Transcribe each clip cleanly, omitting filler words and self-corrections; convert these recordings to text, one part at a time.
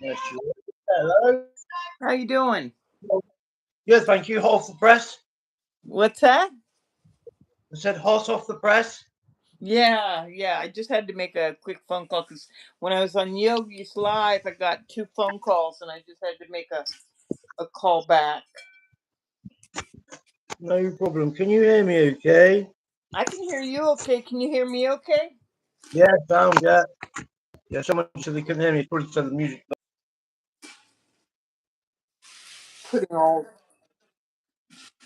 Yes, you are. Hello. How you doing? Good, thank you. Hot off the press. What's that? I said hot off the press. Yeah. I just had to make a quick phone call because when I was on Yogi's Live, I got two phone calls and I just had to make a call back. No problem. Can you hear me okay? I can hear you okay. Can you hear me okay? Yeah, sound, yeah. Yeah, someone said they couldn't hear me. It's probably said the music. Putting all.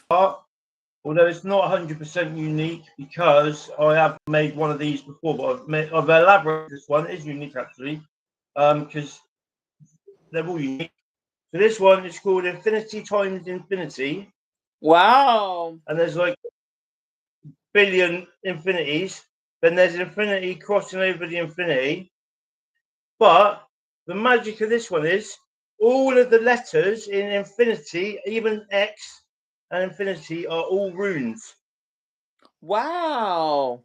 But, although it's not 100% unique because I have made one of these before, but I've elaborated this one. It is unique actually, because they're all unique. So this one is called Infinity Times Infinity, Wow. and there's like billion infinities. Then there's infinity crossing over the infinity. But the magic of this one is all of the letters in infinity, even X and infinity, are all runes. Wow.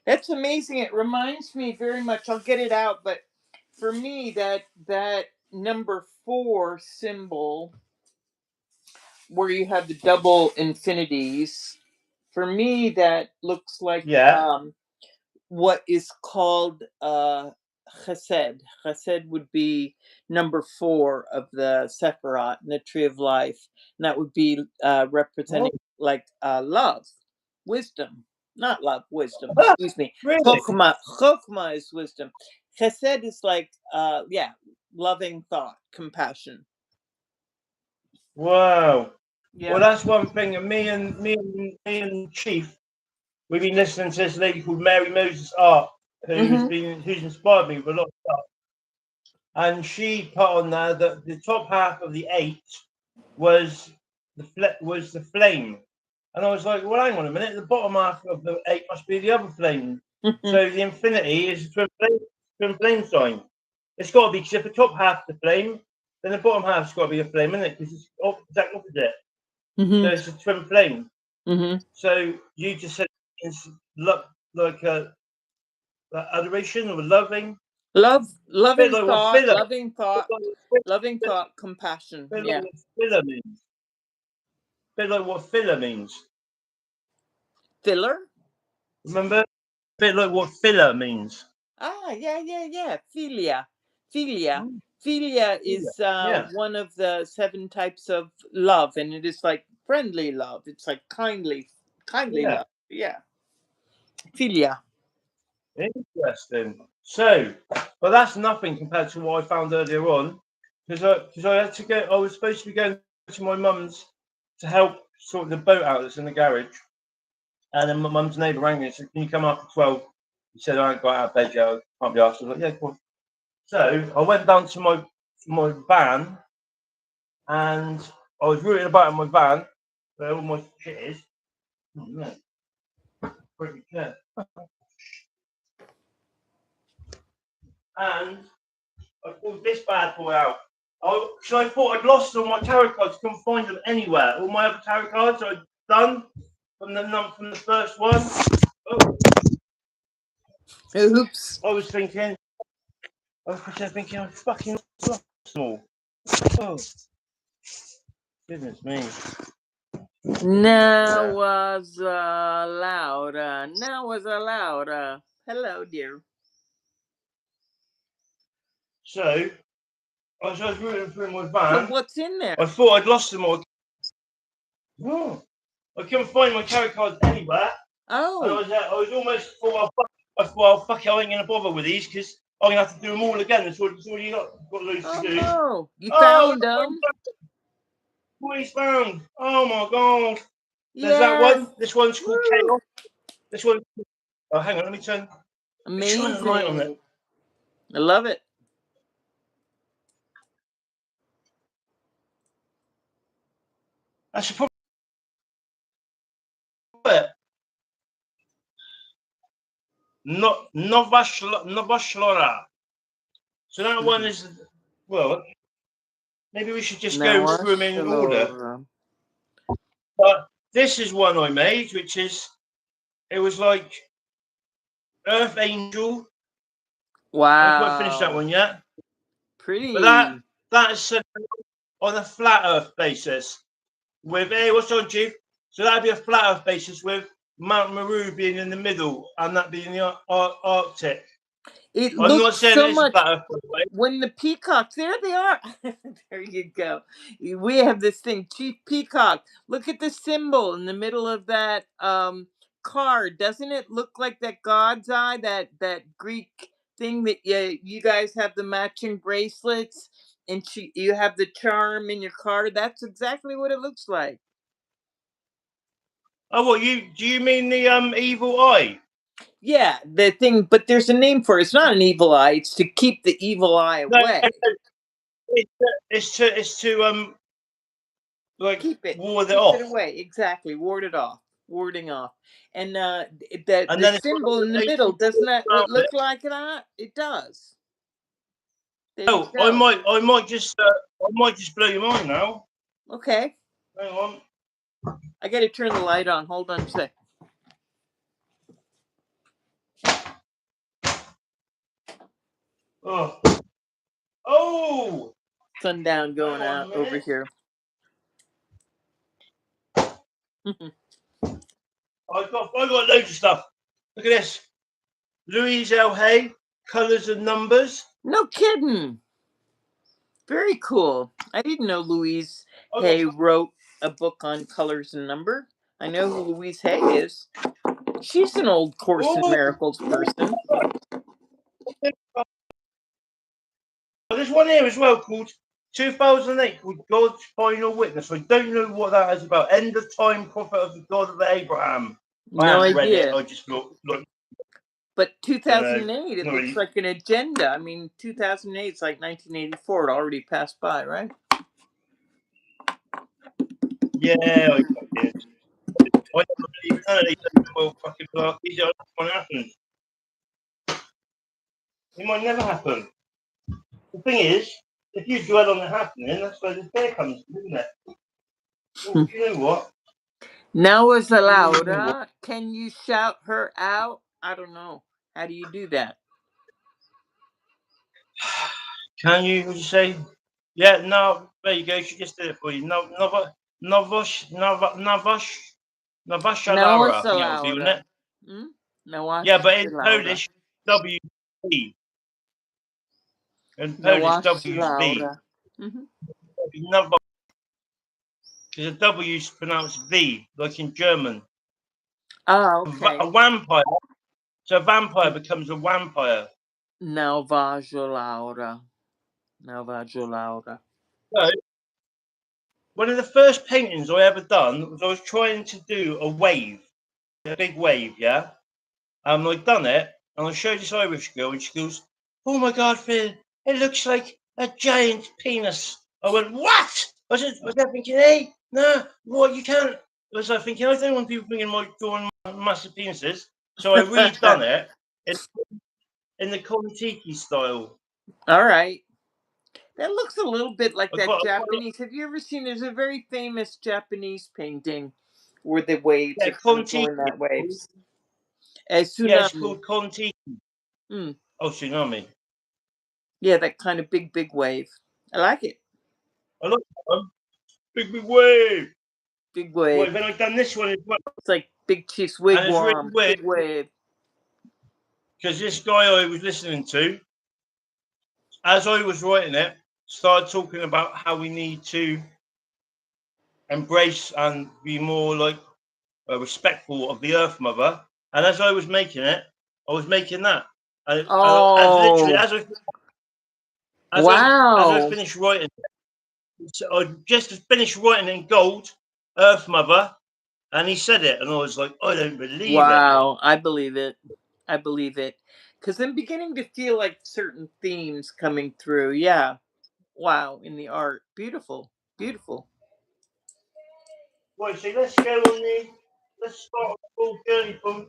That's amazing. It reminds me very much. I'll get it out, but for me that number 4 symbol where you have the double infinities, for me that looks like Yeah. what is called chesed. Chesed would be number 4 of the Sephirot in the Tree of Life, and that would be Oh, representing like love, wisdom, not love, wisdom. Excuse me. really? Chokhmah is wisdom. Chesed is like loving thought, compassion. Wow. Well, Yeah. that's one thing. And me and Chief, we've been listening to this lady called Mary Moses Art, Mm-hmm. who's inspired me with a lot of stuff. And she put on there that the top half of the 8 was the flame. And I was like, well, hang on a minute. The bottom half of the 8 must be the other flame. So the infinity is a twin flame sign. It's got to be, because if the top half's the flame, then the bottom half's got to be a flame, isn't it? Because it's exact opposite. So Mm-hmm. it's a twin flame. Mm-hmm. So you just said it's like a adoration or loving. Love, Bit like what filler. loving thought, compassion. Bit like Yeah. what filler means. Bit like what filler means. Filler. Remember? Bit like what filler means. Yeah. Philia Filler. is Yeah. one of the 7 types of love, and it is like friendly love. It's like kindly Yeah. love. Yeah. Philia. Interesting. So, but that's nothing compared to what I found earlier on, because I had to go. I was supposed to be going to my mum's to help sort the boat out that's in the garage, and then my mum's neighbour rang me and said, "Can you come after 12?" He said, "I ain't got out of bed yet. I can't be asked." I was like, "Yeah, cool." So I went down to my van, and I was rooting about in my van where all my shit is. Oh, no, pretty clear. And I pulled this bad boy out. So I thought I'd lost all my tarot cards, couldn't find them anywhere. All my other tarot cards I'd done from the first one. Oh, Oops. I was thinking, I fucking lost them all. Oh, goodness me. Now Yeah. was Laura. Now was Laura. Hello, dear. So as I was rooting through my So van, what's in there? I thought I'd lost them all. Oh, I couldn't find my tarot cards anywhere. And Oh. I was almost thought, well, fuck it, I ain't gonna bother with these because I'm gonna have to do them all again. That's all you got loads to Oh do. no. You Oh, found them? what he's found. Oh my god. There's that Yes. one. This one's called Woo. Chaos. This one. Oh, hang on. Let me shine the light on it. Amazing. I love it. I should probably put it. Novashlora. So that one is, well, maybe we should just go Now, through them in order. Shalom. But this is one I made, which is, it was like Earth Angel. I haven't quite finished that Wow. one yet. But Pretty. that is on a flat Earth basis. With what's on, Chief? So that'd be a flat Earth basis with Mount Meru being in the middle and that being the Arctic. It I'm not looks saying so it's a much flat Earth, by the way. when the peacocks, there they are. There you go. We have this thing, Chief Peacock. Look at the symbol in the middle of that card. Doesn't it look like that God's eye, that Greek thing that you guys have the matching bracelets and you have the charm in your card? That's exactly what it looks like. Oh, what do you mean the evil eye? Yeah, the thing, but there's a name for it. It's not an evil eye. It's to keep the evil eye No, away. it's to like Keep it, ward it keep it off. away. Exactly, ward it off, warding off. And the And the then it's symbol in the got middle, doesn't that around it. look like that? It does. There you Oh, go. I might just blow your mind now. Okay, Hang on. I got to turn the light on. Hold on a sec. Oh, oh, Sundown hang going on a out over minute. here. I got loads of stuff. Look at this. Louise L. Hay, Colours and Numbers. No kidding. Very cool. I didn't know Louise I got Hay wrote a book on colors and number. I know who Louise Hay is. She's an old Course in oh, Miracles person. there's one here as well called 2008 called God's Final Witness. I don't know what that is about. End of Time Prophet of the God of Abraham. I No haven't read it. idea. I just thought, look, But don't know. 2008, it Not looks really. like an agenda. I mean, 2008 is like 1984. It already passed by, right? Yeah, I fucking. I never believe eternity. Well, fucking fuck. These are what happens. It might never happen. The thing is, if you dwell on it happening, that's where the fear comes from, isn't it? Well, you know what? Now is You know what? Laura. Can you shout her out? I don't know. How do you do that? Can you? Would you say? Yeah, no. There you go. She just did it for you. No, Navasha Now is Laura. I think that would be, wouldn't Laura. it? Hmm? Nawash Yeah, but in Laura. Polish, W V. In Polish, Nawash W is V. Laura. Hmm. Because a W is pronounced V, like in German. Oh, okay. A vampire. So a vampire becomes a vampire. Navajo Laura. Navajo Laura. So one of the first paintings I ever done was I was trying to do a wave, a big wave, yeah. I'd done it, and I showed this Irish girl, and she goes, "Oh my God, Phil, it looks like a giant penis." I went, "What?" Was I thinking, "Hey, no, what you can't." Was I thinking, I don't want people thinking my drawing massive penises, so I redone it in the Kontiki style. All right. That looks a little bit like I that quite, I quite Japanese. Have you ever seen? There's a very famous Japanese painting where the waves yeah, are kind of Kontiki. going that waves. A Yeah, it's tsunami. called Kontiki. Mm. Oh, tsunami. Yeah, that kind of big wave. I like it. I like that one. Big wave. Big Well, wave. then I've done this one as well, It's like Big Chief's and it's really wigwam. weird Big wave. because this guy I was listening to, as I was writing it, started talking about how we need to embrace and be more like respectful of the Earth Mother. And as I was making it, I was making that, and as literally Oh, as I wow. finished writing, I just finished writing in gold, Earth Mother, and he said it, and I was like, I don't believe it. Wow. I believe it. I believe it. Because I'm beginning to feel like certain themes coming through. Yeah. Wow. In the art. Beautiful. Beautiful. Right, so let's start a full journey from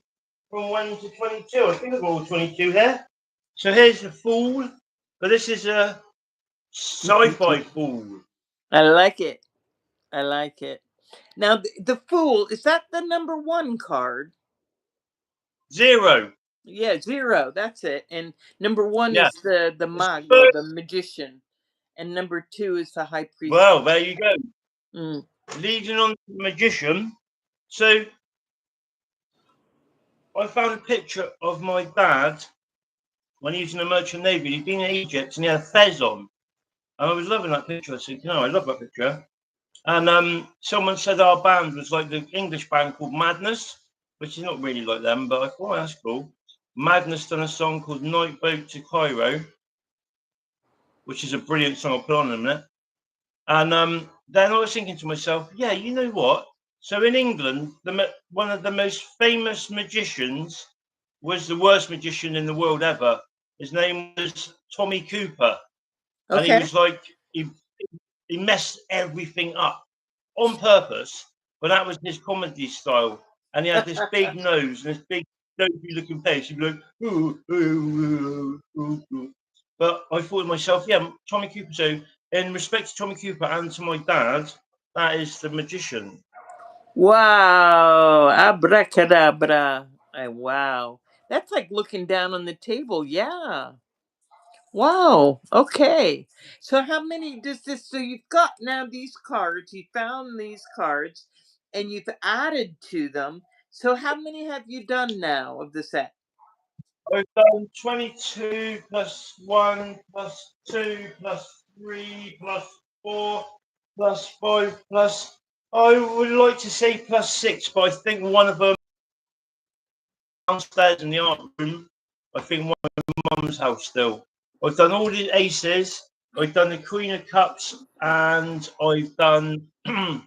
1 to 22. I think I've got all 22 there. So here's the Fool, but this is a sci-fi Fool. I like it. I like it. Now, the Fool, is that the number one card? 0. Yeah, 0. That's it. And number 1 Yeah, is the it's mago, the first. magician, and number 2 is the high priest. Well, there you go. Mm. Leading on to the magician. So I found a picture of my dad when he was in the Merchant Navy. He'd been in Egypt and he had a fez on. And I was loving that picture. I said, I love that picture. And someone said our band was like the English band called Madness, which is not really like them, but I thought, oh, that's cool. Madness done a song called Night Boat to Cairo, which is a brilliant song. I'll put on in a minute. And then I was thinking to myself, yeah, you know what? So in England, one of the most famous magicians was the worst magician in the world ever. His name was Tommy Cooper, and he Okay. was like he messed everything up on purpose, but that was his comedy style. And he had this big nose and this big dopey looking face. He'd be like, ooh, ooh, ooh, ooh, ooh. But I thought to myself, yeah, Tommy Cooper. So, in respect to Tommy Cooper and to my dad, that is the magician. Wow. Abracadabra. Wow. That's like looking down on the table. Yeah. Wow. Okay. So how many does this? So you've got now these cards. You found these cards, and you've added to them. So how many have you done now of the set? I've done 22 plus 1 plus 2 plus 3 plus 4 plus 5 plus, I would like to say plus 6, but I think one of them downstairs in the art room. I think one of my mum's house still. I've done all the aces. I've done the Queen of Cups, and I've done. I'm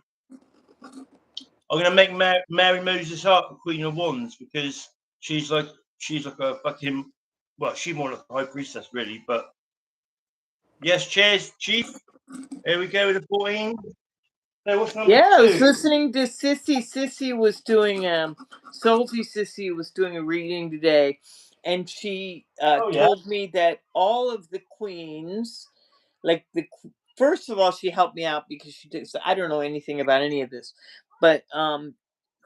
gonna make Mary Moses Hart the Queen of Wands because she's like a fucking, well, she's more like a high priestess really. But yes, cheers, Chief. Here we go with the 14. So what's number Yeah, I was 2? listening to Sissy. Sissy was doing Salty Sissy was doing a reading today, and she Oh yeah, told me that all of the queens, like first of all, she helped me out because she did. So I don't know anything about any of this, but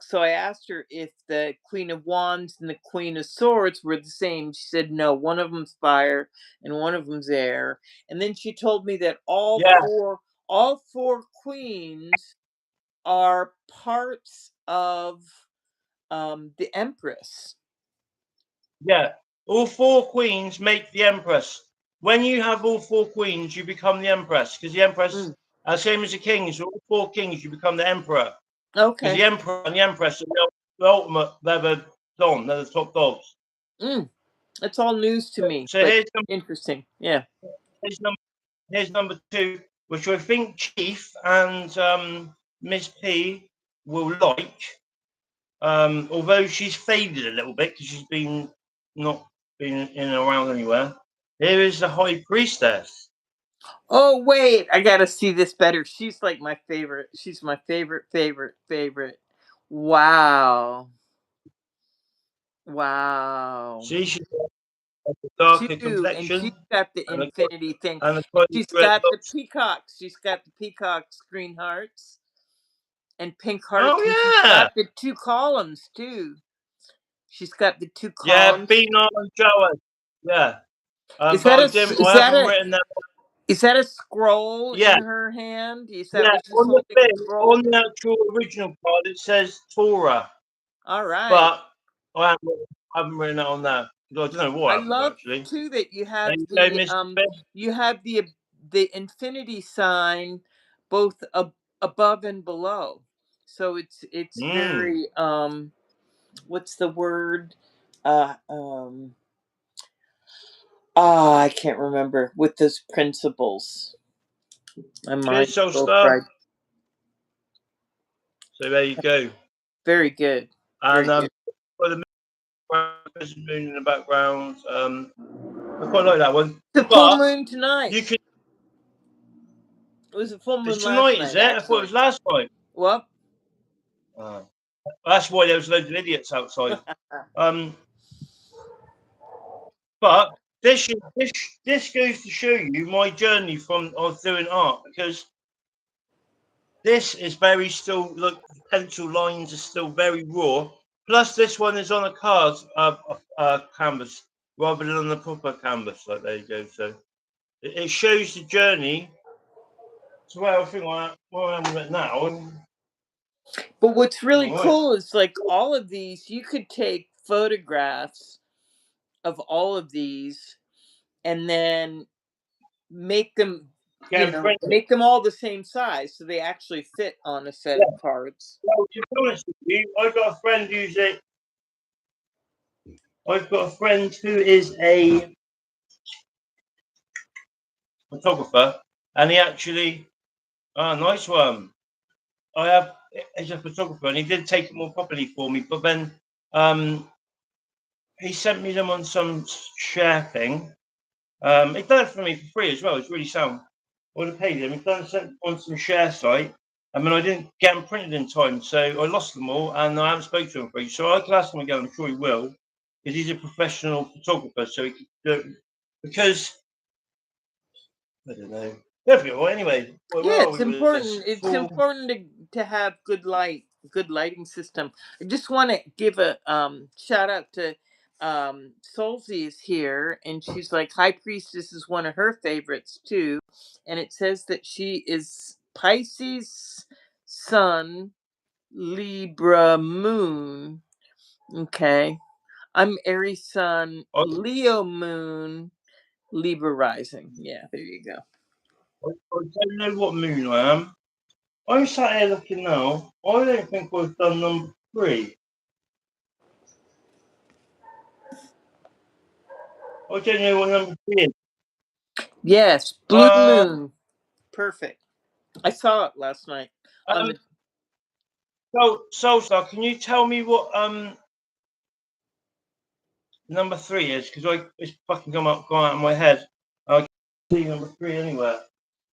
so I asked her if the Queen of Wands and the Queen of Swords were the same. She said no, one of them's fire and one of them's air. And then she told me that yeah, all four queens are parts of the Empress. yeah. All 4 queens make the Empress. When you have all 4 queens, you become the Empress because the Empress, Mm, same as the kings, all 4 kings, you become the Emperor because okay. the Emperor and the Empress are the ultimate. They're the top dogs. Mm, it's all news to me, So but interesting. Yeah. here's number, here's number 2, which I think Chief and Miss P will like. Although she's faded a little bit because she's been not been in and around anywhere. Here is the High Priestess. Oh wait, I gotta see this better. She's like my favorite. She's my favorite. Wow. Wow. See, she's got a darker Two, and she's complexion got the and a, infinity thing. and a tiny She's got the dreadlocks. peacocks. She's got the peacocks, green hearts and pink hearts, and she's Oh yeah, got the two columns too. She's got the two yeah, columns. Beano and Joey. Yeah, Is but that I didn't. is I that haven't a written that. is that a scroll Yeah, in her hand? Is that yeah. what she's On the holding? A thing, scroll. on the actual original card, it says Torah, All right. but I haven't written that on there. I don't know what I happened love actually. too that There you go, Miss. you have the infinity sign both above and below. So it's Mm. very what's the word? Uh um I can't remember with those principles. My mind Cheers, so Star. fried. So there you go. Very good. Very And good. for the moon in the background, I quite like that one. The full But moon tonight. you could. It was a full It's moon last tonight, is night, it? I thought it actually. was last night. Well, Uh, that's why there was loads of idiots outside. Um, but this goes to show you my journey from of doing art because this is very still look, pencil lines are still very raw. Plus, this one is on a card canvas rather than on the proper canvas. Like, there you go. So it shows the journey to where I think where I am right now. But what's really Right. cool is like all of these, you could take photographs of all of these and then make them, Getting printed. make them all the same size so they actually fit on a set Yeah. of cards. Well, to be honest with you, I've got a friend who's I've got a friend who is a photographer, and he actually, nice one. I have, he's a photographer, and he did take it more properly for me, but then he sent me them on some share thing. He done it for me for free as well. It's really sound. I would have paid him. He done sent on some share site. I mean, I didn't get them printed in time, so I lost them all, and I haven't spoken to him for you. So I can ask him again. I'm sure he will, because he's a professional photographer. So he could do it, because I don't know. Well, anyway, Yeah, where are it's we with this? important. It's important to have good lighting system. I just want to give a shout out to Solzy is here, and she's like High Priestess is one of her favorites too, and it says that she is Pisces Sun, Libra Moon. Okay, I'm Aries Sun, I, Leo Moon, Libra Rising. Yeah, there you go. I don't know what moon I am. I'm sat here looking now. I don't think I've done number 3. I don't know what number 3 is. Yes, Blue Moon. Perfect. I saw it last night on the. So, Soulstar, can you tell me what number 3 is? Because it's fucking gone out of my head. I can't see number 3 anywhere.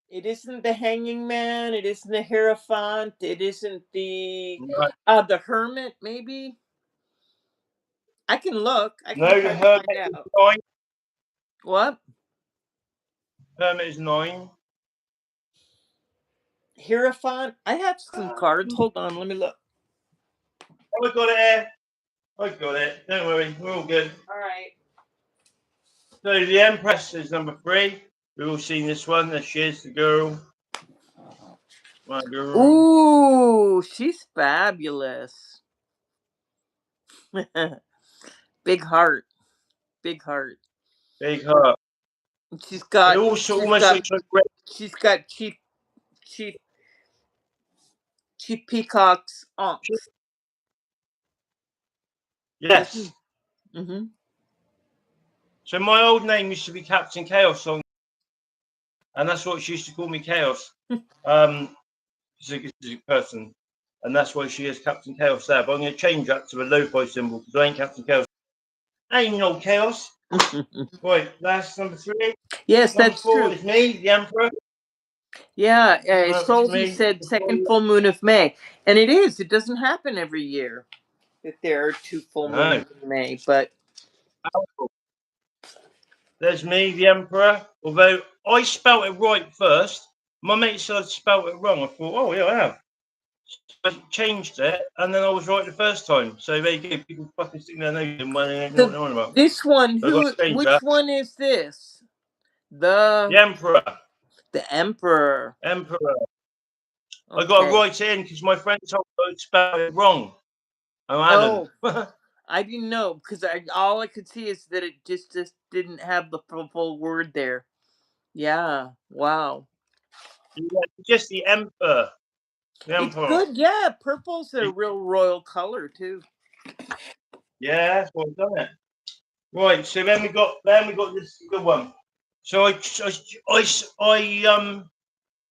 It isn't the Hanging Man. It isn't the Hierophant. It isn't the Right. the Hermit. Maybe I can look. I can No, the try to Hermit find is out. 9. What? Hermit is 9. Hierophant. I have some cards. Hold on. Let me look. Oh, I got it here. I got it. Don't worry, we're all good. All right. So the Empress is number 3. We've all seen this one. There she is, the girl. My girl. Ooh, she's fabulous. Big heart. Big heart. Big heart. She's It got. also She's almost got. looks like red. She's got cheap peacocks onks. Yes. Mm-hmm. So my old name used to be Captain Chaos on, and that's what she used to call me, Chaos. She's a person, and that's why she is Captain Chaos there. But I'm going to change that to a lo-fi symbol because I ain't Captain Chaos. I ain't no Chaos. Right, that's number 3. Yes, Number that's 4 true. is me, the Emperor. Yeah, That's Solzy me. said second full moon of May, and it is. It doesn't happen every year that there are 2 full No. moons in May, but There's me, the Emperor. Although I spelt it right first, my mate said I spelt it wrong. I thought, oh yeah, I have. I changed it, and then I was right the first time. So there you go. People fucking stick their nose in when they know what they're on about. this one, So I got to change which that. one is this? The Emperor. The Emperor. Emperor. I got to Okay. write it in because my friend told me I'd spell it wrong. I hadn't. Oh, I didn't know because all I could see is that it just didn't have the full word there. Yeah. Wow. Just the Emperor. The It's Emperor. good. Yeah, purple's a real royal color too. Yeah, that's what I've done it. Right. So then we got this good one. So I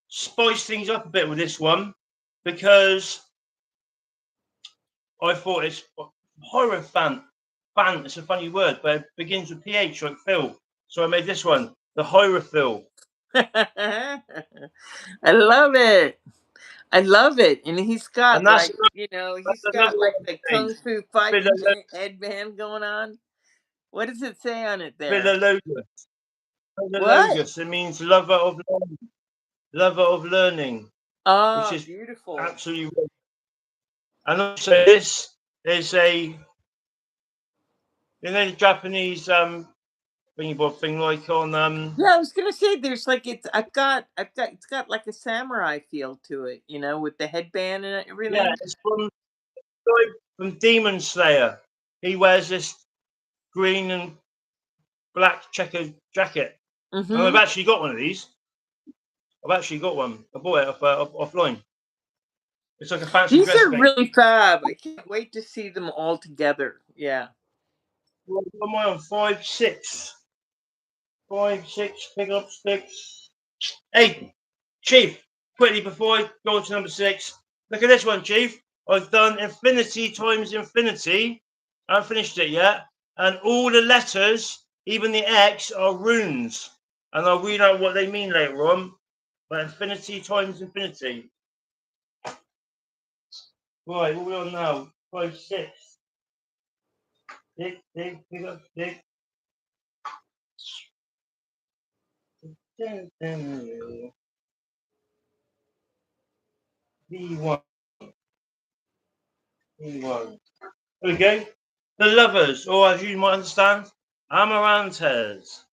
spice things up a bit with this one because I thought it's Hierophant. Fan, it's a funny word, but it begins with PH like Phil. So I made this one, the Hierophil. I love it. I love it. And he's got And that's like, that's he's another got one like the thing. kung fu fighting Philolo- headband going on. What does it say on it there? Philologus. What? Philologus. It means lover of learning. Lover of learning, which Oh, is beautiful. absolutely right. And also this is a the Japanese thingy bob thing like on Yeah, I was gonna say there's like it's got like a samurai feel to it, you know, with the headband and yeah, everything. it's from Demon Slayer. He wears this green and black checkered jacket. And I've Mm-hmm. actually got one of these. I've actually got one. I bought it offline. It's like a fancy These dress are thing. really fab. I can't wait to see them all together. Yeah. What am I on? 5, 6. 5, 6, pick up sticks. Hey, Chief, quickly before I go to number 6, look at this one, Chief. I've done infinity times infinity. I haven't finished it yet. And all the letters, even the X, are runes. And I'll read out what they mean later on. But infinity times infinity. Right, what are we on now? 5, 6. Stick, stick, pick up stick. V1. V1. There we go. The lovers, or as you might understand, amarantes.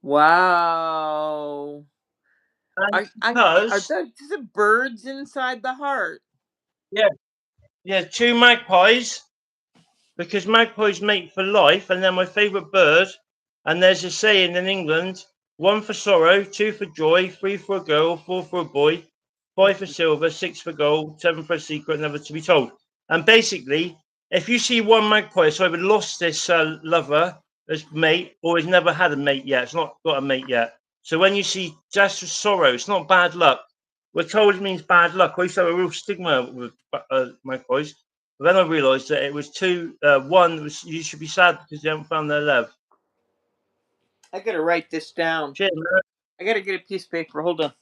Wow. And Are because, those the birds inside the heart? yeah, yeah, 2 magpies, because magpies mate for life, and they're my favourite bird. And there's a saying in England: 1 for sorrow, 2 for joy, 3 for a girl, 4 for a boy, 5 for silver, 6 for gold, 7 for a secret never to be told. And basically, if you see one magpie, it's either lost this lover, this mate, or he's never had a mate yet. It's not got a mate yet. So when you see just sorrow, it's not bad luck. We're told it means bad luck. I used to have a real stigma with magpies. But then I realised that it was two. One was you should be sad because you haven't found their love. I gotta write this down. Cheers, man. I gotta get a piece of paper. Hold on.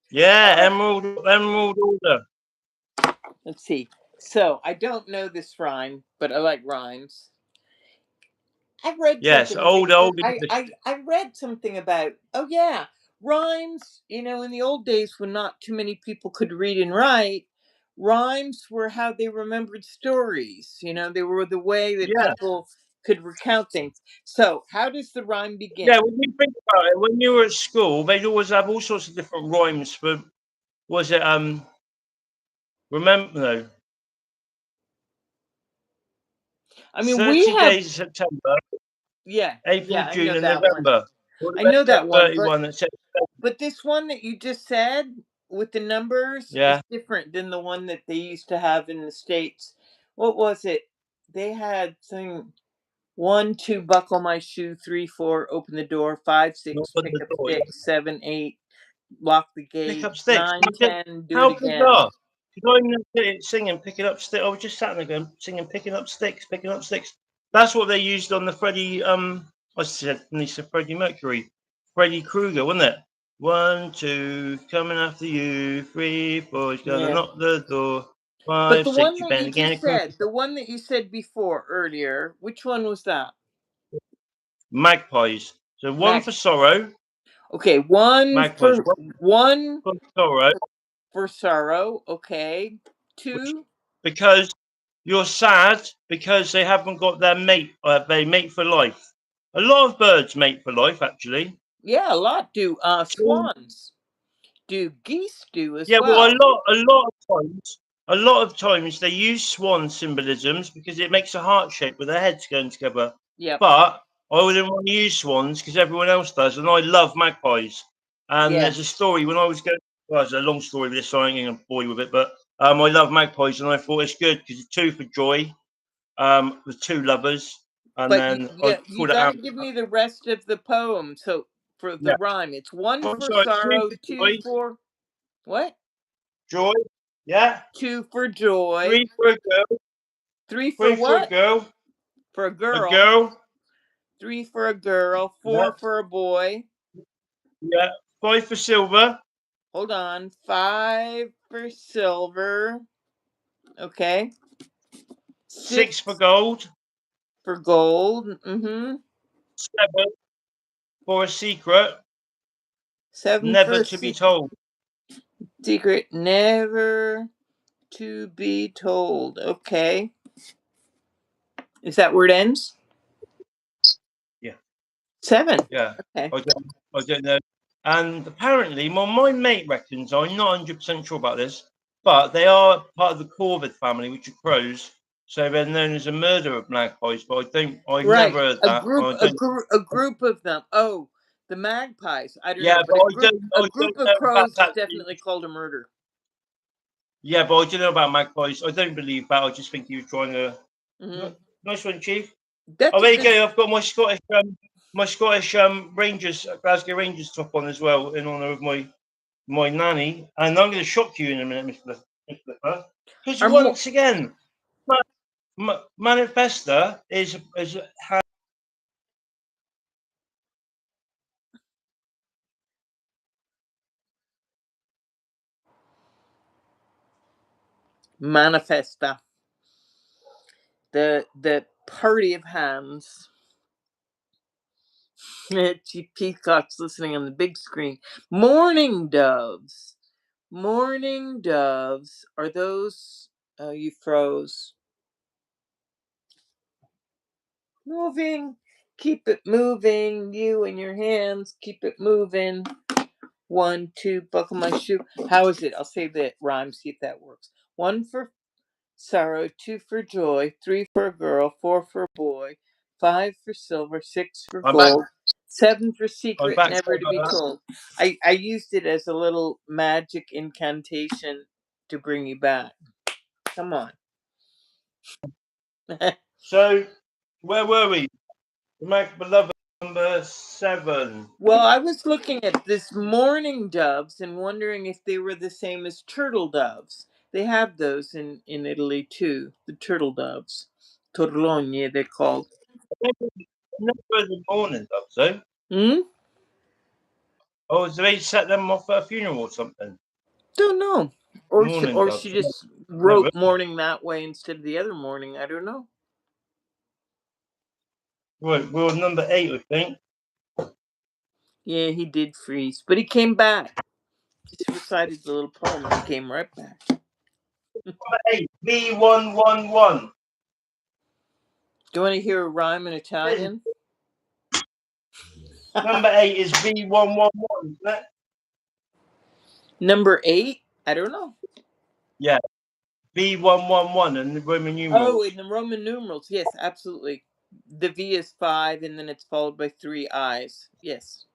Yeah, All right. Emerald Order. Let's see. So I don't know this rhyme, but I like rhymes. I read Yes, something. old I read something about. Oh yeah, rhymes. You know, in the old days when not too many people could read and write, rhymes were how they remembered stories. You know, they were the way that Yeah, people could recount things. So, how does the rhyme begin? yeah. When you think about it, when you were at school, they'd always have all sorts of different rhymes for. Was it Remember no, I mean, we 30 have. days of September, Yeah, April, yeah, I know June, and that one. November. What I about know that that one, 31 that said? but this one that you just said with the numbers is Yeah, different than the one that they used to have in the States. What was it? They had thing 1, 2, buckle my shoe, 3, 4, open the door, 5, not 6, on pick the up door. Yeah. sticks, 7, 8, lock the Pick gate, up sticks. 9, 10, do it How again. bizarre. Because I'm singing, picking up sticks. I was just sat there going, singing, picking up sticks, picking up sticks. That's what they used on the Freddie, I said, Lisa Freddie Mercury, Freddie Krueger, wasn't it? 1, 2, coming after you. 3, 4, he's gonna Yeah. knock the door. But 5, the 6, one you that bang you again. just said, the one that you said before earlier, which one was that? Magpies. So 1 Mac. for sorrow, Okay, one magpies. for 1 for sorrow, for sorrow. Okay. 2. because you're sad because they haven't got their mate. They mate for life. A lot of birds mate for life, actually. Yeah, a lot do. So, Swans do. Geese do as yeah, well, well. a lot of times they use swan symbolisms because it makes a heart shape with their heads going together. Yep. But I wouldn't want to use swans because everyone else does, and I love magpies. And there's a Yes. story when I was going. Well, it's a long story with this, so I ain't going to bore you with it. But I love magpies, and I thought it's good because it's 2 for joy, with 2 lovers, and But then I yeah, you called it got to out. give me the rest of the poem. So for the Yeah, rhyme, it's 1 I'm for sorry, two sorrow, for 2 joy, for what? joy. Yeah, 2 for joy, 3 for a girl, 3 for 3 for a what? girl, For a a girl. girl. 3 for a girl, Yeah, 4 for a boy. yeah. 5 for silver, Hold on. 5 for silver. Okay. six for 6 gold, for gold. Mm-hmm. 7 for a secret, 7 never for a to be secret. told. Secret never to be told. Okay. Is that where it ends? Yeah. 7. Yeah. Okay. I don't know. And apparently, my mate reckons, I'm not 100% sure about this, but they are part of the corvid family, which are crows. So they're known as a murder of magpies, but I've never Right. heard A that. group I a don't, group a group of them. Oh, the magpies. I don't yeah, know, but but a I group don't of know about crows is that. definitely called a murder. Yeah, but I don't know about magpies. I don't believe that. I just think he was trying to. Mhm. Nice one, Chief. Oh, That's a there you good. go. I've got my Scottish Rangers Glasgow Rangers top on as well in honour of my nanny. And I'm going to shock you in a minute, Mr. Flipper, because Are more once again, Manifesta is manifesta. The party of hands. Chief Peacock's listening on the big screen. Morning doves. Morning doves. Are those? Oh, you froze. Moving. Keep it moving. You and your hands. Keep it moving. 1, 2, buckle my shoe. How is it? I'll say the rhyme, see if that works. 1 for sorrow, 2 for joy, 3 for a girl, 4 for a boy, 5 for silver, 6 for I'm back. gold, 7 for I'm secret, back. never Sorry to be about that. told. I used it as a little magic incantation to bring you back. Come on. So where were we? My beloved number 7. Well, I was looking at this mourning doves and wondering if they were the same as turtle doves. They have those in Italy too, the turtle doves. Torlogne, they're called. Never in the morning, though. So, Hmm? oh, so they set them off at a funeral or something. Don't know. Morning Or she doves. just Never. wrote mourning that way instead of the other mourning. I don't know. Right, we're on number 8, I think. Yeah, he did freeze, but he came back. He recited the little poem and he came right back. Number 8, B111. Do you want to hear a rhyme in Italian? Number 8 is B111, isn't it? Number 8? I don't know. Yeah, B111 and the Roman Oh, numerals. in the Roman numerals, yes, absolutely. The V is 5, and then it's followed by 3 I's. Yes.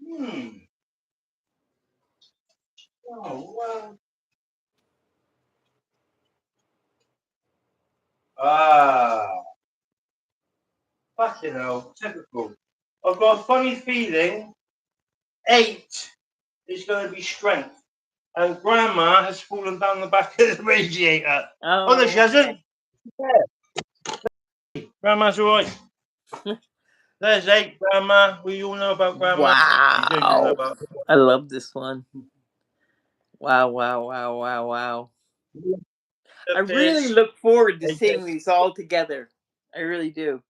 Hmm. Oh, well. Ah, fucking hell. Typical. I've got a funny feeling 8 is going to be strength. And Grandma has fallen down the back of the radiator. Oh, no, she Oh, hasn't. okay. Grandma's all right. There's 8, Grandma. We all know about Grandma. You don't know Wow. about I love this one. Wow, wow, wow, wow, wow. I her. really look forward to So seeing these all together. I really do.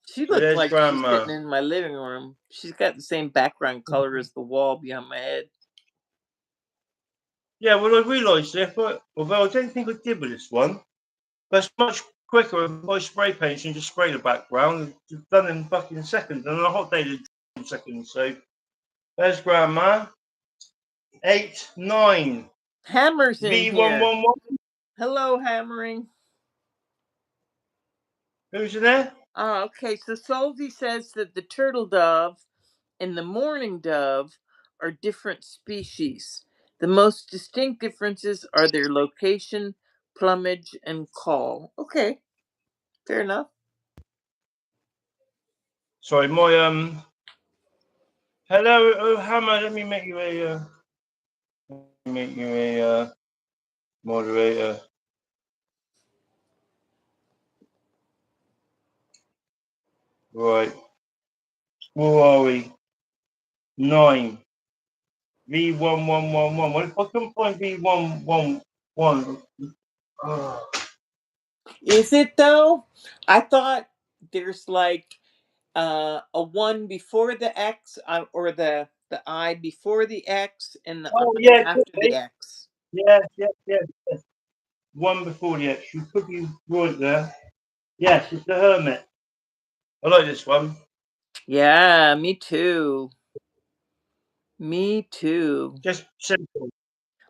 She looks there's like she's Grandma. sitting in my living room. She's got the same background color as the wall behind my head. Yeah, well, I realised this, but although I don't think I did with this one, but it's much quicker if I spray paint and just spray the background. It's done in fucking seconds, and on a hot day, it's in seconds. So there's Grandma. 8, 9. Hammer's in here. B111. Hello, Hammering. Who's in there? Okay, so Solzy says that the turtle dove and the mourning dove are different species. The most distinct differences are their location, plumage, and call. Okay, fair enough. Sorry, my Hello, oh Hammer. Let me make you a moderator. Right. Where are we? 9. V1111. Well, if I couldn't find V111, Is it though? I thought there's like a one before the X, or the I before the X, and the oh I yeah, it could after the be. X. Yes, yes, yes, yes. One before the X. You could be right there. Yes, it's the Hermit. I like this one. Yeah, me too. Me too. Just simple.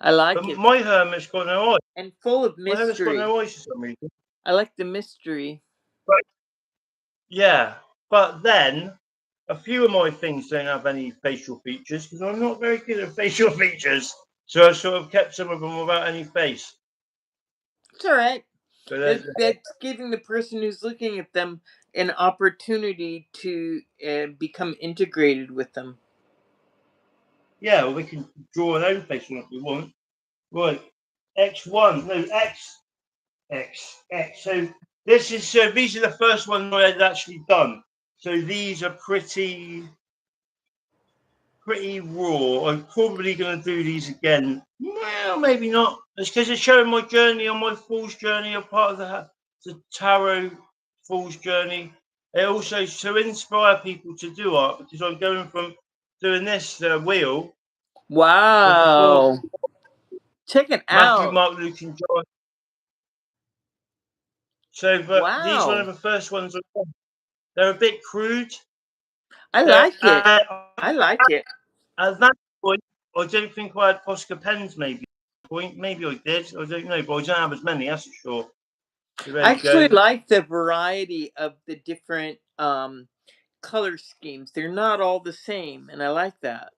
I But like it, my Hermit's got no eyes. and full of My Hermit's got mystery. no eyes for some reason. I like the mystery. But yeah, but then a few of my things don't have any facial features because I'm not very good at facial features. So I sort of kept some of them without any face. It's all right. So there's That's giving the person who's looking at them an opportunity to become integrated with them. yeah, well, we can draw our own face on if we want. Right, X1, no X. So this is these are the first ones I had actually done. So these are pretty raw. I'm probably going to do these again. Well, maybe not. It's because it's showing my journey on my Fool's journey, a part of the tarot Fool's journey. It also to inspire people to do art because I'm going from doing this wheel with the four Wow. Check it Matthew, out. Mark, Luke, and John. So, but these are one Wow. of the first ones I've done. They're a bit crude. I They're, like it. I like it. at that point, I don't think I had Posca pens. Maybe I did. I don't know, but I don't have as many. That's for sure. So there I you actually go. like the variety of the different color schemes. They're not all the same, and I like that.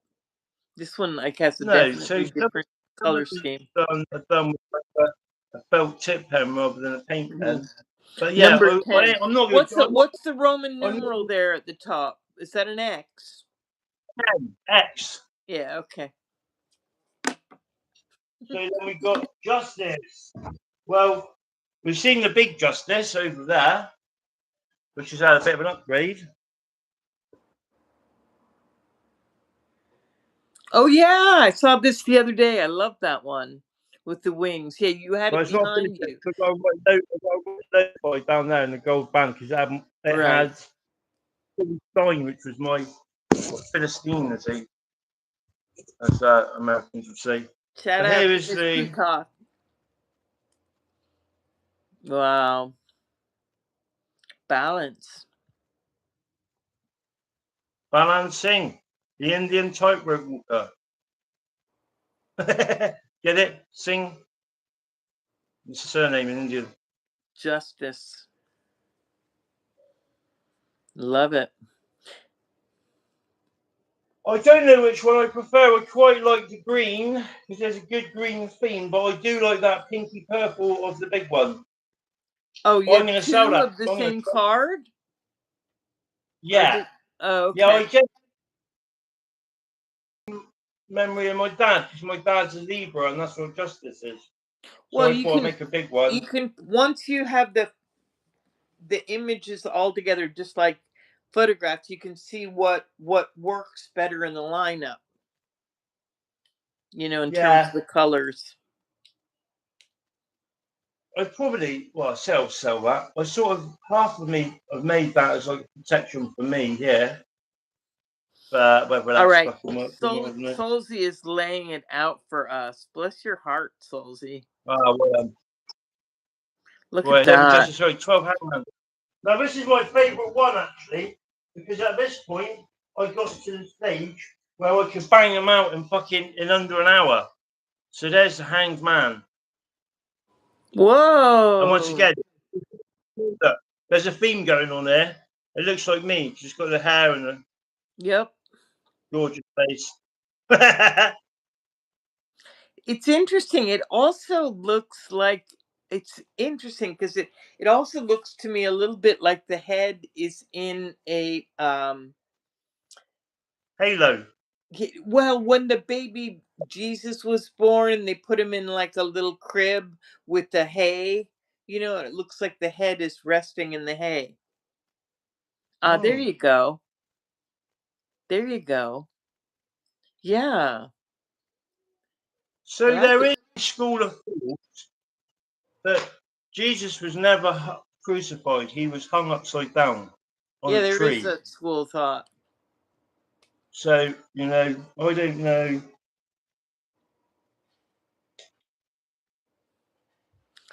This one like has a No, so definitely different some color of these scheme. are done with like a felt tip pen rather than a paint Mhm. pen. But yeah, Number 10. I'm not going to. What's the Roman I'm not numeral there at the top? Is that an X? 10 X. Yeah, okay. So then we've got justice. Well, we've seen the big justice over there, which has had a bit of an upgrade. Oh yeah, I saw this the other day. I love that one with the wings. Yeah, you had But it it's not behind finished yet you. because I got notified down there in the gold band because it Right. had Philistine, which was my Philistine, as Americans would say. Shout But out here to is Miss the Peacock. Wow. Balance. balancing, the Indian tightrope walker. Get it? Sing. It's a surname in Indian. Justice. Love it. I don't know which one I prefer. I quite like the green because there's a good green theme, but I do like that pinky purple of the big one. Oh, you I'm have going to sell two that. of the I'm going to same card? Or yeah, oh, yeah. I okay. get memory of my dad because my dad's a Libra and that's what justice is. So Well, I thought I'd make a big you one. can once you have the images all together, just like photographs, you can see what works better in the lineup, in terms of Yeah, the colors. I probably sell that. I sort of half of me have made that as like protection for me here, but whether All that's right. fucking work or not, isn't it? Solzy is laying it out for us. Bless your heart, Solzy. Well, Look at right, 11 that. justice, sorry, 12 hangman. Now this is my favourite one actually, because at this point I got to the stage where I could bang them out in under an hour. So there's the hanged man, and once Whoa. again, look, there's a theme going on there. It looks like me, just got the hair and the Yep. gorgeous face. It's interesting. It also looks like it's interesting because it also looks to me a little bit like the head is in a Halo. well, when the baby Jesus was born, they put him in like a little crib with the hay, and it looks like the head is resting in the hay. There Hmm. you go. There you go. Yeah. So there is a school of thought that Jesus was never crucified. He was hung upside down on a there is tree. that school of thought. So, you know, I don't know.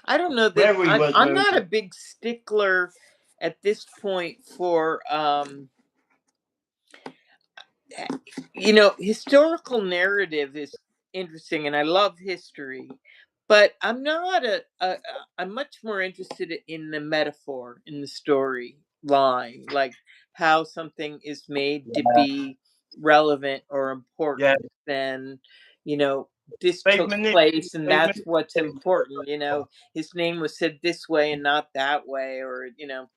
I don't know that Where he was I'm not a murdered. big stickler at this point for you know, historical narrative is interesting and I love history, but I'm not I'm much more interested in the metaphor, in the story line, like how something is made to be relevant or Yeah, important than, you know, this they've took place and they've that's what's manipulated. important, you know, his name was said this way and not that way, or, you know,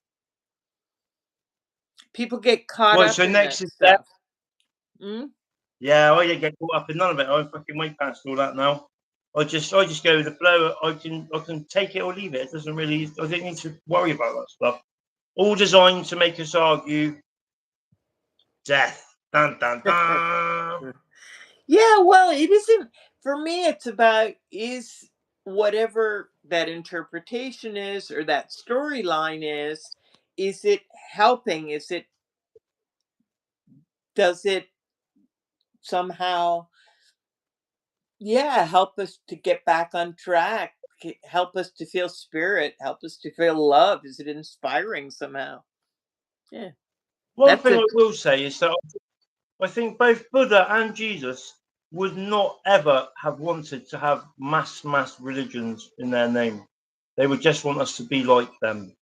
people get caught Well, up so in next that is death. stuff. Mm? Yeah, I didn't get caught up in none of it. I fucking way past all that now. I just go with the flow. I can take it or leave it. It doesn't really. I don't need to worry about that stuff. All designed to make us argue death. Dun dun dun. Yeah, well, it isn't for me. It's about is whatever that interpretation is or that storyline is it helping? Is it does it somehow, yeah, help us to get back on track? Help us to feel spirit, help us to feel love. Is it inspiring somehow? Yeah, One that's thing it. I will say is that I think both Buddha and Jesus would not ever have wanted to have mass religions in their name. They would just want us to be like them,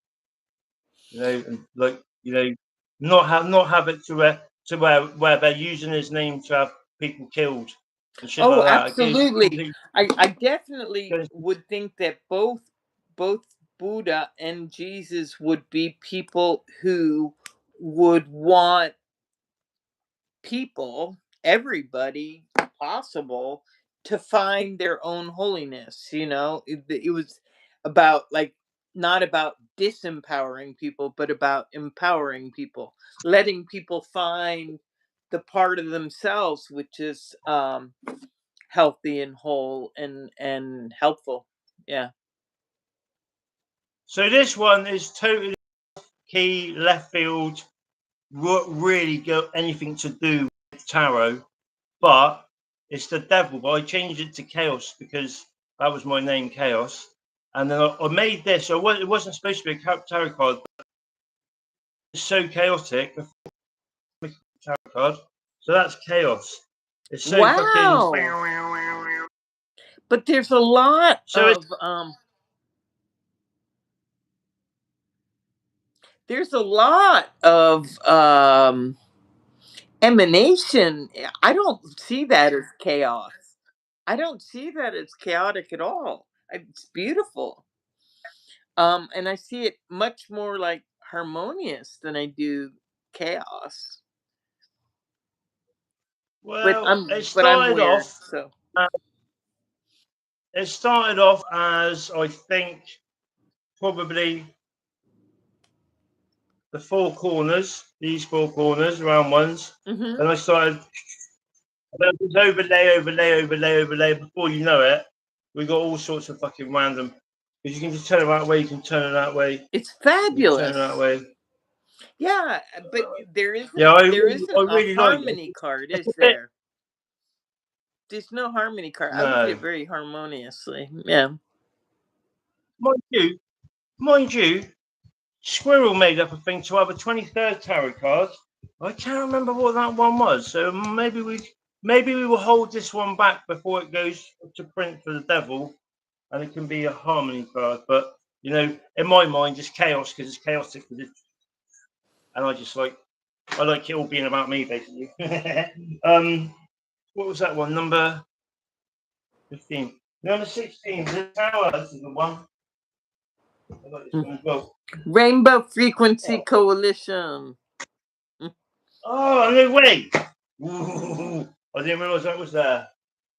you know, and like you know, not have it to where they're using his name to have people killed and shit Oh, like that. It goes absolutely. completely. I definitely Goes, would think that both Buddha and Jesus would be people who would want people, everybody possible, to find their own holiness. You know, it was about like not about disempowering people, but about empowering people, letting people find the part of themselves which is healthy and whole and helpful. Yeah. so this one is totally key left field. Really got anything to do with tarot, but it's the devil. But I changed it to chaos because that was my name, chaos. And then I made this. So it wasn't supposed to be a tarot card. But it's so chaotic. A tarot card. So that's chaos. It's so fucking. Wow. But there's a lot So it's of there's a lot of emanation. I don't see that as chaos. I don't see that as chaotic at all. It's beautiful. And I see it much more like harmonious than I do chaos. But well. I'm weird, so. It started off as I think probably the four corners, these four corners, round ones. Hmm. Then I started. Then it was overlay. Before you know it, we got all sorts of fucking random. Because you can just turn it that way, you can turn it that way, It's you can turn it fabulous. that way. Yeah, but Yeah, there isn't I a really like it. harmony card, It's is a bit there? There's no harmony card. I look at no, it very harmoniously. Yeah. mind you, mind you, Squirrel made up a thing to have a 23rd tarot card. I can't remember what that one was. So maybe we will hold this one back before it goes to print for the devil, and it can be a harmony card. But you know, in my mind, it's chaos because it's chaotic, and I just like I like it all being about me basically. What was that one? Number 15. Number 16. The tower. This is the one. I like this one as well. Rainbow Frequency Oh, Coalition. oh no way! Ooh, I didn't realise that was there.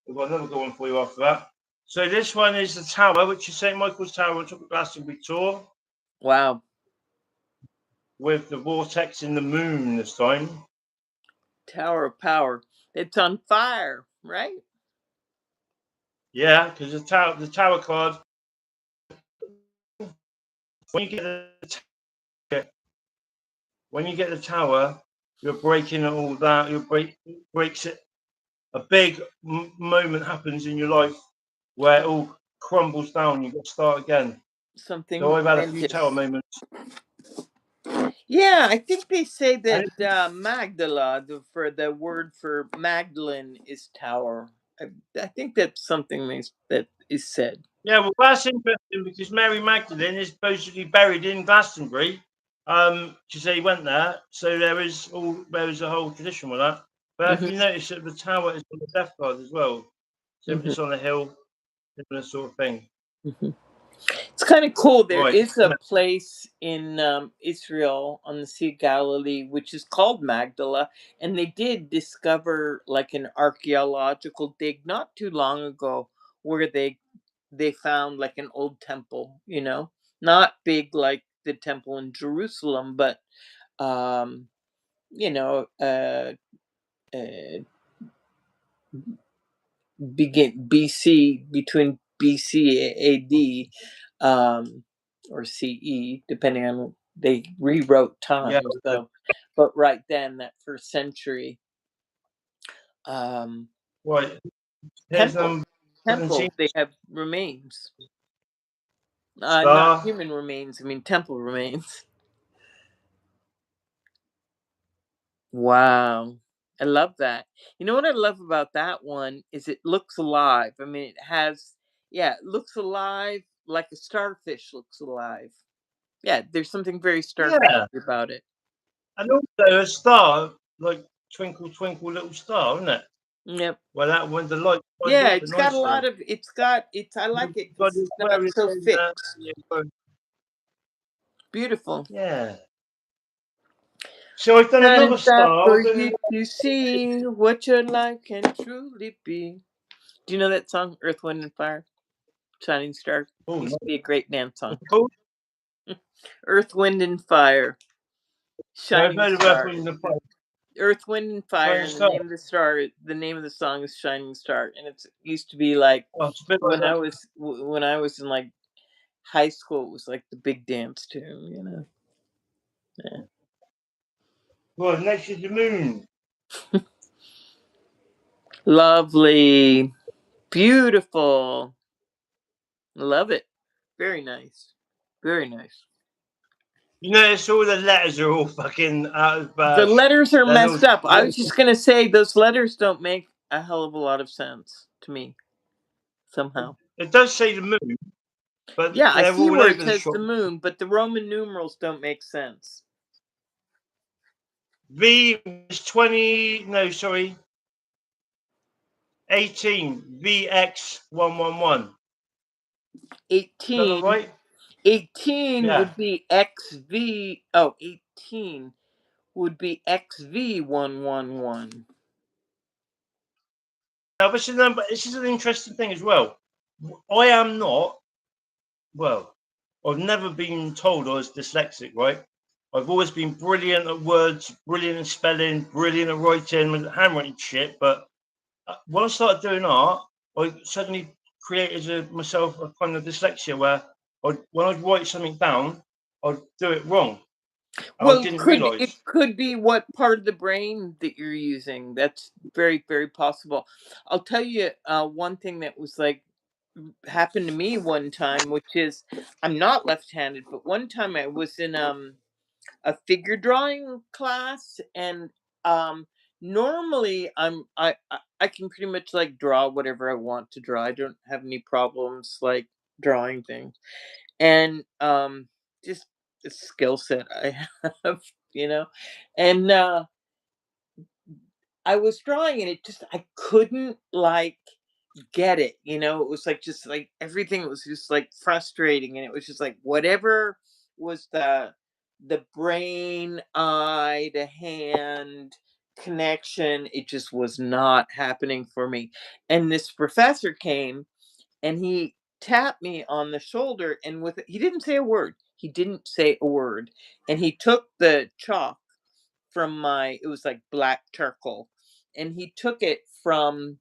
We've got another good one for you after that. So this one is the tower, which is St Michael's Tower on top of Glastonbury Tor, Wow. with the vortex in the moon this time. Tower of Power. It's on fire, right? Yeah, because the tower card, when you get the tower, you're breaking all that. Breaks it. A big moment happens in your life where it all crumbles down. You got to start again. Something So I've had a few tower momentous. moments. Yeah, I think they say And that Magdala, for the word for Magdalene, is tower. I think that's something that is said. yeah, well, that's interesting because Mary Magdalene is supposedly buried in Glastonbury. Because they went there, so there is a whole tradition with that. But if Hmm. you notice that the tower is on the death guard as well, so if Hmm. it's on a hill, similar sort of thing. Hmm. It's kind of cool. There Right. is a place in Israel on the Sea of Galilee which is called Magdala, and they did discover like an archaeological dig not too long ago where they found like an old temple. Not big like the temple in Jerusalem, but um, you know, uh, begin BC between BC AD, or CE, depending on they rewrote Yeah. time. So, but right then, that first century, um, Right. Here's temple, number 17 temple, they have remains, not star. human remains. I mean, temple remains. Wow. I love that. You know what I love about that one is it looks alive. I mean, it looks alive like a starfish looks alive. Yeah, there's something very starfish Yeah. about it. And also a star, like twinkle, twinkle, little star, isn't it? Yep. Well, that when the light shines Yeah, off it it's got a lot nicely. of, I like it Got because the it's not Aquarius so in there. fixed. Beautiful. Yeah. So I've done Shining another star star. for I don't know you to see what your life can truly be. Do you know that song, Earth, Wind, and Fire? Shining Star. Oh, no. Used to be a great dance song. What's it called? Earth, Wind, and Fire. No, I've Shining heard of Earth, Star. Wind, and Fire. Earth, Wind, and Fire, Shining and Star. the name of the song is Shining Star, and it used to be like Oh, it's a bit like when that. I was in like high school, it was like the big dance tune. Yeah. Well, next is the moon. Lovely, beautiful, love it, very nice, very nice. You notice all the letters are all fucking out of The letters are they're messed little, up. I was just gonna say those letters don't make a hell of a lot of sense to me somehow. it does say the moon, but Yeah, I they're see all where it over the says shop. the moon, but the Roman numerals don't make sense. V is 20, no, sorry, 18, VX111. Is that not 18, right? 18 Yeah. would be XV. Oh, 18 would be XV111. Now, this is an interesting thing as well. I am not, well, I've never been told I was dyslexic, right? I've always been brilliant at words, brilliant at spelling, brilliant at writing, with handwriting shit. But when I started doing art, I suddenly created myself a kind of dyslexia where when I'd write something down, I'd do it wrong. And I Well, didn't it realise. could be what part of the brain that you're using. That's very, very possible. I'll tell you one thing that was like happened to me one time, which is I'm not left-handed, but one time I was in a figure drawing class, and normally I can pretty much like draw whatever I want to draw. I don't have any problems like drawing things, and just a skill set I have, you know and I was drawing, and I couldn't like get it. It was like just like everything was just like frustrating, and it was just like whatever was the brain eye to hand connection, it just was not happening for me. And this professor came, and he tapped me on the shoulder, and he didn't say a word. He didn't say a word. And he took the chalk from it was like black charcoal, and he took it from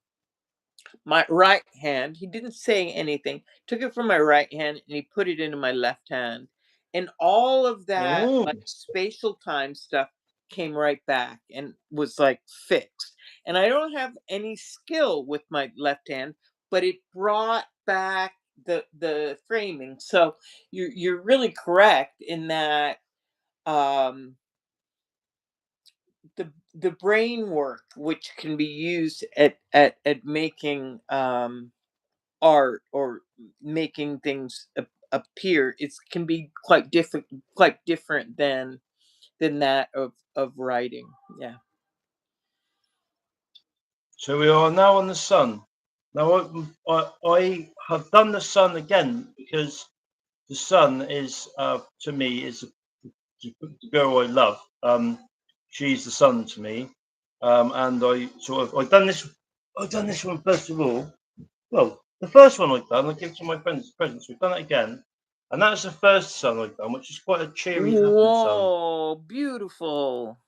my right hand. He didn't say anything. Took it from my right hand and he put it into my left hand. And all of that Oh, like spatial time stuff came right back and was like fixed. And I don't have any skill with my left hand, but it brought back the framing. So you're really correct in that um the brain work which can be used at making art or making things appear, it can be quite different than that of writing. Yeah. so we are now on the sun. Now I have done the sun again because the sun is to me is the girl I love. She's the sun to me, and I've done this one first of all. Well, the first one I've done, I give to my friends as presents. We've done it again, and that's the first sun I've done, which is quite a cheery, happy sun. Whoa, beautiful.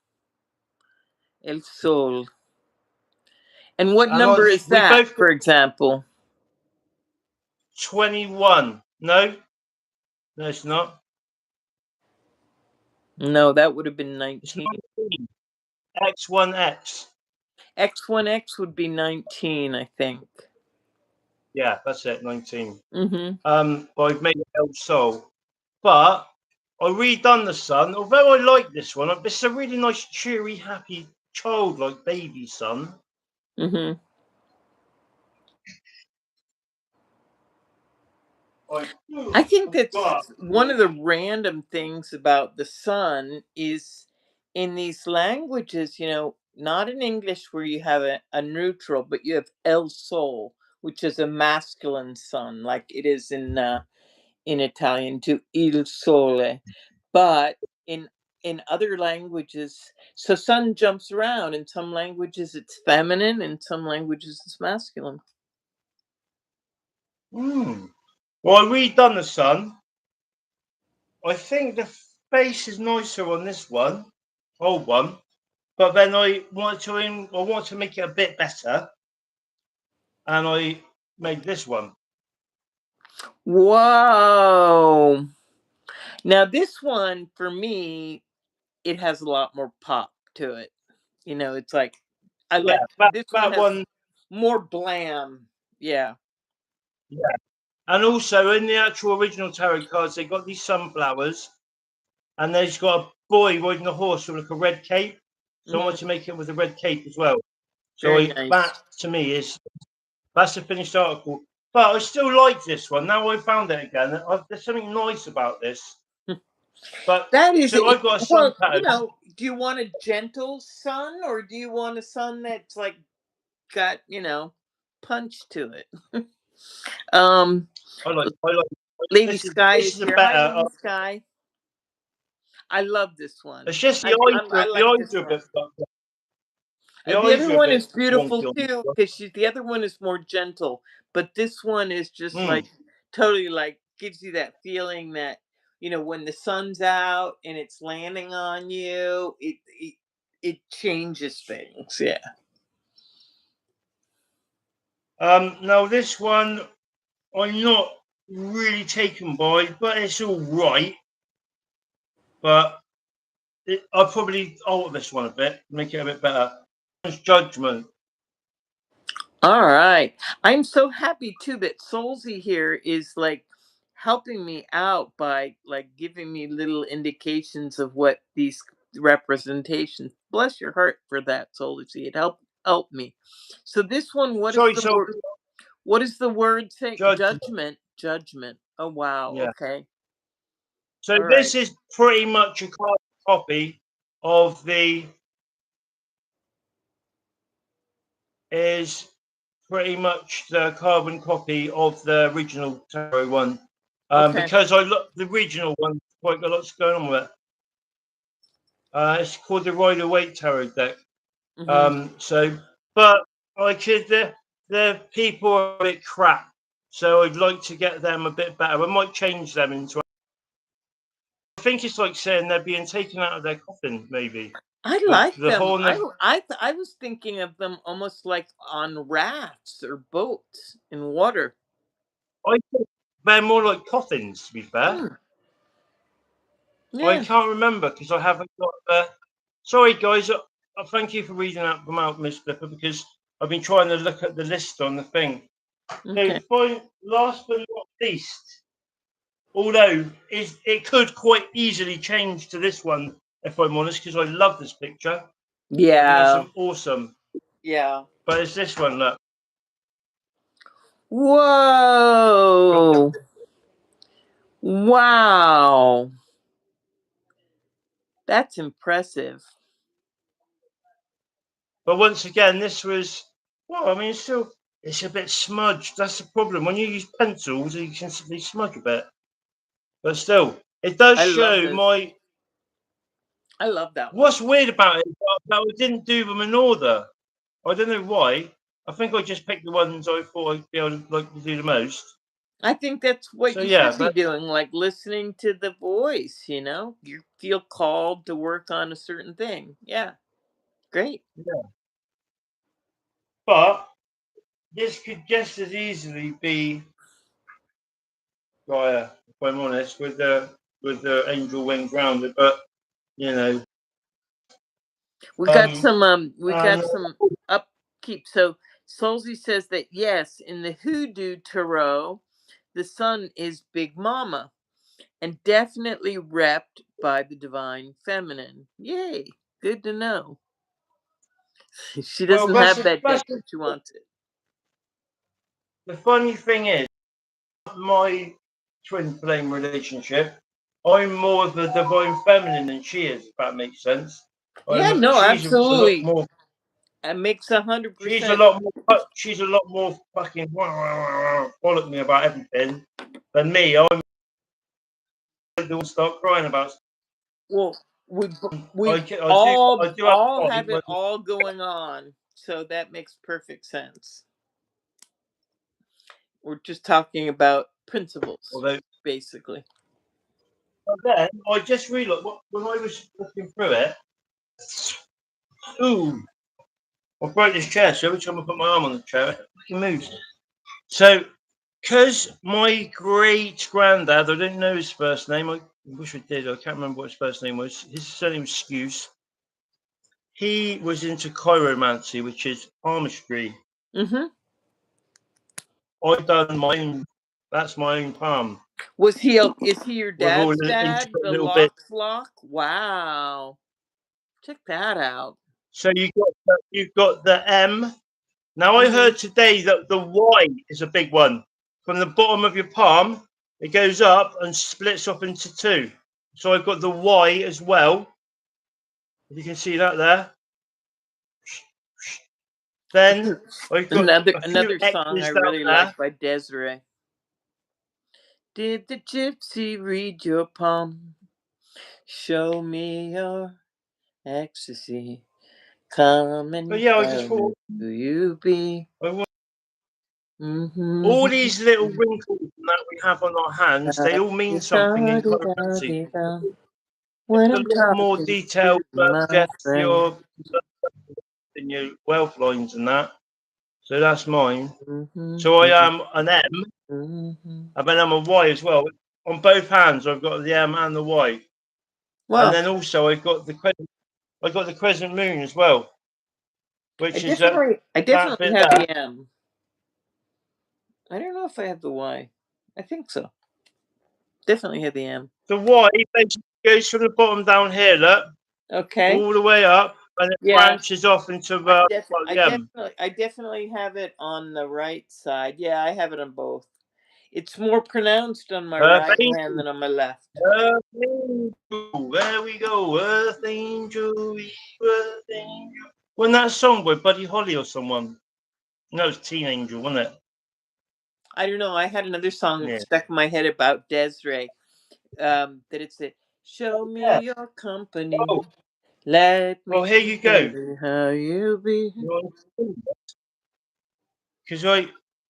El Sol. And what And number is we that, both got for example? 21. No, no, it's not. No, that would have been It's 19. 19. X1X. X1X would be 19, I think. Yeah, that's it, 19. Mm-hmm. But I've made it El Sol. But I redone the sun. Although I like this one, this is a really nice, cheery, happy, childlike baby sun. Mm-hmm. Like, I think that's but one of the random things about the sun is in these languages, not in English where you have a neutral, but you have el sol, which is a masculine sun, like it is in Italian to il sole. But in in other languages, so sun jumps around. In some languages it's feminine, in some languages it's masculine. well, I redone the sun. I think the face is nicer on this one, old one. But then I want to make it a bit better, and I made this one. Whoa. Now this one for me, it has a lot more pop to it. It's like I Yeah, like that this one that has one. more blam. Yeah. Yeah, and also in the actual original tarot cards, they got these sunflowers, and they've got a boy riding a horse with like a red cape. So I Hmm. want to make it with a red cape as well. So Very nice. that to me is that's a finished article. But I still like this one. Now I found it again. There's something nice about this. But That is so it. I've got a sun Well, pattern. do you want a gentle sun or do you want a sun that's like got, punch to it? um I like Lady this is Sky this is is a here. Hi, better. Lady Sky. I love this It's one. just I the like eyes this are a one. bit the The eyes other are a one bit is beautiful wonky on this too one. because the other one is more gentle, but this one is just like Mm. totally like gives you that feeling that when the sun's out and it's landing on you, it changes things. Yeah. Now this one I'm not really taken by, but it's all right. But I'll probably alter this one a bit, make it a bit better. Judgment. All right. I'm so happy too that Solzy here is like helping me out by like giving me little indications of what these representations. Bless your heart for that, Solzy. It helped me. So this one, what is Sorry, the so word? What does the word say? judgment. Judgment. Judgment. Oh wow. Yeah. Okay. So All right. this is pretty much a copy of the is pretty much the carbon copy of the original tarot one. Okay. Because I look the original one quite a lot's going on with it. It's called the Rider Waite Tarot deck. Mm-hmm. But I could the people are a bit crap, so I'd like to get them a bit better. I might change them into. I think it's like saying they're being taken out of their coffin, maybe. I like the them. horn of I was thinking of them almost like on rafts or boats in water. I think they're more like coffins, to be fair. Hmm. I Yeah. can't remember because I haven't got the. Sorry, guys. Thank you for reading that them out, Miss Flipper, because I've been trying to look at the list on the thing. So, Okay. last but not least, although it could quite easily change to this one, if I'm honest, because I love this picture. And that's Yeah. an awesome. Yeah. But it's this one, look. Whoa. Wow. That's impressive. But once again, this was. Well, I mean, it's a bit smudged. That's the problem. When you use pencils, you can simply smudge a bit. But still, it does I love show this. my. I love that What's one. weird about it is that I didn't do them in order. I don't know why. I think I just picked the ones I thought I'd be able to like to do the most. I think that's what So you yeah, should be but doing, like listening to the voice, You feel called to work on a certain thing. Yeah. Great. yeah. But this could just as easily be Gaia, if I'm honest, with the angel wings round it. But you know, We and got some upkeep. So Solzy says that yes, in the hoodoo tarot, the sun is Big Mama and definitely repped by the divine feminine. Yay. Good to know. She well, doesn't have that deck, but she wants it. the funny thing is, my twin flame relationship. I'm more of the divine feminine than she is, if that makes sense. Yeah, no, She's a lot absolutely. more. It makes 100%. She's a lot more fucking bollock me about everything than me. I'm like the one start crying about. Well, we I, we I all do have all fight have when it all going on, so that makes perfect sense. We're just talking about principles, although basically. but then I just realised when I was looking through it. Ooh, I broke this chair, so every time I put my arm on the chair, it fucking moves. So, because my great granddad, I didn't know his first name. I wish I did. I can't remember what his first name was. His surname was Skews. He was into chiromancy, which is palmistry. Mm-hmm. I done my own. That's my own palm Is he your with all dad's the dad? intricate The little bits. Lox Lock? Wow. Check that out. So you've got the M. Now I Mm-hmm. heard today that the Y is a big one. From the bottom of your palm, it goes up and splits up into two. So I've got the Y as well. If you can see that there. Then I've got a few Another song I X's down really there. like by Desiree. Did the gypsy read your palm? Show me your ecstasy. Come But and yeah, I just tell me thought who you be. I want Mm-hmm. all these little wrinkles that we have on our hands, they all mean something in chiropractic. When It's a I'm lot more talking detailed to my friend. in your wealth lines and that. So that's mine. So I Mm-hmm. am an M, Mm-hmm. and then I'm a Y as well. On both hands, I've got the M and the Y, and Well, then also I got the crescent moon as well, which is I that definitely bit have there. the M. I don't know if I have the Y. I think so. Definitely have the M. The Y basically goes from the bottom down here, look, Okay. all the way up, and it Yeah. branches off into well, the M. I definitely have it on the right side. Yeah, I have it on both. It's more pronounced on my Earth right hand Angel, than on my left. Earth Angel, there we go, Earth Angel, Earth Angel. Wasn't that a song by Buddy Holly or someone? No, it's Teen Angel, wasn't it? I don't know. I had another song Yeah. stuck in my head about Desiree. That it said, "Show Yeah. me your company. Oh, Let well, me here you tell go. you how you be." Because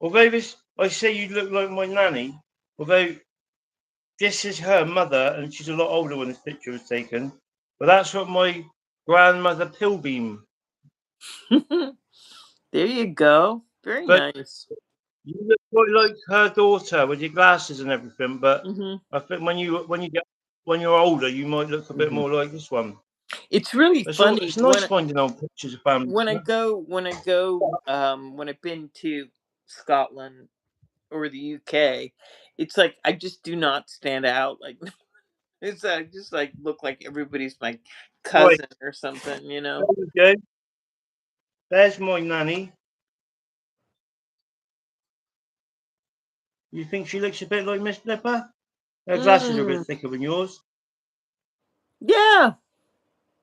although I say you look like my nanny, although this is her mother and she's a lot older when this picture was taken, but that's what my grandmother Pilbeam. There you go. Very But nice. you look quite like her daughter with your glasses and everything. But Hmm. I think when you're older, you might look a bit more like this one. It's really funny It's nice finding old pictures of family. when I've been to Scotland or the UK, it's like I just do not stand out. Like it's I just like look like everybody's my Right, cousin or something, you there know. we go. There's my nanny. You think she looks a bit like Miss Flipper? Her glasses are a Mm, bit thicker than yours. yeah,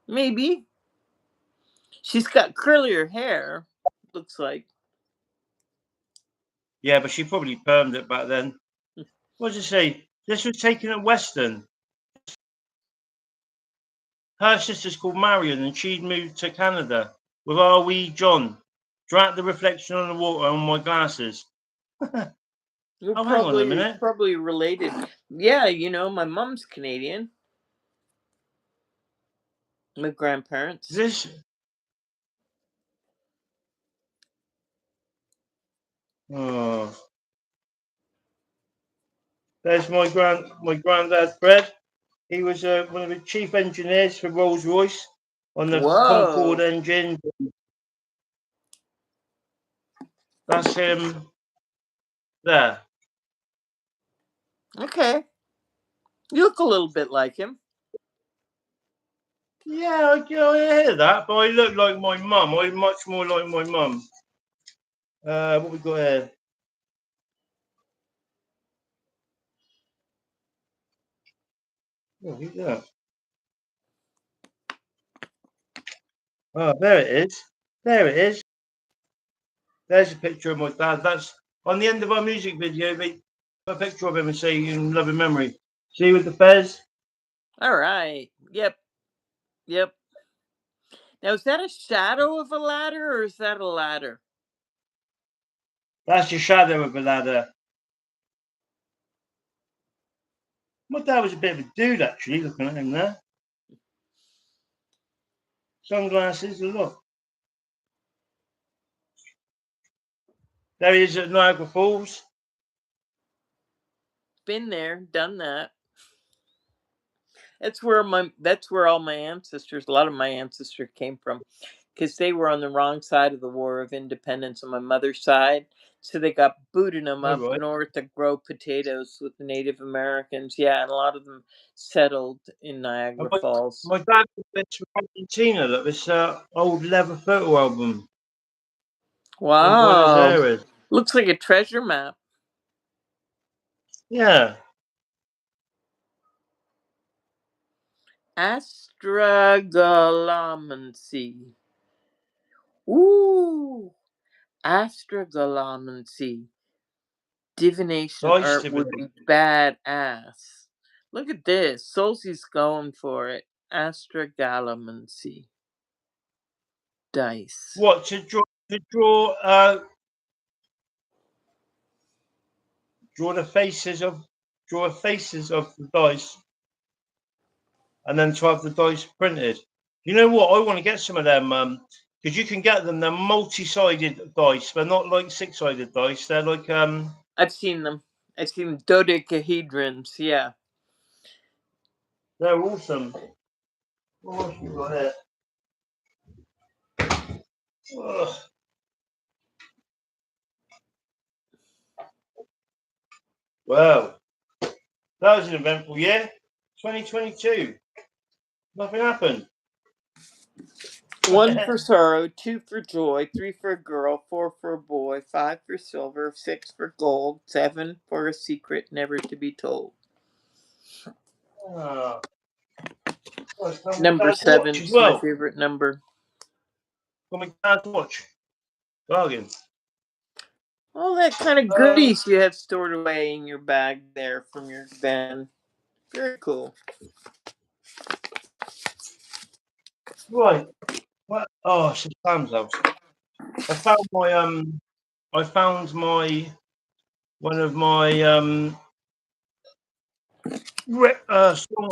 maybe. She's got curlier hair, looks like. Yeah, but she probably permed it back then. What does it say? This was taken at Western. Her sister's called Marion, and she'd moved to Canada with our wee John. Drat the reflection on the water on my glasses. You're Oh, hang on a probably minute. probably related. Yeah, my mom's Canadian. My grandparents. This. Oh, there's my granddad Fred. He was one of the chief engineers for Rolls Royce on the Concorde Whoa. engine. That's him there. Okay. You look a little bit like him. Yeah, I hear that, but I look like my mum. I'm much more like my mum. What we got here? Oh, who's that? Oh, there it is. There it is. There's a picture of my dad. That's on the end of our music video. They put a picture of him and say in loving memory. See with the fez? All right. Yep. Yep. Now is that a shadow of a ladder or is that a ladder? That's your shadow of a ladder. My dad was a bit of a dude, actually, looking at him there. Sunglasses, a lot. There he is at Niagara Falls. Been there, done that. That's where all my ancestors, a lot of my ancestors came from, because they were on the wrong side of the War of Independence on my mother's side. So they got booting them Oh, up right. north to grow potatoes with the Native Americans. Yeah, and a lot of them settled in And Niagara Falls. my dad was this from Argentina, that this old leather photo album in Buenos Wow. Aires. Looks like a treasure map. Yeah. Astragalamancy. Ooh. Astragalamancy. Divination Dice art would be badass. Look at this. Solsy's going for it. Astragalamancy. Dice. What to draw the faces of the dice, and then to have the dice printed. You know what? I want to get some of them, because you can get them. They're multi-sided dice. They're not like six-sided dice. They're like I've seen them. I've seen dodecahedrons. Yeah. they're awesome. What else you got here? Ugh. Wow, that was an eventful year. 2022. Nothing happened. 1 for sorrow, 2 for joy, 3 for a girl, 4 for a boy, 5 for silver, 6 for gold, 7 for a secret never to be told. Ah, oh, it's time for Number Dad to watch 7 as is my well. favorite number. For my Dad to watch. Bargain. All that kind of goodies you have stored away in your bag there from your van. Very cool. Right. What? Oh, it's Sam's house. I found my one of my song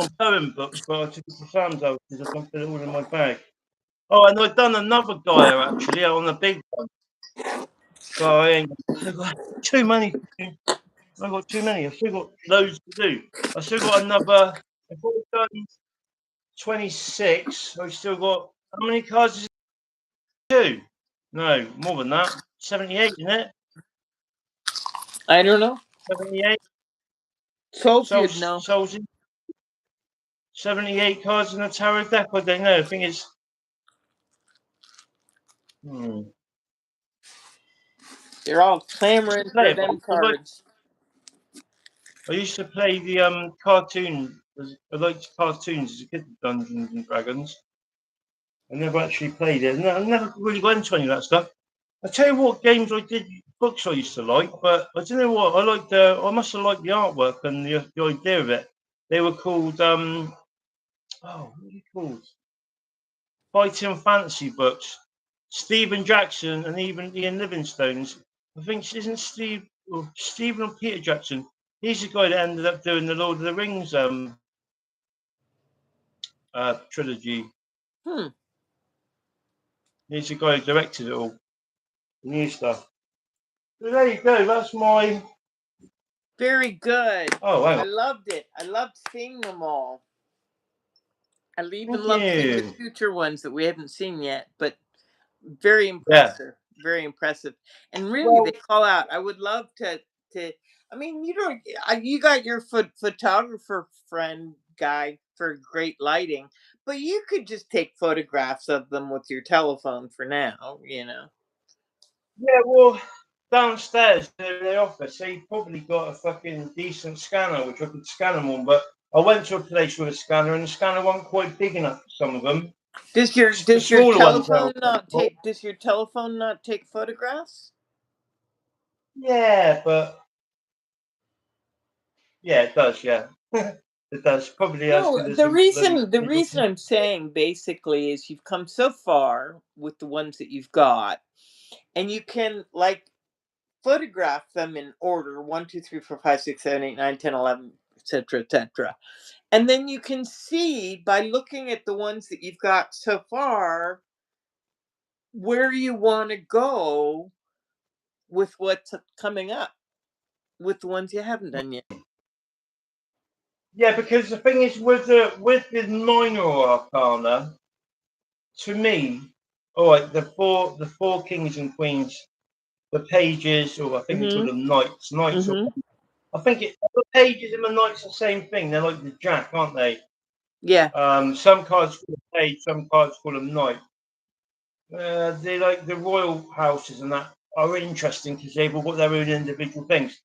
and poem books, but I took it to Sam's house because I can't fit it all in my bag. Oh, and I've done another Gaia actually on a big one. But I ain't got too many. I've got too many. I've still got loads to do. I've still got another. I've done 26. I've still got how many cards is it? Two? No, more than that. 78, isn't it? I don't know. 78. Sophie So, would know. 78 cards in a tarot deck. I don't know. I think it's. They're all clamoring Play for it, but them cards. I used to play the cartoon. I liked cartoons as a kid, Dungeons and Dragons. I never actually played it. No, I never really got into any of that stuff. I tell you what games I did, books I used to like, but I don't know what I liked. I must have liked the artwork and the idea of it. They were called what are they called? Fighting fantasy books. Stephen Jackson and even Ian Livingstone's. I think isn't Stephen or Peter Jackson. He's the guy that ended up doing the Lord of the Rings trilogy. Hmm. He's the guy who directed it all, the new stuff. So there you go. That's my. Very good. Oh, hang I on. loved it. I loved seeing them all. I even Thank love seeing the you. future ones that we haven't seen yet, but very Yeah. impressive. Very impressive. And really, they Well, call out. I would love to. I mean, you don't. You got your photographer friend guy for great lighting, but you could just take photographs of them with your telephone for now. yeah. Well, downstairs in the office, he probably got a fucking decent scanner, which I could scan them on. But I went to a place with a scanner, and the scanner wasn't quite big enough for some of them. Does your The does your smaller ones are. telephone not take does your telephone not take photographs? Yeah, but yeah, it does. Yeah, it does. Probably as No, good as the a bloody. reason the reason I'm saying basically is you've come so far with the ones that you've got, and you can like photograph them in order 1, 2, 3, 4, 5, 6, 7, 8, 9, 10, 11, etc., etc. And then you can see by looking at the ones that you've got so far where you want to go with what's coming up with the ones you haven't done yet. Yeah, because the thing is with the minor arcana, to me, all right, the four kings and queens, the pages, or I think we call Mhm. them knights. Knights, or Mhm. I think the pages and the knights are the same thing. They're like the jack, aren't they? Yeah. Some cards call them page, some cards call them knight. They like the royal houses and that are interesting because they've all got their own individual things.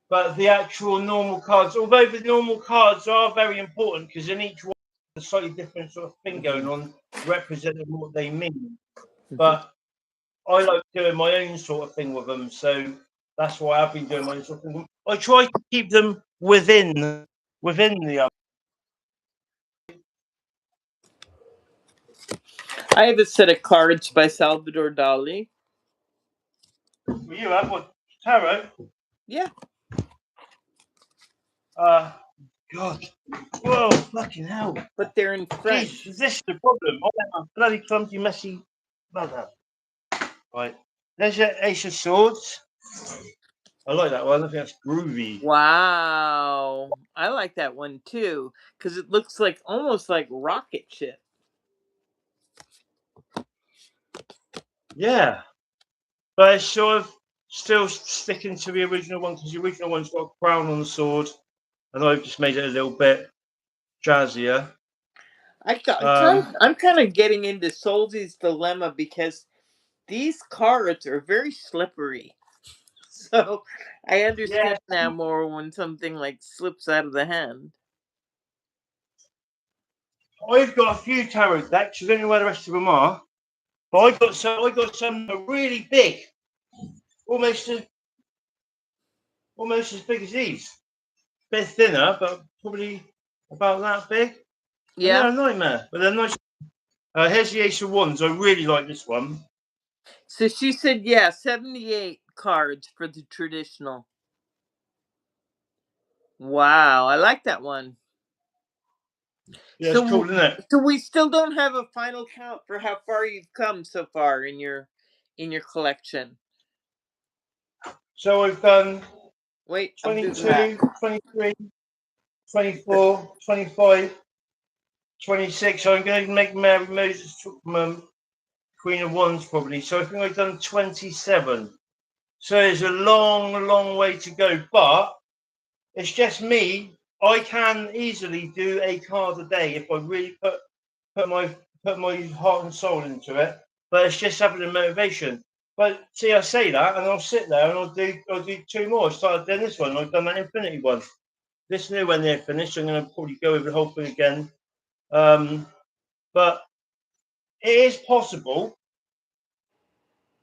But the actual normal cards, although the normal cards are very important because in each one there's a slightly different sort of thing going on, representing what they mean. Mhm. But I like doing my own sort of thing with them, so that's why I've been doing my own sort of thing. I try to keep them within the. I have a set of cards by Salvador Dali. You have what tarot? Yeah. Uh, God, whoa, fucking hell! But they're in Jeez, French. is this the problem? I'm a bloody clumsy, messy bugger. Right, there's your Ace of Swords. I like that one. I think that's groovy. Wow. I like that one too because it looks like almost like rocket ship. Yeah, but it's sort of still sticking to the original one because the original one's got a crown on the sword, and I've just made it a little bit jazzier. Um, I'm kind of getting into Solzi's dilemma because these cards are very slippery. So I yeah, understand now more when something like slips out of the hand. I've got a few tarot decks. I don't know where the rest of them are, but I got some that are really big, almost as almost as big as these. Bit thinner, but probably about that big. And Yeah. they're a nightmare, but they're nice. Here's the Ace of Wands. I really like this one. So she said, yeah, 78 cards for the traditional. Wow. I like that one. Yeah, it's cool, So, isn't it? so we still don't have a final count for how far you've come so far in your collection. So we've done Wait, I'm doing that. 22, 23, 24, 25, 26. So I'm going to make Mary Moses Queen of Wands probably. So I think I've done 27. So there's a long, long way to go. But it's just me. I can easily do a card a day if I really put my heart and soul into it. But it's just having the motivation. But see, I say that, and I'll sit there and I'll do two more. I started doing this one. I've done that Infinity one. This new when they're finished, I'm going to probably go over the whole thing again. But it is possible.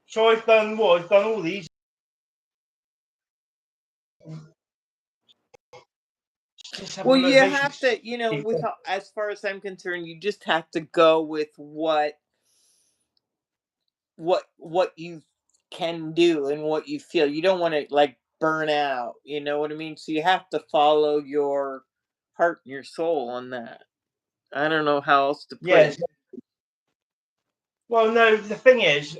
So I've done what? I've done all these. Just have Well, the you motivation have to to, keep with as far as I'm concerned, you just have to go with what you can do and what you feel. You don't want to like burn out, you know what I mean? So you have to follow your heart and your soul on that. I don't know how else to put yes. it. Well, no. The thing is,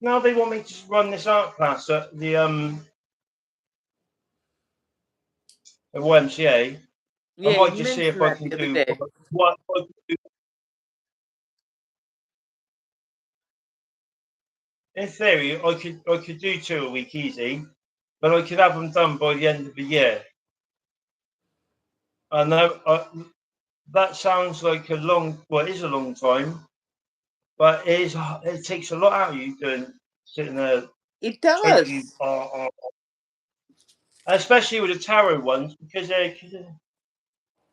now they want me to run this art class at the YMCA. I Yeah, might you just see if mentioned I that can the other do day. what. In theory, I could do two a week easy, but I could have them done by the end of the year. I know that sounds like a long. Well, it is a long time, but it is. It takes a lot out of you doing sitting there It totally, does. especially with the tarot ones because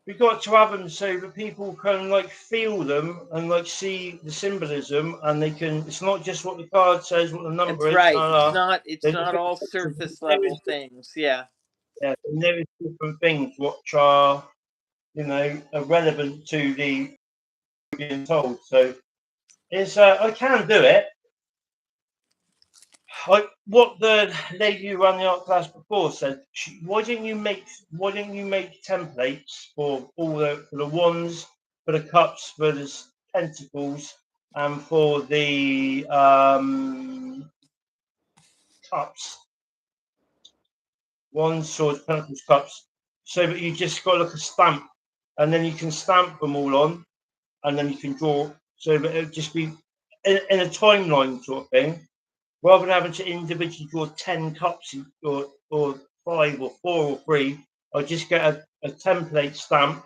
we've got to have them so that people can like feel them and like see the symbolism, and they can. It's not just what the card says, what the number It's is. right. It's There's not all surface level things. Yeah. yeah, there is different things which are relevant to the being told. So it's I can do it. What the lady who ran the art class before said, why didn't you make templates for all for the wands, for the cups, for the pentacles, and for the cups, wands, swords, pentacles, cups, so that you just got like a stamp, and then you can stamp them all on, and then you can draw, so that it just be in a timeline sort of thing. Rather than having to individually draw 10 cups or five or four or three, I just get a template stamp,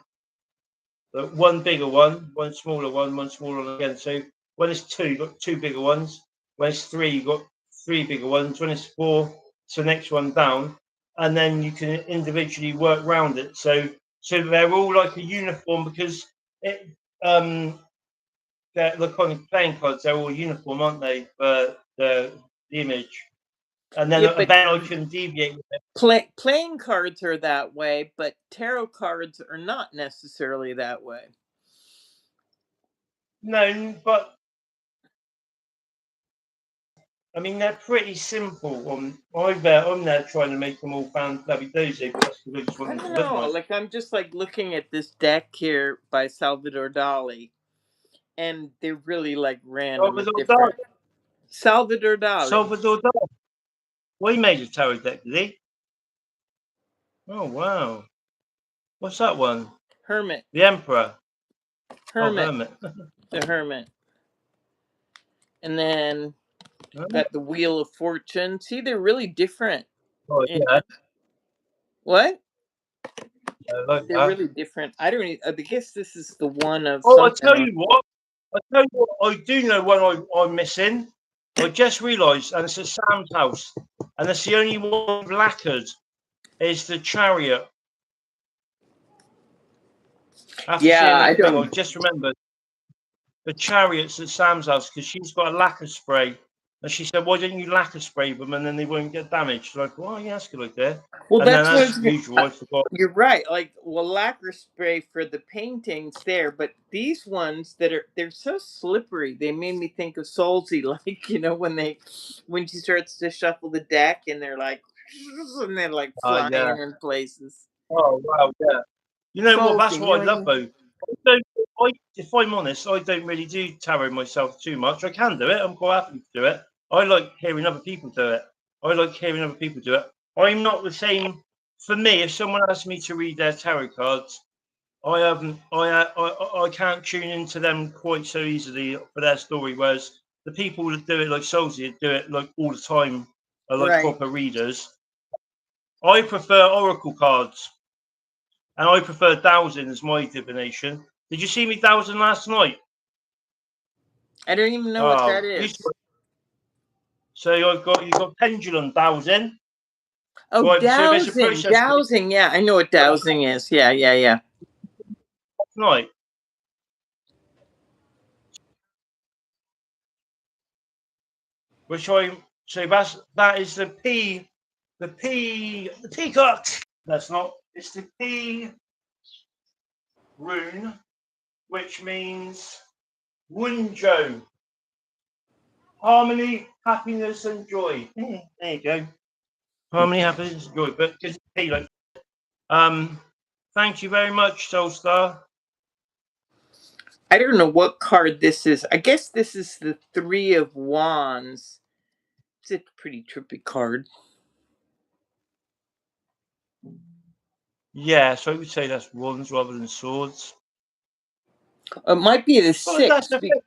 one bigger one smaller one smaller one again. So when it's two, you've got two bigger ones. When it's three, you've got three bigger ones. When it's four, it's the next one down. And then you can individually work around it. So they're all like a uniform because it the kind of playing cards, they're all uniform, aren't they? For the image. Yeah, And but then I can deviate with it. playing cards are that way, but tarot cards are not necessarily that way. No, but I mean they're pretty simple. I'm there trying to make them all fan bloody dozy, but that's because I just want I them don't to look know. nice. Like I'm just like looking at this deck here by Salvador Dali, and they're really like random and Salvador Dali. different. Salvador Dali, Salvador Dali. Well, he made a tarot deck, did he? Oh wow. What's that one? Hermit, The Emperor. Oh, Hermit, Hermit. the Hermit, and then Oh got the Wheel of Fortune. See, they're really different. You yeah, know what? I like They're that. really different. I don't. I guess this is the one of Oh, I something tell else. you what. I tell you what. I do know one I'm missing. I just realised, and it's at Sam's house, and it's the only one lacquered. Is the Chariot. After Yeah, seeing I that thing, don't. I just remembered the Chariots at Sam's house because she's got a lacquer spray. And she said, "Why didn't you lacquer spray them and then they won't get damaged?" Like, well, yeah, that's a good idea. Well, And then, that's as what usual, I forgot. you're right. Like, well, lacquer spray for the paintings there, but these ones they're so slippery. They made me think of Soulsy, like when she starts to shuffle the deck and they're like, and they're like flying Yeah. in places. Oh wow, yeah. You know what? That's Soulsy, you what know I what I love mean? though. If I'm honest, I don't really do tarot myself too much. I can do it. I'm quite happy to do it. I like hearing other people do it. I'm not the same. For me, if someone asks me to read their tarot cards, I can't tune into them quite so easily for their story. Whereas the people that do it, like Soulsy, do it like all the time, are like Right. proper readers. I prefer oracle cards, and I prefer dowsing as my divination. Did you see me dowsing last night? I don't even know what that Oh, is. so you got pendulum dowsing. Oh, Right, so there's a dowsing, process dowsing. Yeah, I know what dowsing is. Yeah, yeah, yeah. last night, which I so that is the peacock. That's not. It's the P rune, which means Wunjo, harmony, happiness, and joy. There you go. Harmony, happiness, and joy. But because it's P, like, thank you very much, Soulstar. I don't know what card this is. I guess this is the Three of Wands. It's a pretty trippy card. Yeah, so I would say that's wands rather than swords. It might be the But that's six the thing.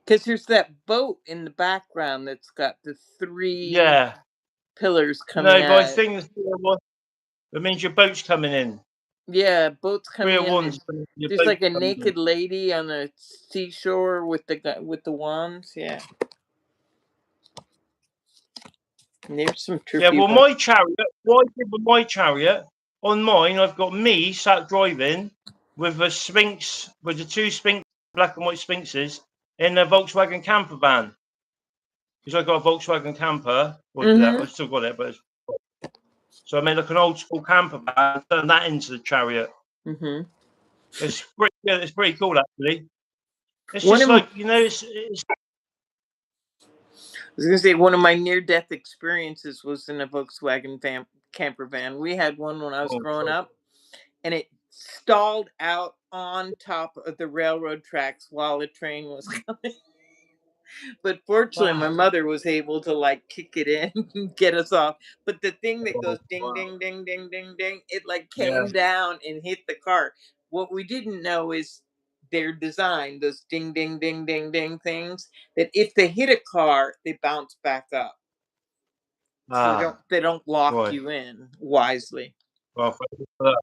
because there's that boat in the background that's got the three Yeah. pillars coming No, but I out. think that means your boat's coming in. Yeah, boats Three coming of in. wands, your There's boat's like a coming in. naked lady on the seashore with the wands. Yeah, and there's some Yeah, trippy well, ones. my chariot, what I did with my chariot, on mine, I've got me sat driving with a Sphinx, with the two Sphinx, black and white Sphinxes, in a Volkswagen camper van. Because I got a Volkswagen camper. Well, I Mm-hmm. still got it, but so I made like an old school camper van, turned that into the chariot. Mm-hmm. It's pretty cool, actually. It's One just of like, it's I was gonna say one of my near-death experiences was in a Volkswagen camper van. We had one when I was oh, growing God. up, and it stalled out on top of the railroad tracks while the train was coming. But fortunately, my Ah, mother was able to like kick it in and get us off. But the thing that oh, goes ding, wow. ding, ding, ding, ding, ding, it like Yeah. came down and hit the car. What we didn't know is their design, those ding, ding, ding, ding, ding things, that if they hit a car, they bounce back up. So Ah, they don't lock right. you in wisely. Well, thank you for that.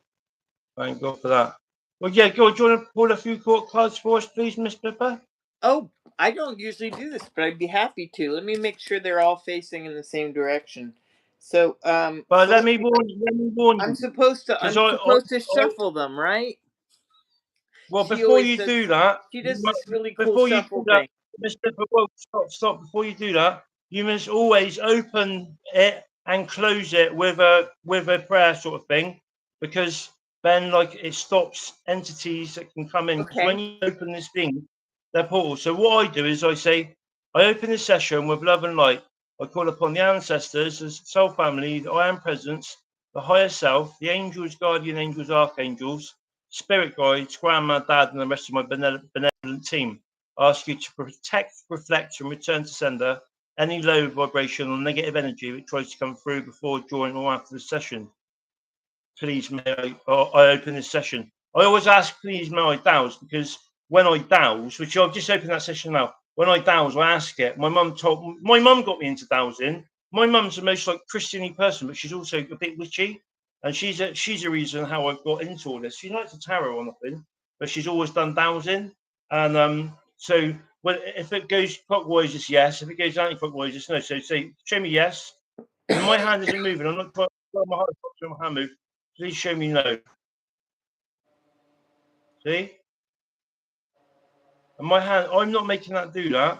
Thank God for that. Well, yeah, go. Do you want to pull a few court cards for us, please, Miss Pippa? Oh, I don't usually do this, but I'd be happy to. Let me make sure they're all facing in the same direction. So, But let me warn you, because I'm supposed to shuffle them, right? well, She before always you does. do that, She does this really cool before you do shuffle that, thing. Miss Pippa, whoa, stop. Before you do that, you must always open it and close it with a prayer sort of thing, because then like it stops entities that can come in. Because when Okay. you open this thing, they're portals. So what I do is I say, I open this session with love and light. I call upon the ancestors, the soul family, the I am presence, the higher self, the angels, guardian angels, archangels, spirit guides, grandma, dad, and the rest of my benevolent team. I ask you to protect, reflect, and return to sender any low vibration or negative energy which tries to come through before, during, or after the session. Please may I open this session. I always ask, please may I douse, because when I douse, which I've just opened that session now, when I douse, I ask it. My mum got me into dowsing. My mum's the most like Christiany person, but she's also a bit witchy, and she's a reason how I've got into all this. She's not into tarot or nothing, but she's always done dowsing, and so when if it goes clockwise, it's yes. If it goes anti-clockwise, it's no. So say, show me yes, and my hand isn't moving. I'm not trying my heart to my hand move. Please show me no. See? And my hand, I'm not making that do that.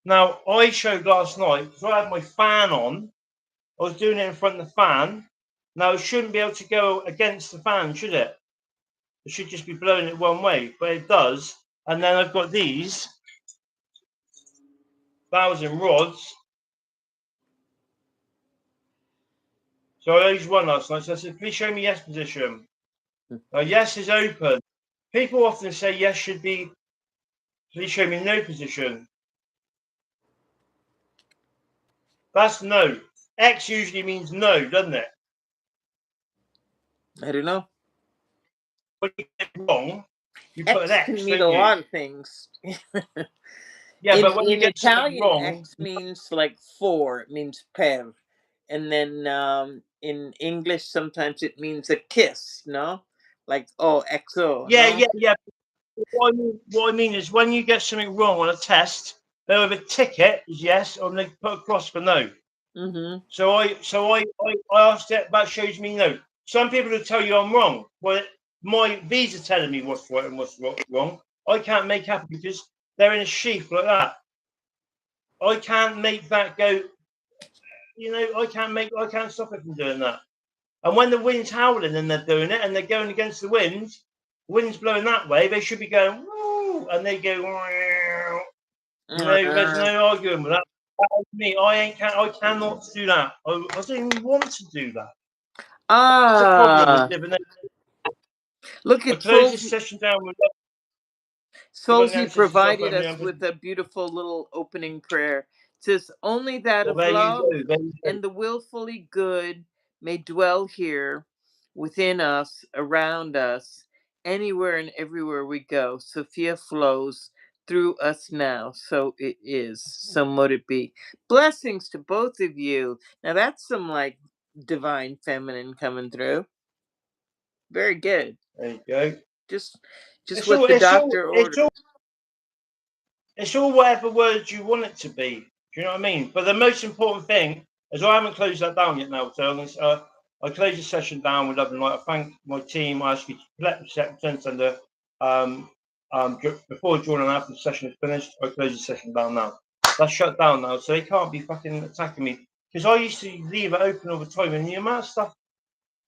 Now, I showed last night, because I had my fan on, I was doing it in front of the fan. Now, it shouldn't be able to go against the fan, should it? It should just be blowing it one way, but it does. And then I've got these 1,000 rods. So I used one last night. So I said, please show me yes position. Now, yes is open. people often say yes should be. Please show me no position. That's no. X usually means no, doesn't it? I don't know. When you get it wrong, you put an X can X, mean a don't you? lot of things. Yeah, but when you In get something Italian, wrong, X means like four. It means per, and then in English sometimes it means a kiss. No, like oh XO. yeah, No. yeah, yeah. What I mean is when you get something wrong on a test, they'll either tick it as yes or they put a cross for no. Mm-hmm. So I asked it, that shows me no. Some people will tell you I'm wrong. Well, my V's are telling me what's right and what's wrong. I can't make happen because they're in a sheath like that. I can't make that go. I can't stop it from doing that. And when the wind's howling and they're doing it and they're going against the wind's blowing that way, they should be going woo, and they go. Wow. There's no arguing with that. That is me. I cannot do that. I don't even want to do that. That's the problem with living there. Look I at close Souls. this session down with Solzi ancestors God provided bless me. us with a beautiful little opening prayer. It says, only that Well, of there you love go. There you go. and the willfully good may dwell here within us, around us, anywhere and everywhere we go. Sophia flows through us now. So it is. So mote it be. Blessings to both of you. Now that's some like divine feminine coming through. Very good. There you go. Just It's what all. the It's all. doctor It's all. ordered. It's all whatever words you want it to be. Do you know what I mean? But the most important thing is I haven't closed that down yet now. So I close the session down with love and light. I thank my team. I ask you to collect the sentence under before during and after the session is finished. I close the session down now. That's shut down now, so they can't be fucking attacking me. Because I used to leave it open all the time, and the amount of stuff.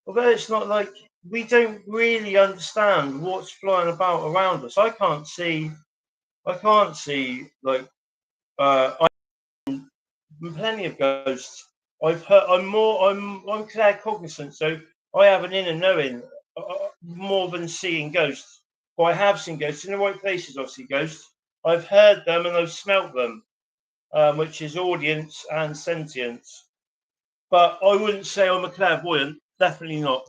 Although it's not like we don't really understand what's flying about around us. I can't see. Like plenty of ghosts. I've heard. I'm claircognizant, so I have an inner knowing more than seeing ghosts. But I have seen ghosts in the right places. I see ghosts. I've heard them and I've smelt them, which is audience and sentience. But I wouldn't say I'm a clairvoyant. Definitely not.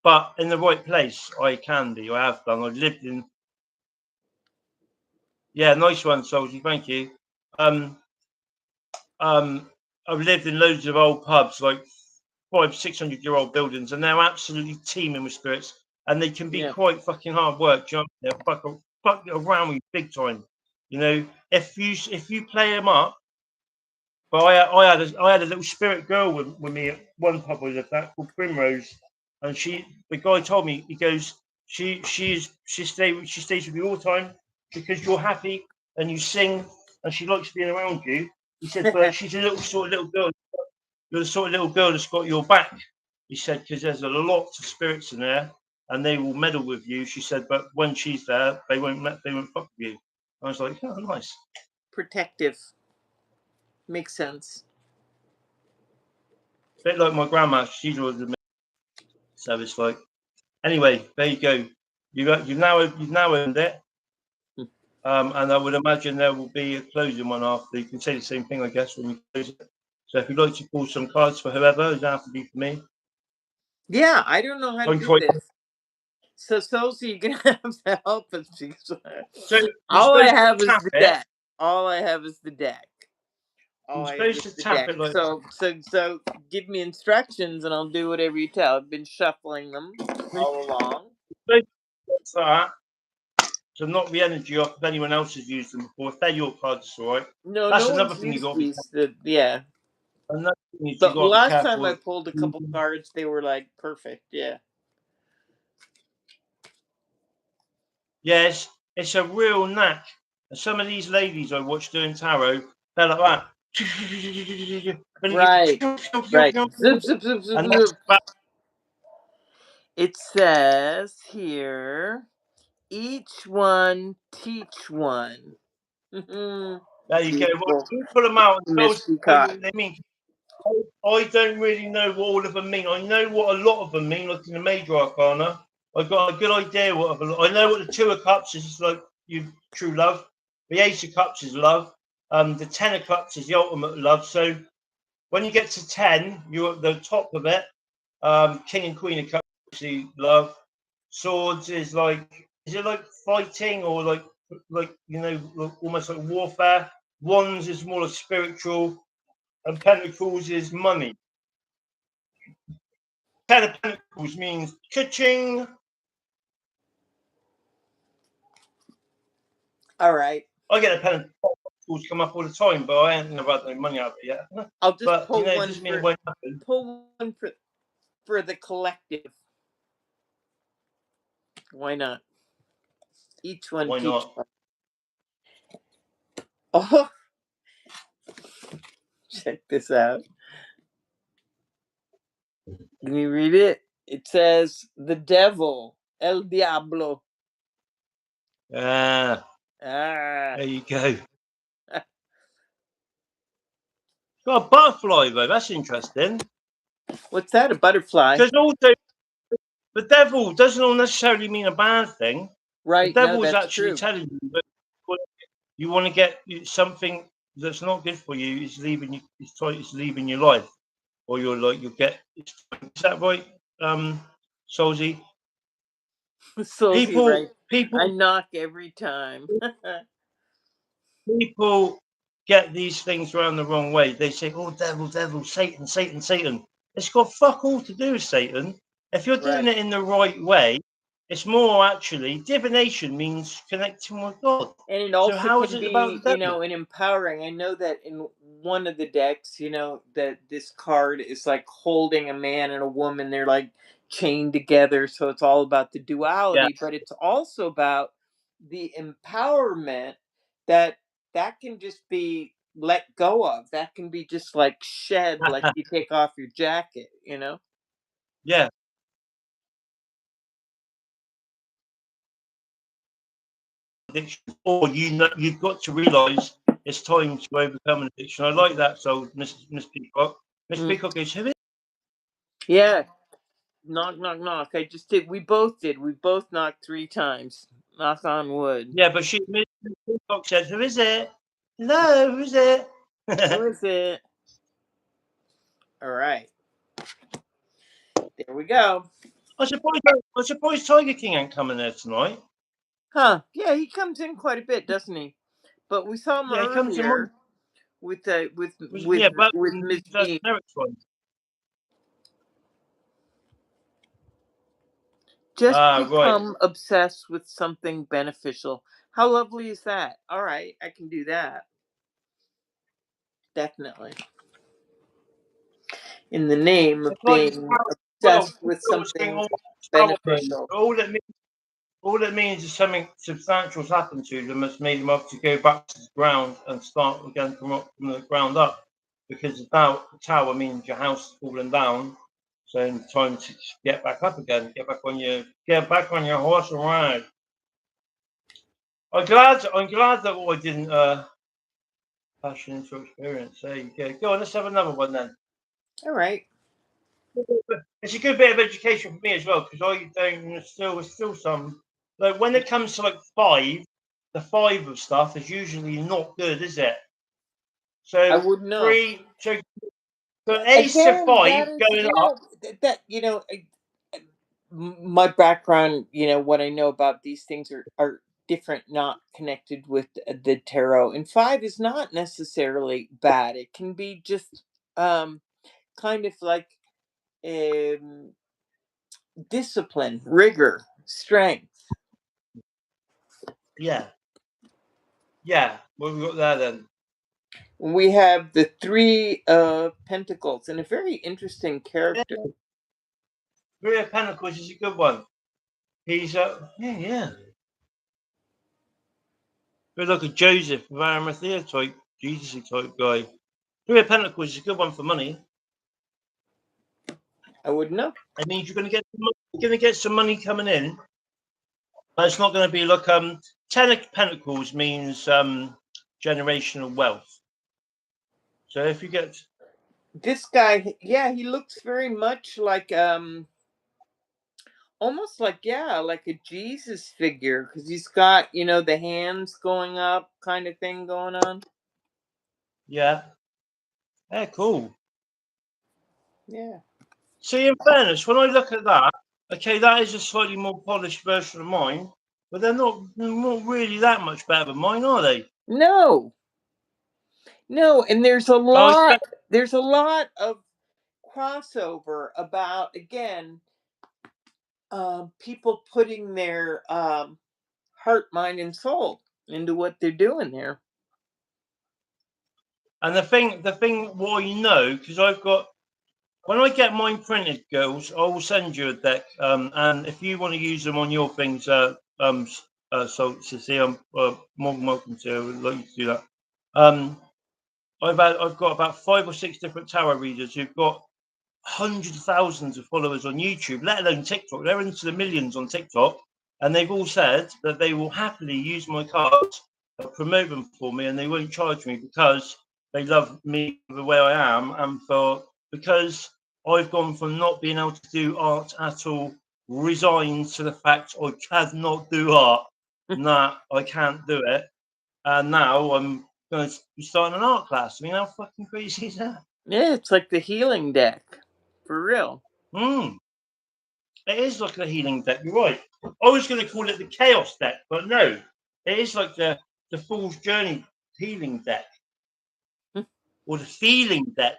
But in the right place, I can be. I have done. I've lived in. Yeah, nice one, Soldier. Thank you. Um, um, I've lived in loads of old pubs, like 600-year-old buildings, and they're absolutely teeming with spirits, and they can be Yeah. quite fucking hard work. Do you know what I mean? They'll fuck around with you big time. You know, if you play them up. But I had a little spirit girl with me at one pub I was at called Primrose, and the guy told me, he goes, she stays with you all the time because you're happy and you sing and she likes being around you. He said, but she's a little girl. You're the sort of little girl that's got your back. He said, because there's a lot of spirits in there and they will meddle with you. She said, but when she's there, they won't fuck with you. I was like, oh, nice. Protective. Makes sense. Bit like my grandma. She's always with me. So it's like, anyway, there you go. You've now earned it. And I would imagine there will be a closing one after. You can say the same thing, I guess, when you close it. So if you'd like to pull some cards for whoever, it doesn't have to be for me. Yeah, I don't know how to I'm do quite. this. So you're gonna have to help us. So you're All I supposed have to is tap the it. deck. All I have is the deck. You're All I have supposed is to the tap deck. it like. So give me instructions and I'll do whatever you tell. I've been shuffling them all along. You're supposed to that. So knock the energy off if anyone else has used them before. If they're your cards, it's all right. No, That's no another one's thing you used got to be. these. Yeah. Another thing is you But got to be last time I careful. pulled a couple cards, they were like perfect. Yeah. Yes, it's a real knack. And some of these ladies I watch doing tarot, they're like that. Right. Right. Zip, zip, zip, zip, And zip. It says here, each one teach one. there you go. Well, Beautiful. you put them out and tell us Misty card. what they mean. I don't really know what all of them mean. I know what a lot of them mean, like in the major arcana. I've got a good idea what I know what the Two of Cups is like. You true love. The Ace of Cups is love. The Ten of Cups is the ultimate love. So when you get to 10, you're at the top of it. King and Queen of Cups is love. Swords is it like fighting or like almost like warfare? Wands is more like spiritual, and Pentacles is money. Ten of Pentacles means ka-ching. All right. I get a Pentacles come up all the time, but I ain't never had no money out of it yet. I'll just But pull it one doesn't mean it won't happen. for the collective. Why not? Each one Why teach not? one. Oh, check this out. Let me read it. It says the devil, El Diablo. There Ah. you go. Got a butterfly though. That's interesting. What's that? A butterfly? Because also the devil doesn't necessarily mean a bad thing. Right. The devil No, is that's actually true. telling you that you want to get something that's not good for you. It's leaving you. It's leaving your life, or you'll get. Is that right, Solzy? Soulsy, right? People I knock every time. people get these things around the wrong way. They say, "Oh, devil, devil, Satan, Satan, Satan." It's got fuck all to do with Satan. If you're doing Right. it in the right way, it's more actually divination means connecting with God. And it So also how is can it about be, the devil? an empowering. I know that in one of the decks, that this card is like holding a man and a woman. They're like chained together. So it's all about the Yeah, duality, but it's also about the empowerment that that can just be let go of. That can be just like shed, like you take off your jacket. yeah. Addiction, or you've got to realise it's time to overcome an addiction. I like that. So, Miss Peacock, Miss Mm. Peacock is who is? Yeah. Knock, knock, knock. I just did. We both did. We both knocked 3 times. Knock on wood. Yeah, but Miss Peacock said, "Who is it? No, who is it?" Who is it? All right. There we go. I suppose Tiger King ain't coming there tonight. Huh. Yeah, he comes in quite a bit, doesn't he? But we saw him Yeah, he comes in one. earlier with Yeah, but Miss that's B. Eric's one. Just Ah, right. become obsessed with something beneficial. How lovely is that? All right, I can do that. Definitely. In the name of It's like being well, obsessed with people saying, something "Oh, empowerment." beneficial. All it means is something substantial has happened to them that's made them have to go back to the ground and start again from the ground up. Because the tower means your house is falling down, so it's time to get back up again, get back on your horse and ride. I'm glad that I didn't passion into experience. There you go. Go on, let's have another one then. All right. It's a good bit of education for me as well because I don't still some like when it comes to like the five of stuff is usually not good, is it? I So wouldn't know. so ace of Again, five that is, going up. my background, what I know about these things are different, not connected with the tarot. And 5 is not necessarily bad. It can be just kind of like um, discipline, rigor, strength. Yeah, yeah. What have we got there then? We have the 3 of Pentacles and a very interesting Yeah, character. Three of Pentacles is a good one. He's yeah. Good like a Joseph of Arimathea type, Jesus type guy. Three of Pentacles is a good one for money. I wouldn't know. It means you're gonna get some money coming in. But it's not going to be like Ten of Pentacles means generational wealth. So if you get This guy, yeah, he looks very much like almost like, yeah, like a Jesus figure, because he's got, the hands going up kind of thing going on. Yeah. Yeah, cool. Yeah. See, in fairness, when I look at that, okay, that is a slightly more polished version of mine, but they're not really that much better than mine, are they? No, no, and I expect, there's a lot of crossover about, again, people putting their heart, mind, and soul into what they're doing there. and the thing, what you know, because I've got, when I get mine printed, girls, I will send you a deck, and if you want to use them on your things, so see, I'm more than welcome to. I would like you to do that. Um, I've got about 5 or 6 different tarot readers who've got hundreds of thousands of followers on YouTube, let alone TikTok. They're into the millions on TikTok, and they've all said that they will happily use my cards, promote them for me, and they won't charge me because they love me the way I am, and because I've gone from not being able to do art at all, resigned to the fact I cannot do art, nah, I can't do it, and now I'm going to be starting an art class. I mean, how fucking crazy is that? Yeah, it's like the healing deck, for real. Hmm. It is like a healing deck. You're right. I was going to call it the chaos deck, but no, it is like the Fool's Journey healing deck or the feeling deck.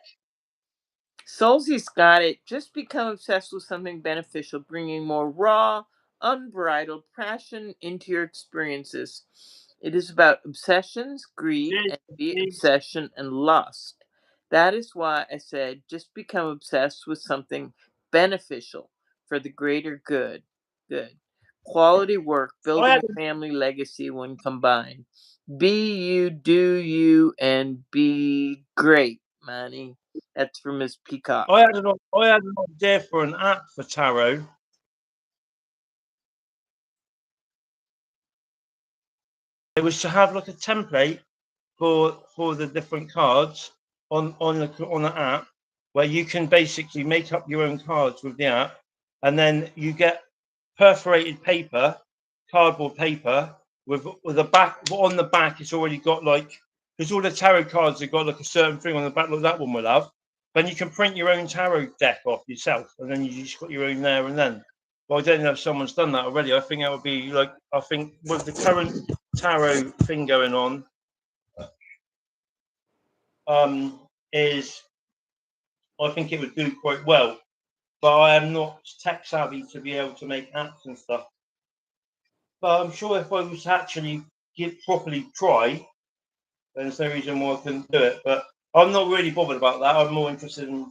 Soulsy's got it. Just become obsessed with something beneficial, bringing more raw, unbridled passion into your experiences. It is about obsessions, greed, It envy, is. obsession, and lust. That is why I said just become obsessed with something beneficial for the greater good. Good. Quality work, I building had a family legacy when combined. Be you, do you, and be great, Manny. That's from Miss Peacock. I had an idea for an app for tarot. It was to have like a template for the different cards on the app, where you can basically make up your own cards with the app, and then you get perforated paper, cardboard paper, with a back. On the back, it's already got like, because all the tarot cards have got like a certain thing on the back, like that one will have. Then you can print your own tarot deck off yourself, and then you just got your own there and then. Well, I don't know if someone's done that already. I think that would be like, I think with the current tarot thing going on, um, is I think it would do quite well. But I am not tech savvy to be able to make apps and stuff. But I'm sure if I was to actually properly try, then there's no reason why I couldn't do it. But I'm not really bothered about that. I'm more interested in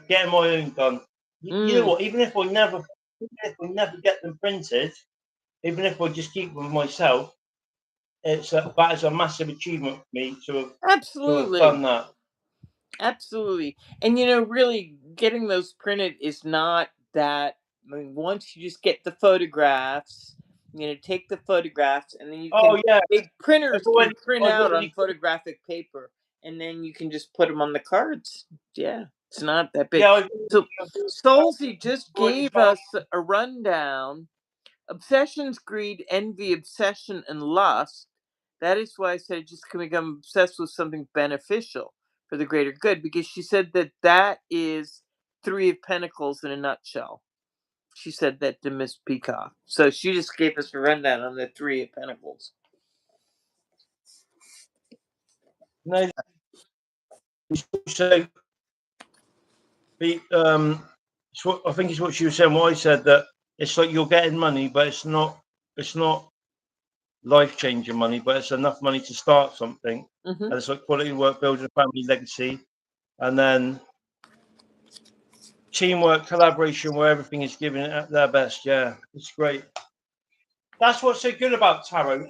getting my own done. You know Mm, what? Even if we never get them printed, even if I just keep them myself, that is a massive achievement for me to have absolutely. done that. Absolutely. And really getting those printed is not that. I mean, once you just get the photographs, take the photographs, and then you can, Oh yeah, big I've printers can already, print I've out on already, photographic paper, and then you can just put them on the cards. Yeah, it's not that big. yeah, So, I've Solsy just already gave found. us a rundown. Obsessions, greed, envy, obsession, and lust. That is why I said just can become obsessed with something beneficial for the greater good, because she said that that is Three of Pentacles in a nutshell. She said that to Miss Peacock. So she just gave us a rundown on the Three of Pentacles. No, so I think it's what she was saying. What I said, that it's like you're getting money, but it's not life changing money, but it's enough money to start something. Hmm. And it's like quality work, building a family legacy, and then teamwork, collaboration, where everything is given at their best. Yeah, it's great. That's what's so good about tarot.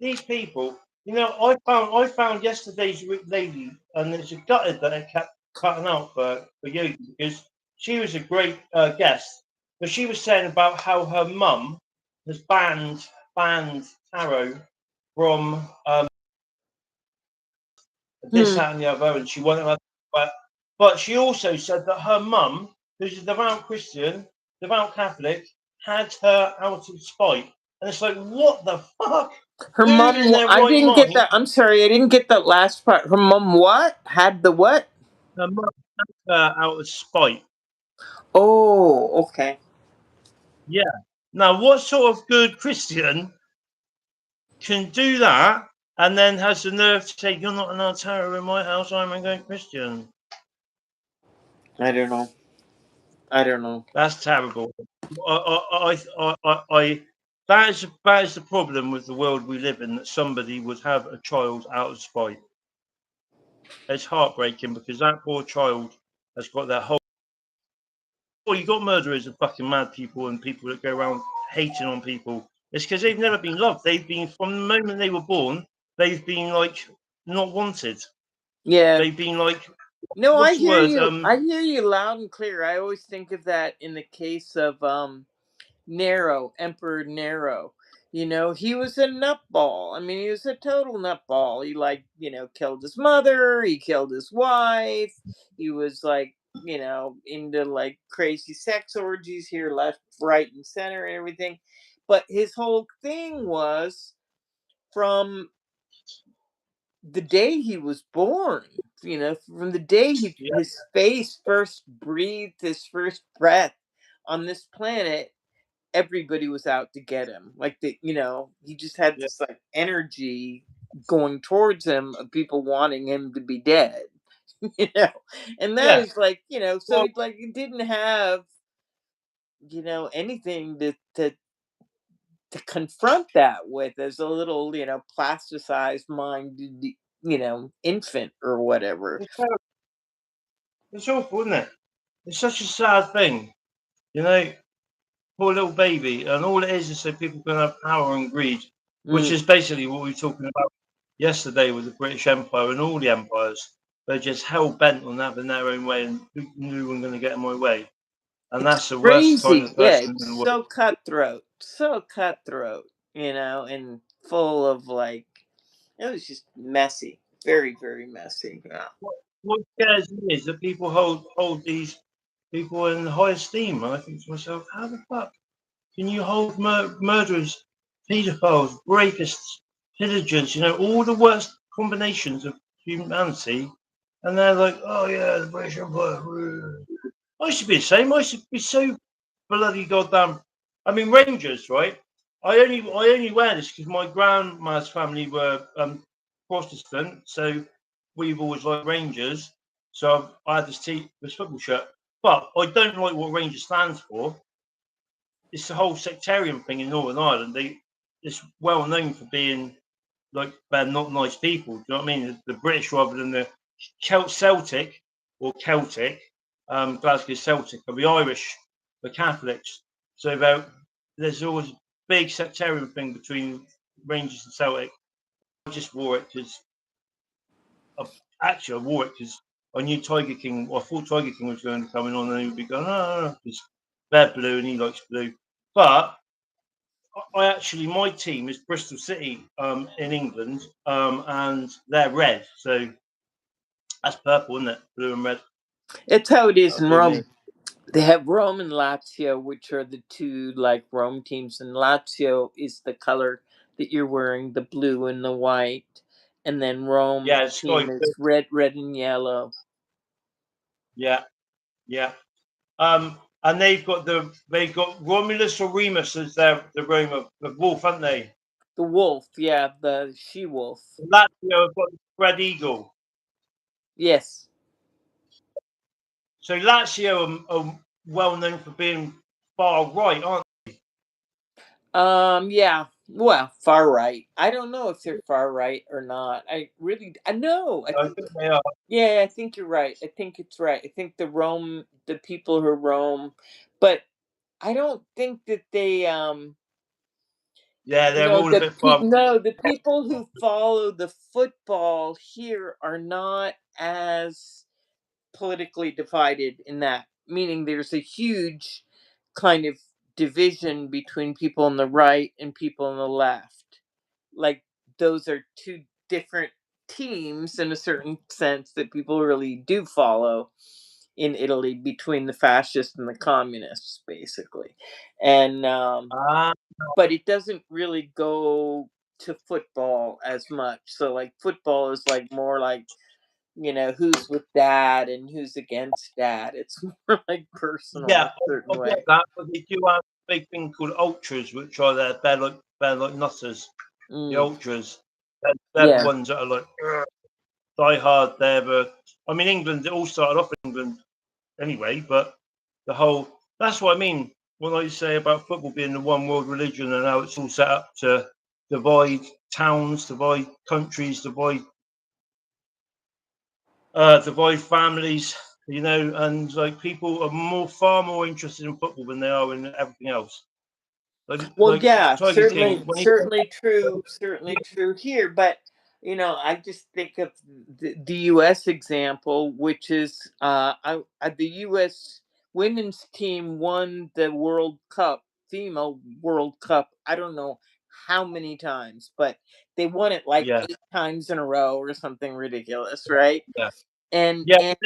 These people, I found yesterday's lady, and it's a gutted that I kept cutting out for you, because she was a great guest. But she was saying about how her mum has banned tarot from this, Hmm. that, and the other, and she wanted. But she also said that her mum, who's a devout Christian, devout Catholic, had her out of spite. And it's like, what the fuck? Her Who mom. in their I right didn't get mind? that. I'm sorry, I didn't get that last part. Her mom what? Had the what? Her mum had her out of spite. Oh, okay. Yeah. Now, what sort of good Christian can do that and then has the nerve to say, "You're not allowed terror in my house. I'm a good Christian"? I don't know. I don't know. That's terrible. I that is the problem with the world we live in. That somebody would have a child out of spite. It's heartbreaking because that poor child has got their whole. Well, you got murderers and fucking mad people and people that go around hating on people. It's because they've never been loved. They've been from the moment they were born. They've been like not wanted. Yeah. They've been like, No, I what's the hear word? you. I hear you loud and clear. I always think of that in the case of Nero, Emperor Nero. You know, he was a nutball. I mean, he was a total nutball. He like, killed his mother, he killed his wife. He was like, into like crazy sex orgies here, left, right, and center and everything. But his whole thing was from the day he was born, from the day yeah, his face first breathed his first breath on this planet, everybody was out to get him. Like he just had yeah, this like energy going towards him of people wanting him to be dead. you know, and that yeah. is like so Well, he didn't have anything to confront that with as a little plasticized minded infant or whatever. it's terrible. It's awful, isn't it? It's such a sad thing, you know. Poor little baby, and all it is so people can have power and greed, which Mm. is basically what we were talking about yesterday with the British Empire and all the empires. They're just hell bent on having their own way, and who knew I'm going to get in my way. And It's that's the worst kind crazy. of Yeah, person in it's the world. so cutthroat. So cutthroat, and full of like it was just messy. Very, very messy. Yeah. What scares me is that people hold these people in high esteem, and I think to myself, how the fuck can you hold murderers, paedophiles, rapists, pillagers, all the worst combinations of humanity, and they're like, oh yeah, the British Empire. I should be the same. I should be so bloody goddamn. I mean, Rangers, right? I only wear this because my grandma's family were Protestant, so we've always liked Rangers. So I had this football shirt, but I don't like what Rangers stands for. It's the whole sectarian thing in Northern Ireland. It's well known for being like they're not nice people. Do you know what I mean? The British rather than the Celtic or Celtic, Glasgow Celtic, or the Irish, the Catholics. So there's always a big sectarian thing between Rangers and Celtic. I just wore it because actually I wore it because I knew Tiger King. Well, I thought Tiger King was going to come in on, and he would be going, oh, because they're blue and he likes blue. But I actually, my team is Bristol City in England, and they're red, so that's purple, isn't it? Blue and red. It's how it is That'll in be me. Rome. They have Rome and Lazio, which are the two like Rome teams, and Lazio is the color that you're wearing, the blue and the white, and then Rome Yeah, sky team blue. is red, red and yellow. Yeah, yeah. And they've got Romulus or Remus as the Roma, the wolf, haven't they? The wolf, yeah, the she wolf. Lazio have got the spread eagle. Yes. So Lazio are well known for being far right, aren't Yeah. Well, far right. I don't know if they're far right or not. I know. I they? I think think they are. yeah, I think you're right. I think it's right. I think the people who roam, but I don't think that they Yeah, they're all a bit far. no, the people who follow the football here are not as politically divided in that, meaning there's a huge kind of division between people on the right and people on the left. Like those are two different teams in a certain sense that people really do follow. in Italy between the fascists and the communists, basically. And Ah, but it doesn't really go to football as much. So like football is like more like, who's with dad and who's against dad. It's more like personal yeah, in a certain I get way. that, but they do have a big thing called ultras, which are they're like nutters. The Mm, ultras, they're the yeah. ones that are like die hard. I mean, England. It all started off in England anyway, but the whole that's what I mean when I say about football being the one world religion and how it's all set up to divide towns, divide countries, divide families, and like people are far more interested in football than they are in everything else. Well, Like yeah, Tiger King when he certainly true here. But I just think of the U.S. example, which is the U.S. women's team won the World Cup, female World Cup. I don't know how many times, but they won it like yeah 8 times in a row or something ridiculous, right? yeah And yeah and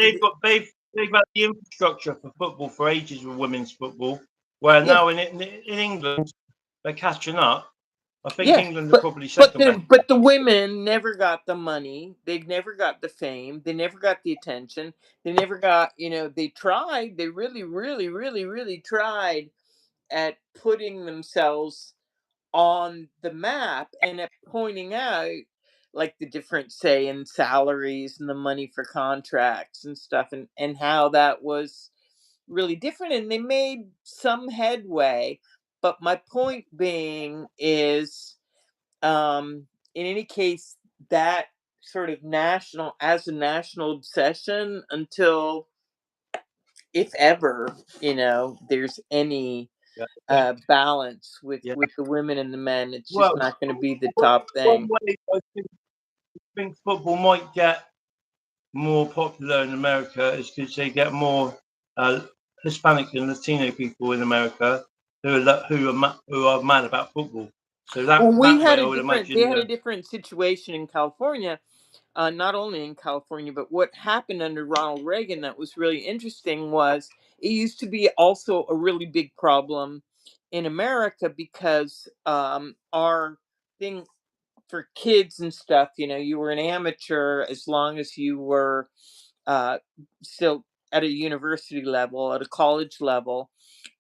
they've had the infrastructure for football for ages with women's football, where yeah, now in England they're catching up. I think yeah, England are but probably second best. the women never got the money. They never got the fame. They never got the attention. They never got, they tried. They really, really, really, really tried at putting themselves on the map and at pointing out like the difference, say, in salaries and the money for contracts and stuff, and how that was really different. And they made some headway. But my point being is, in any case, that sort of as a national obsession until, if ever, there's any Yeah, balance with yeah. the women and the men. It's Well, just not going to be the one top one thing. way I think football might get more popular in America is because they get more uh, Hispanic and Latino people in America who are mad about football. So Well, that way, I would imagine. they had a different situation in California, not only in California, but what happened under Ronald Reagan that was really interesting was it used to be also a really big problem in America because our thing for kids and stuff, you were an amateur as long as you were uh, still at a university level, at a college level.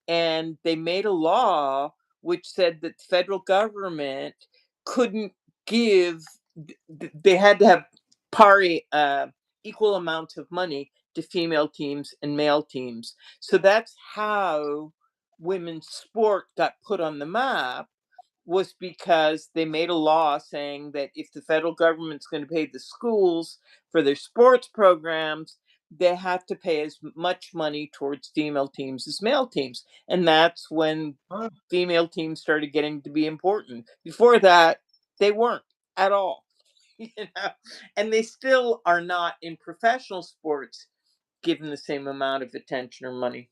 And they made a law which said that the federal government couldn't give, they had to have pari equal amounts of money to female teams and male teams. So that's how women's sport got put on the map, was because they made a law saying that if the federal government's going to pay the schools for their sports programs, they have to pay as much money towards female teams as male teams. And that's when Oh, female teams started getting to be important. Before that, they weren't at all. you know? And they still are not in professional sports given the same amount of attention or money.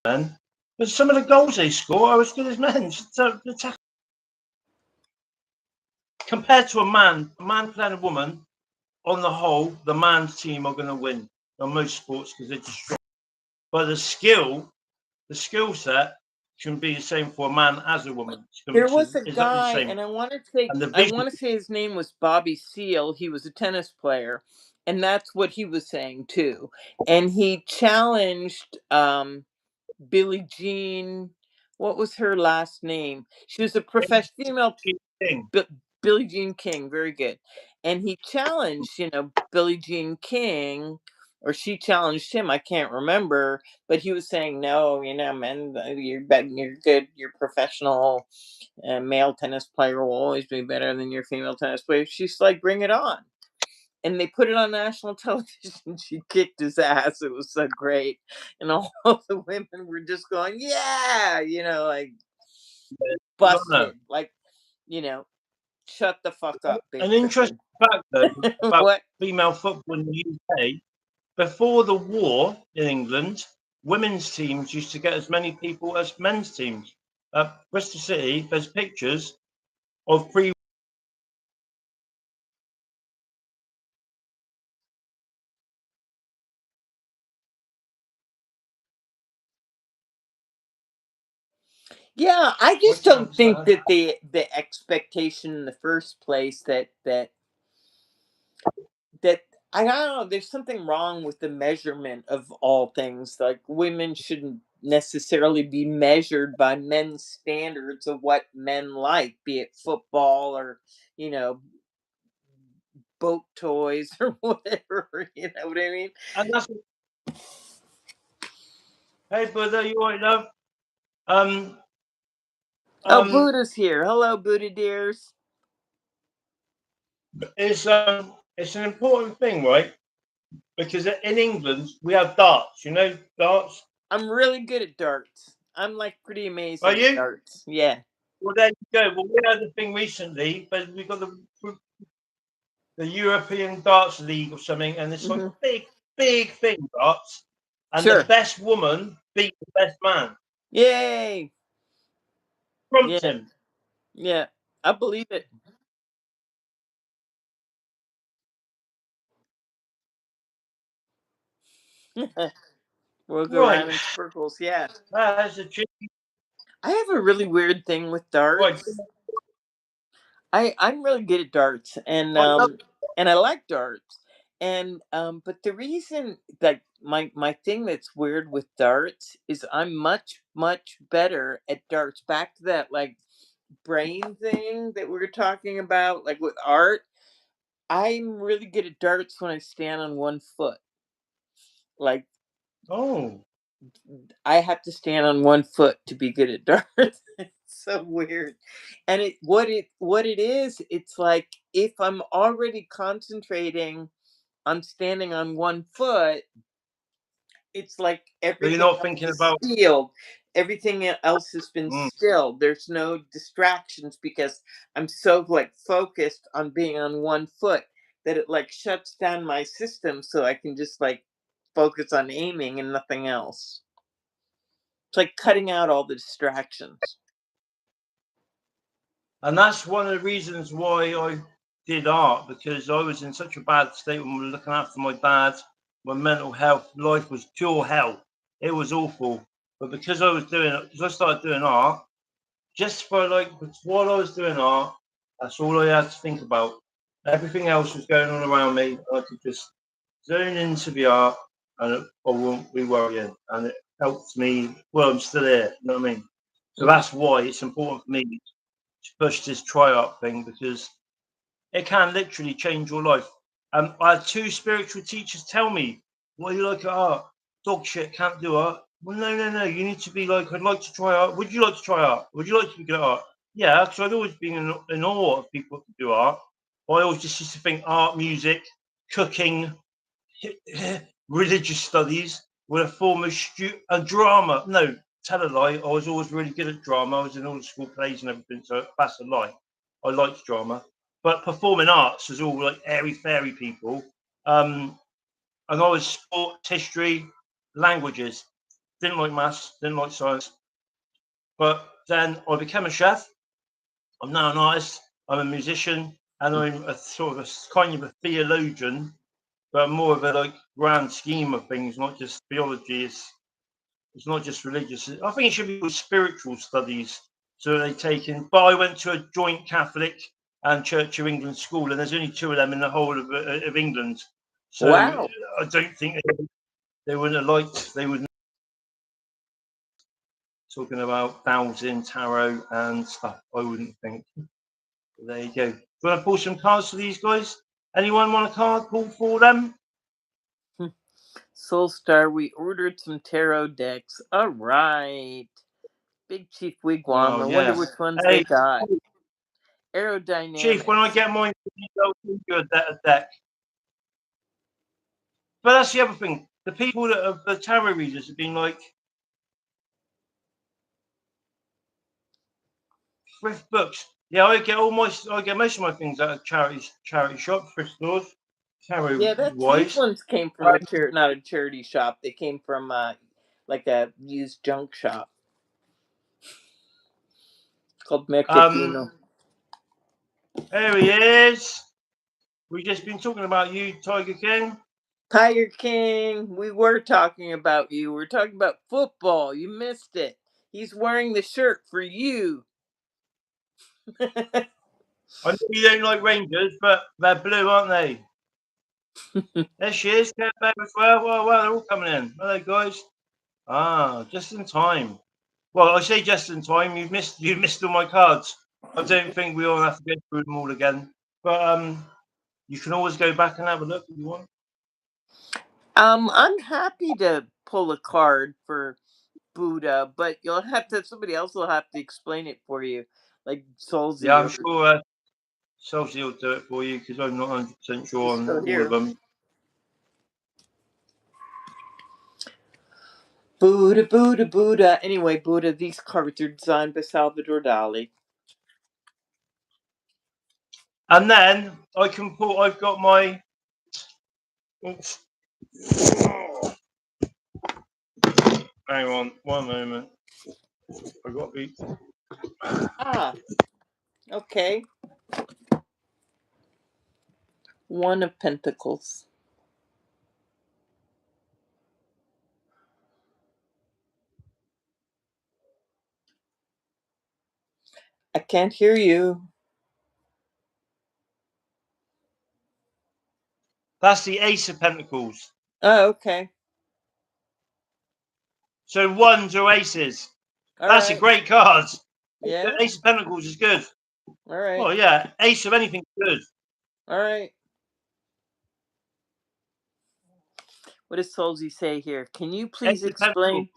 man. But some of the goals they score are as good as men's. So compared to a man playing a woman, on the whole, the man's team are going to win on most sports because they're just strong. But the skill set can be the same for a man as a woman. There It's was a exactly the guy, same. and And the I vision, want to say his name was Bobby Seale. He was a tennis player, and that's what he was saying too. And he challenged Billie Jean. What was her last name? She was a professional female. thing. B- Billie Jean King, very good. And he challenged, Billie Jean King, or she challenged him. I can't remember, but he was saying, "No, men, you're good. Your professional male tennis player will always be better than your female tennis player." She's like, "Bring it on." And they put it on national television. She kicked his ass. It was so great, and all of the women were just going, "Yeah," like Good on her. busted, like you know shut the fuck up, An basically. interesting fact, though, about What? female football in the UK. before the war in England, women's teams used to get as many people as men's teams. At Bristol City, there's pictures of pre. Yeah, I What just do you don't think understand? that the expectation in the first place that I don't know, there's something wrong with the measurement of all things. Like women shouldn't necessarily be measured by men's standards of what men like, be it football or, you know, boat toys or whatever. You know what I mean? And that's hey brother, you right love? Um Oh, um Buddha's here. Hello, Buddha dears. it's an important thing, right? Because in England we have darts. You know darts. I'm really good at darts. I'm like pretty Are amazing at you? darts. Yeah. Well, there you go. Well, we had the thing recently, but we got the European Darts League or something, and it's like Hmm. big thing darts, and the Sure. best woman beat the best man, Yay. trumped Yeah. him. Yeah. I believe it. We'll go Right, around in circles. Yeah. that's a trick. I have a really weird thing with Right, darts. I'm really good at darts, I love. and I like darts. And but the reason that my thing that's weird with darts is I'm much better at darts. Back to that like brain thing that we were talking about, like with art. I'm really good at darts when I stand on one foot. Like Oh, I have to stand on one foot to be good at darts. It's so weird. And what it is, it's like if I'm already concentrating on standing on one foot, it's like so you're everything not else thinking is about. stilled. Everything else has been Mm. stilled. There's no distractions because I'm so like focused on being on one foot that it like shuts down my system so I can just like focus on aiming and nothing else. It's like cutting out all the distractions. And that's one of the reasons why I did art, because I was in such a bad state when we were looking after my dad. My mental health, life was pure hell. It was awful. But because I started doing art, just for like while I was doing art, that's all I had to think about. Everything else was going on around me. I could just zone into the art, and I won't be worrying. And it helped me. Well, I'm still here. You know what I mean? So Mhm. that's why it's important for me to push this try art thing, because it can literally change your life. I had two spiritual teachers tell me, "What do you like at art? Dog shit, can't do art." Well, no, no, no. You need to be like, "I'd like to try art. Would you like to try art? Would you like to be good at art?" Yeah, because I'd always been in awe of people that do art. I always just used to think art, music, cooking, religious studies were a form of drama. No, tell a lie. I was always really good at drama. I was in all the school plays and everything, so that's a lie. I liked drama, but performing arts was all like airy fairy people. And I was sports, history, languages. Didn't like maths, didn't like science. But then I became a chef. I'm now an artist. I'm a musician, and I'm a sort of a kind of a theologian, but more of a like grand scheme of things, not just theology. It's not just religious. I think it should be spiritual studies. So they take in. But I went to a joint Catholic and Church of England school, and there's only two of them in the whole of England. So Wow. I don't think they wouldn't have liked. They would talking about dowsing, tarot, and stuff. I wouldn't think. But there you go. Do you want to pull some cards for these guys? Anyone want a card pulled for them? Soul Star, we ordered some tarot decks. All right. Big Chief Wigwam. Oh I wonder yeah. which ones they Hey, got. Chief, when I Aerodynamics. get mine, I'll do you a deck. But that's the other thing. The people that are the tarot readers have been like thrift books. Yeah, I get most of my things out of charity shop, thrift stores. tarot Yeah, these wise. ones came from not a charity shop. They came from like a used junk shop called Mercatino. There he is. We've just been talking about you, Tiger King. Tiger King, we were talking about you. We're talking about football. You missed it. He's wearing the shirt for you. I know you don't like Rangers, but they're blue, aren't they? There she is, Cat Bear as well. Well, they're all coming in. Hello, guys. Just in time. Well, I say just in time. You've missed all my cards. I don't think we all have to go through them all again. But you can always go back and have a look if you want. I'm happy to pull a card for Buddha, but somebody else will have to explain it for you, like Yeah, Solzy I'm or sure Sophie will do it for you because I'm not 100% sure he's on still all of here. them. Buddha, Buddha, Buddha. Anyway, Buddha, these cards are designed by Salvador Dali. And then I've got my. Hang on, one moment. I got the. Ah, okay. One of Pentacles. I can't hear you. That's the Ace of Pentacles. Oh, okay. So ones or aces. All That's a right. great card. The Yeah. Ace of Pentacles is good. All right. Well, yeah, Ace of anything is good. All right. What does Solzy say here? Can you please Ace of Pentacles. explain?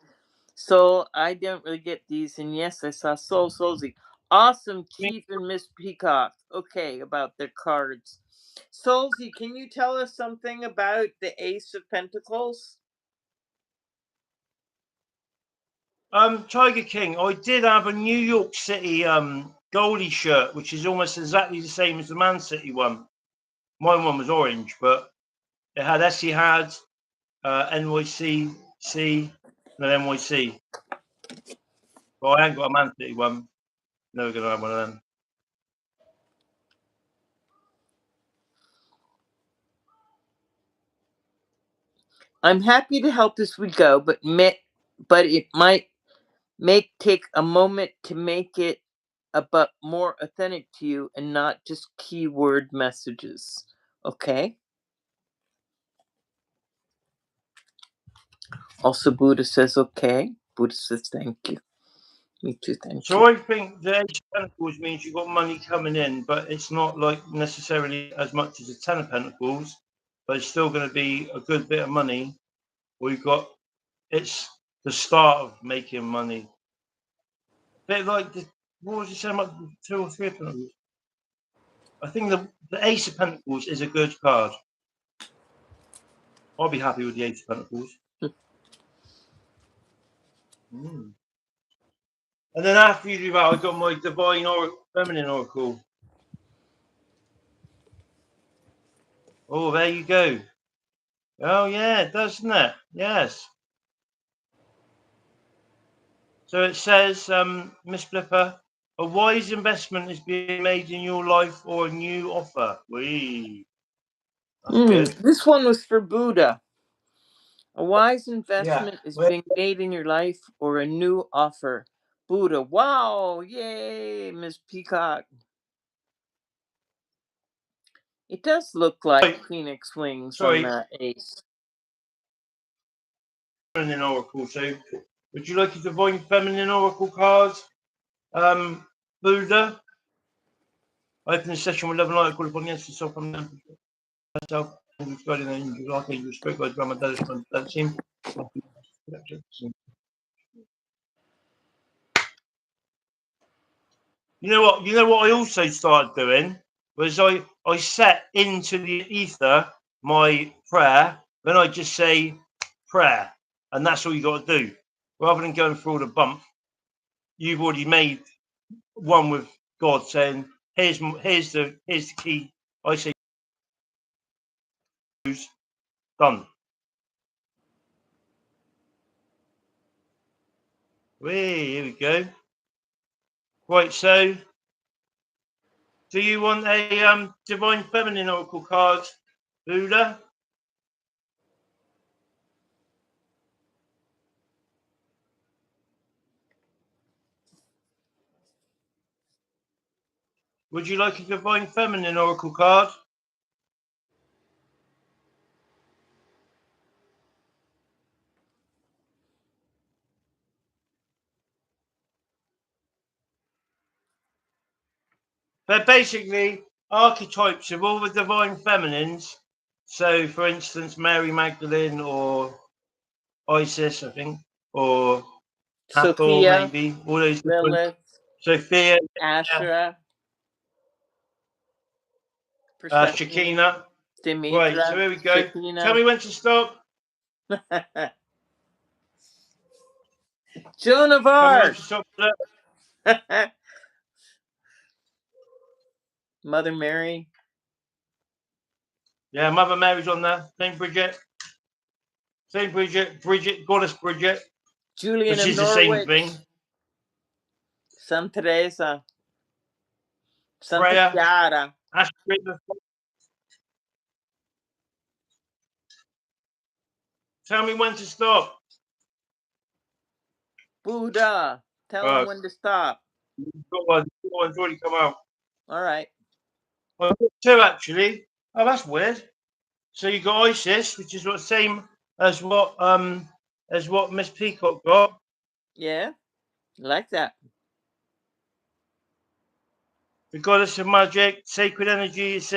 So I don't really get these, and yes, I saw Solzy. Awesome, Chief and Miss Peacock. Okay, about their cards. Solzy, can you tell us something about the Ace of Pentacles? Tiger King. I did have a New York City goalie shirt, which is almost exactly the same as the Man City one. My one was orange, but it had Etihad, NYC, C, and then NYC. But I ain't got a Man City one. Never gonna have one of them. I'm happy to help as we go, but it might take a moment to make it but more authentic to you and not just keyword messages. Okay? Also, Buddha says okay. Buddha says thank you. Me too, thank So you. I think the Ace of Pentacles means you've got money coming in, but it's not like necessarily as much as the Ten of Pentacles, but it's still going to be a good bit of money. We've got it's the start of making money. Bit like what was you saying about the Two or Three of Pentacles? I think the Ace of Pentacles is a good card. I'll be happy with the Ace of Pentacles. Mm. And then after you do that, I got my Divine Feminine Oracle. Oh, there you go. Oh yeah, doesn't it? Yes. So it says, Miss Flipper, a wise investment is being made in your life or a new offer. That's good. This one was for Buddha. A wise Yeah. investment is being made in your life or a new offer. Buddha. Wow. Yay, Miss Peacock. It does look like phoenix wings on Sorry, that ace. Feminine Oracle. So would you like a Divine Feminine Oracle card? Buddha? Open the session with love and light, call upon the answer to self and myself, and guiding angels, archangels, spirit guides, grandma, that team. You know what? You know what I also started doing was I set into the ether my prayer. Then I just say prayer, and that's all you got to do. Rather than going through all the bump, you've already made one with God, saying, "Here's the key." I say Done. Here we go. Right, so do you want a Divine Feminine Oracle card, Buddha? Would you like a Divine Feminine Oracle card? They're basically archetypes of all the Divine Feminines. So, for instance, Mary Magdalene or Isis, I think, or Hathor, Sophia, maybe. All those different. Lilith, Sophia, Asherah, Persephone, Shekinah. Demetra, Right, so here we go. Shekinah. Tell me when to stop. Joan of Tell me when Arc. to stop. Mother Mary. Yeah, Mother Mary's on there. Saint Bridget. Saint Bridget, Goddess Bridget. Julian Which of is the same Norwich. thing. Santa Teresa. Santa Freya. Chiara. Astrid. Tell me when to stop. Buddha. Tell him when to stop. One's already come out. All right. Well, I've got two actually. Oh, that's weird. So you got Isis, which is the same as what Miss Peacock got. Yeah, like that. The goddess of magic, sacred energy is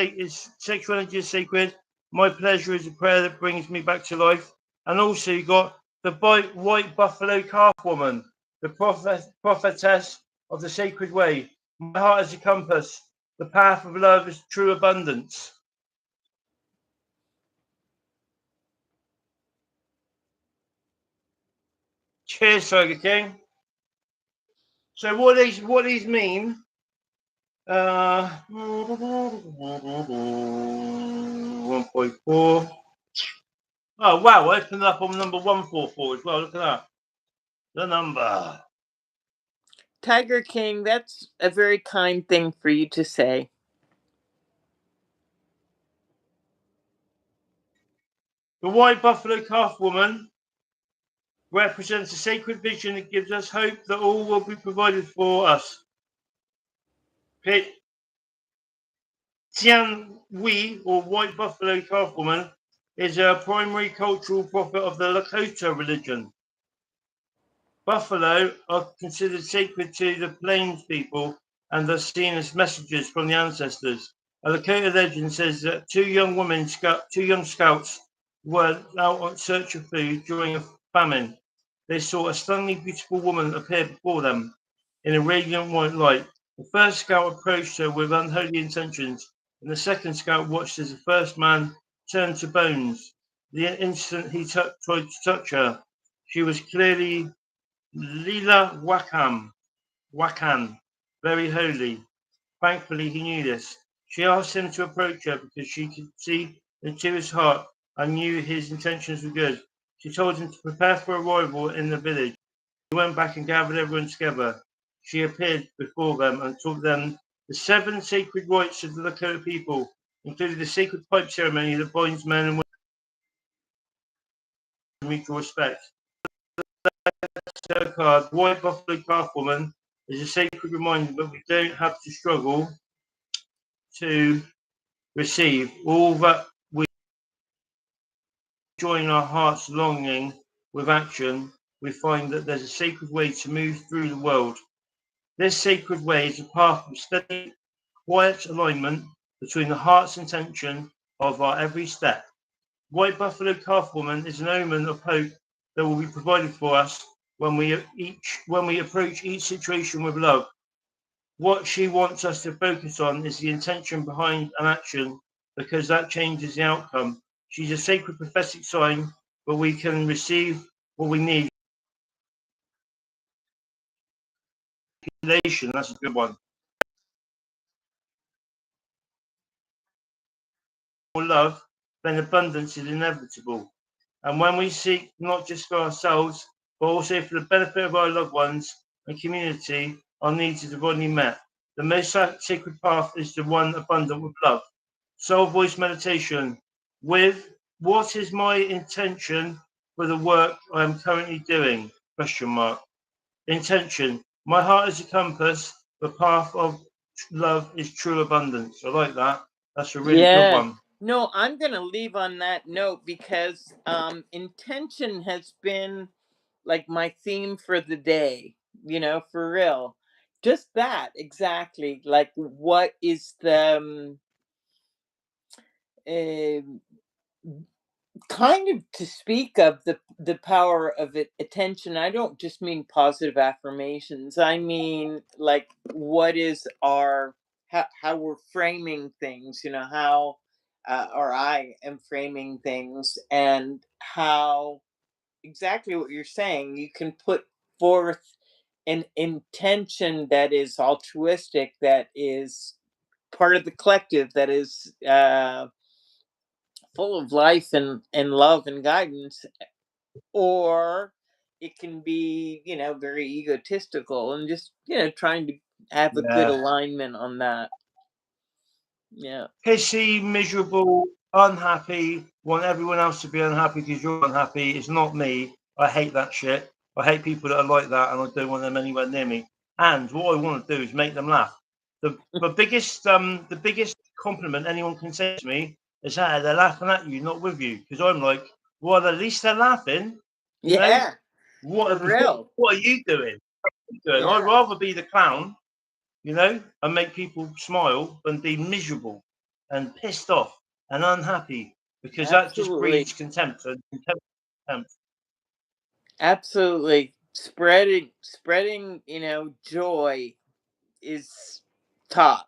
sexual energy is sacred. My pleasure is a prayer that brings me back to life. And also you got the white buffalo calf woman, the prophetess of the sacred way. My heart is a compass. The path of love is true abundance. Cheers, Tiger King. So what these mean? 1.4. Oh wow! I opened up on number 144 as well. Look at that. The number. Tiger King, that's a very kind thing for you to say. The white buffalo calf woman represents a sacred vision that gives us hope that all will be provided for us. Tian Wei, or white buffalo calf woman, is a primary cultural prophet of the Lakota religion. Buffalo are considered sacred to the Plains people and thus seen as messengers from the ancestors. A Lakota legend says that two young scouts were out on search of food during a famine. They saw a stunningly beautiful woman appear before them in a radiant white light. The first scout approached her with unholy intentions, and the second scout watched as the first man turned to bones. The instant he tried to touch her, she was clearly Lila Wakan, very holy. Thankfully, he knew this. She asked him to approach her because she could see into his heart and knew his intentions were good. She told him to prepare for arrival in the village. He went back and gathered everyone together. She appeared before them and taught them the 7 sacred rites of the Lakota people, including the sacred pipe ceremony that binds men and women in mutual respect. Card, White Buffalo Calf Woman is a sacred reminder that we don't have to struggle to receive all that we join our heart's longing with action. We find that there's a sacred way to move through the world. This sacred way is a path of steady, quiet alignment between the heart's intention of our every step. White Buffalo Calf Woman is an omen of hope that will be provided for us when we approach each situation with love. What she wants us to focus on is the intention behind an action, because that changes the outcome. She's a sacred prophetic sign, but we can receive what we need. That's a good one. More love then abundance is inevitable. And when we seek not just for ourselves, but also for the benefit of our loved ones and community, our needs are divinely met. The most sacred path is the one abundant with love. Soul voice meditation. With what is my intention for the work I am currently doing? Question mark. Intention. My heart is a compass. The path of love is true abundance. I like that. That's a really good Yeah. one. No, I'm going to leave on that note because intention has been like my theme for the day, for real. Just that, exactly. Like, what is the um, kind of to speak of the power of it, attention. I don't just mean positive affirmations. I mean, like, what is our how we're framing things, how or I am framing things, and how exactly what you're saying, you can put forth an intention that is altruistic, that is part of the collective, that is full of life and love and guidance, or it can be, very egotistical and just, trying to have a good Yeah. alignment on that. Yeah. Pissy, miserable, unhappy, want everyone else to be unhappy because you're unhappy. It's not me. I hate that shit. I hate people that are like that, and I don't want them anywhere near me. And what I want to do is make them laugh. The biggest compliment anyone can say to me is that they're laughing at you, not with you. Because I'm like, well, at least they're laughing. You know, Yeah, for what real. what are you doing? I'd Yeah, rather be the clown, and make people smile than be miserable and pissed off and unhappy because that just absolutely. breeds contempt and contempt. Absolutely. Spreading, joy is top.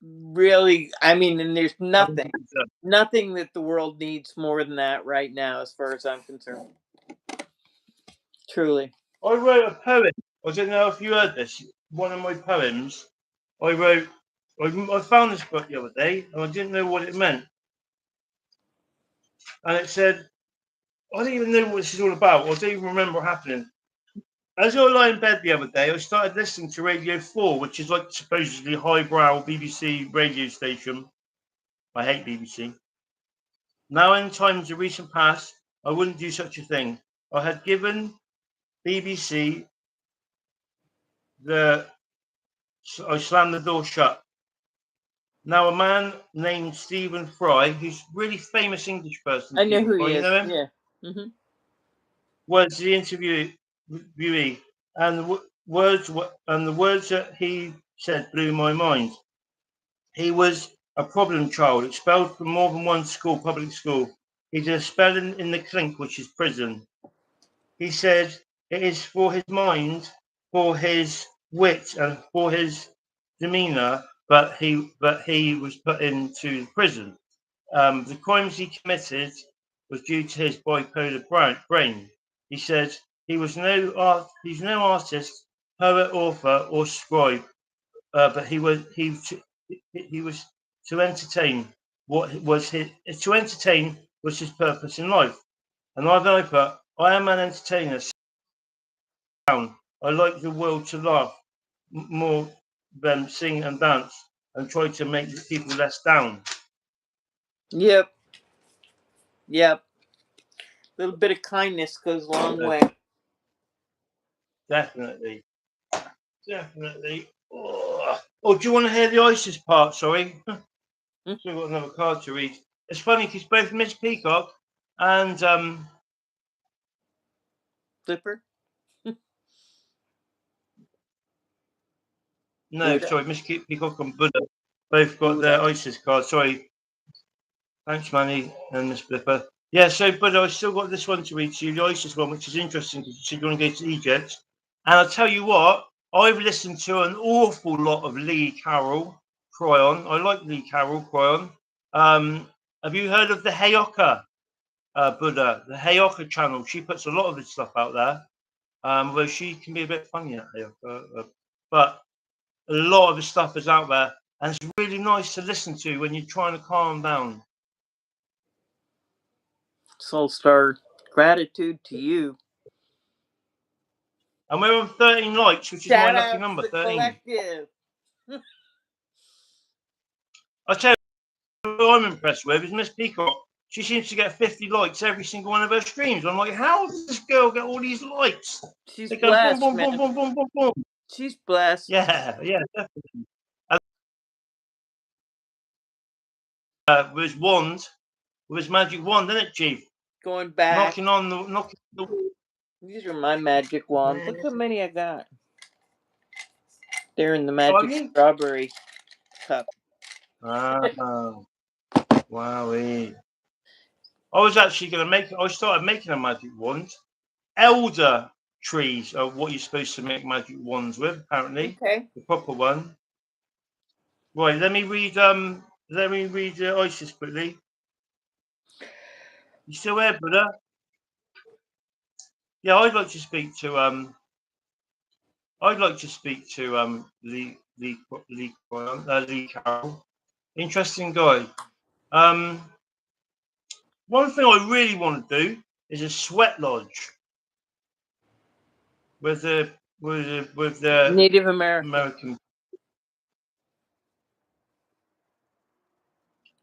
Really, I mean, and there's nothing that the world needs more than that right now, as far as I'm concerned. Truly. I wrote a poem. I don't know if you heard this. One of my poems I wrote. I found this book the other day and I didn't know what it meant. And it said, I don't even know what this is all about. I don't even remember what happening. As I lay in bed the other day, I started listening to Radio 4, which is like supposedly highbrow BBC radio station. I hate BBC. Now, in times of recent past, I wouldn't do such a thing. I had given BBC the. I slammed the door shut. Now, a man named Stephen Fry, who's a really famous English person, I know Stephen who Fry, he you is. know him? Yeah. Hmm. Was the interviewee, and the words that he said blew my mind. He was a problem child, expelled from more than one school, public school. He did a spell in the clink, which is prison. He said it is for his mind, for his wit, and for his demeanour, but he was put into prison. The crimes he committed was due to his bipolar brain. He said he's no artist, poet, author, or scribe, but he was to entertain. What was his to entertain was his purpose in life. And I put, I am an entertainer. Down. I like the world to laugh more than sing and dance, and try to make the people less down. Yep. Yep. A little bit of kindness goes a long Uh, way. definitely, definitely. Oh, do you want to hear the ISIS part? Sorry, Mm, so I've got another card to read. It's funny because both Miss Peacock and Flipper. no, Buddha. sorry, Miss Peacock and Buddha both got their Buddha. ISIS card. Sorry, thanks, Manny and Miss Flipper. Yeah, so Buddha, I still got this one to read to you, the ISIS one, which is interesting because you said you want to go to Egypt. And I'll tell you what, I've listened to an awful lot of Lee Carroll Cryon. I like Lee Carroll Cryon. Have you heard of the Heyoka Buddha, the Heyoka channel? She puts a lot of this stuff out there. Although she can be a bit funny at Heyoka, but a lot of the stuff is out there, and it's really nice to listen to when you're trying to calm down. Soul Star, gratitude to you. And we're on 13 likes, which is my Shout lucky out to number, the 13. collective. I tell you who I'm impressed with is Miss Peacock. She seems to get 50 likes every single one of her streams. I'm like, how does this girl get all these likes? She's They go boom, blessed, boom, man. boom, boom, boom, boom, boom. She's blessed. Yeah, definitely. With his wand, with his magic wand, isn't it, Chief? Going back. Knocking on the These are my magic wands. Look how many I got. They're in the magic strawberry cup. Wow. Wowie. I was actually going to I started making a magic wand. Elder trees are what you're supposed to make magic wands with, apparently. Okay. The proper one. Right, let me read Isis quickly. You still there, brother? Yeah, I'd like to speak to Lee Carroll. Interesting guy. One thing I really want to do is a sweat lodge with the Native American.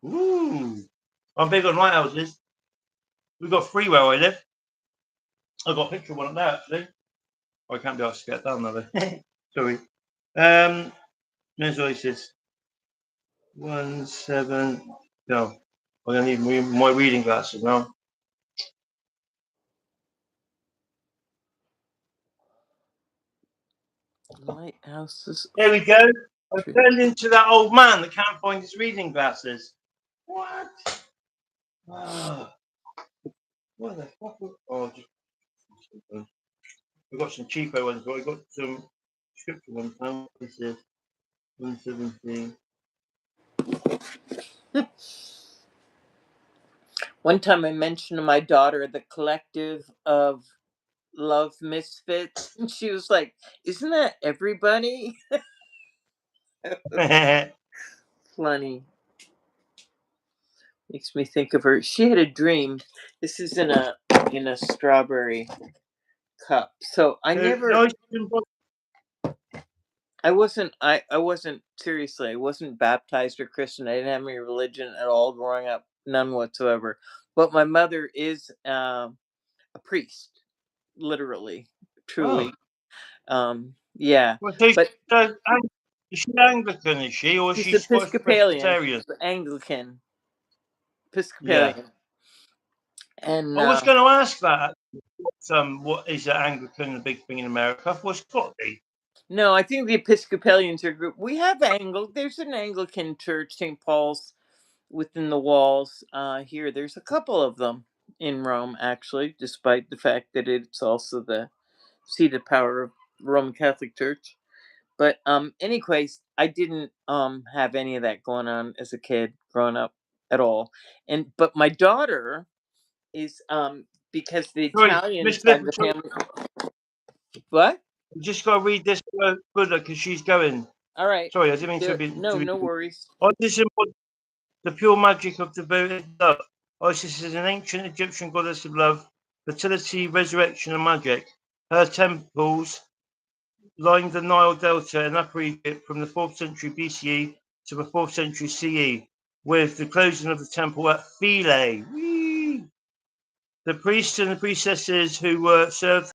Ooh, I'm big on lighthouses. We've got three where I live. I've got a picture of one up there actually. I can't be asked to get down though. Sorry. There's Isis. 17. No, I'm gonna need my reading glasses now. Lighthouses. There we go. I've turned into that old man that can't find his reading glasses. What? Oh, what the fuck? Oh, we've got some cheapo ones, but we've got some scripture ones now. This is 117. One time I mentioned to my daughter the collective of love misfits, and she was like, "Isn't that everybody?" Funny. Makes me think of her. She had a dream. This is in a strawberry cup. So I never. I wasn't seriously. I wasn't baptized or Christian. I didn't have any religion at all growing up, none whatsoever. But my mother is a priest, literally, truly. Yeah, Well, but is she Anglican? Is she, or is she's she Scottish Episcopalian. Presbyterian? She's Anglican, Yeah. Episcopalian, and I was going to ask that. What is the Anglican, the big thing in America? What's it got to be? no, I think the Episcopalians are a group. We have There's an Anglican church, St. Paul's, within the walls. Here, there's a couple of them in Rome, actually, despite the fact that it's also the seat of power of the Roman Catholic Church. But anyways, I didn't have any of that going on as a kid growing up at all. But my daughter is because the Italian Miss side Clifford, of the family. What? you just got to read this Buddha because she's going. All right. Sorry, I didn't mean to be. No worries. Isis embodies the pure magic of devoted love. Isis is an ancient Egyptian goddess of love, fertility, resurrection, and magic. Her temples lined the Nile Delta in Upper Egypt from the 4th century BCE to the 4th century CE, with the closing of the temple at Philae. Whee! The priests and the priestesses who were served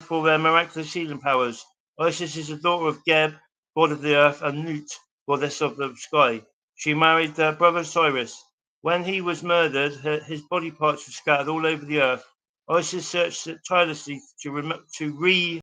for their miraculous healing powers. Isis is the daughter of Geb, god of the earth, and Nut, goddess of the sky. She married their brother Cyrus. When he was murdered, his body parts were scattered all over the earth. Isis searched tirelessly to re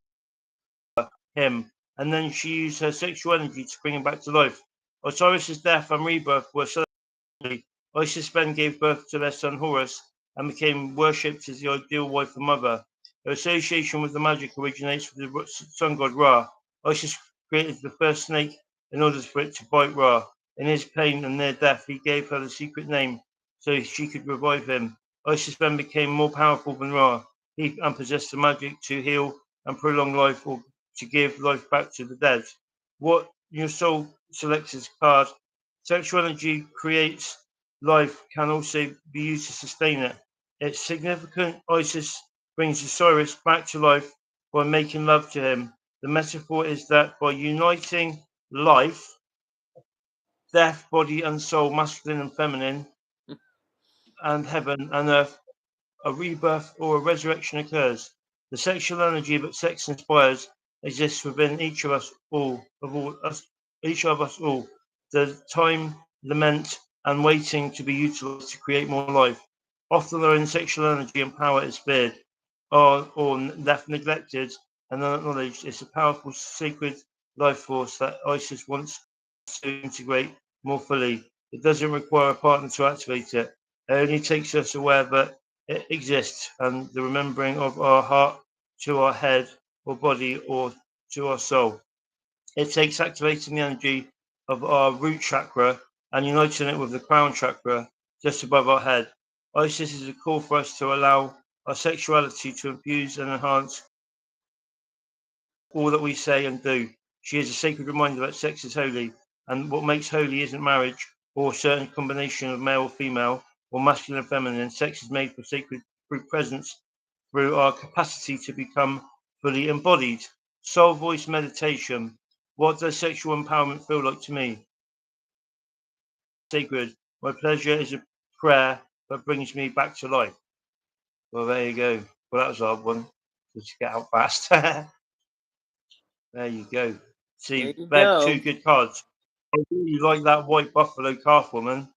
him, and then she used her sexual energy to bring him back to life. Osiris's death and rebirth were celebrated. Isis then gave birth to their son Horus and became worshipped as the ideal wife and mother. Her association with the magic originates with the sun god Ra. Isis created the first snake in order for it to bite Ra. In his pain and near death, he gave her the secret name so she could revive him. Isis then became more powerful than Ra. He possessed the magic to heal and prolong life or to give life back to the dead. What your soul selects as card. Sexual energy creates life can also be used to sustain it. It's significant. Isis brings Osiris back to life by making love to him. The metaphor is that by uniting life, death, body and soul, masculine and feminine, and heaven and earth, a rebirth or a resurrection occurs. The sexual energy that sex inspires exists within each of us all, each of us all. The time, lament, and waiting to be utilized to create more life. Often our own sexual energy and power is feared, or left neglected and unacknowledged. It's a powerful, sacred life force that Isis wants to integrate more fully. It doesn't require a partner to activate it. It only takes us aware that it exists and the remembering of our heart to our head or body or to our soul. It takes activating the energy of our root chakra and uniting it with the crown chakra just above our head. Isis is a call for us to allow our sexuality to infuse and enhance all that we say and do. She is a sacred reminder that sex is holy, and what makes holy isn't marriage or a certain combination of male or female or masculine and feminine. Sex is made for sacred through presence, through our capacity to become fully embodied. Soul voice meditation. What does sexual empowerment feel like to me? Sacred. My pleasure is a prayer that brings me back to life. Well, there you go. Well, that was a hard one. Just get out fast. There you go. There See, you they're two go. good cards. I really like that white buffalo calf woman.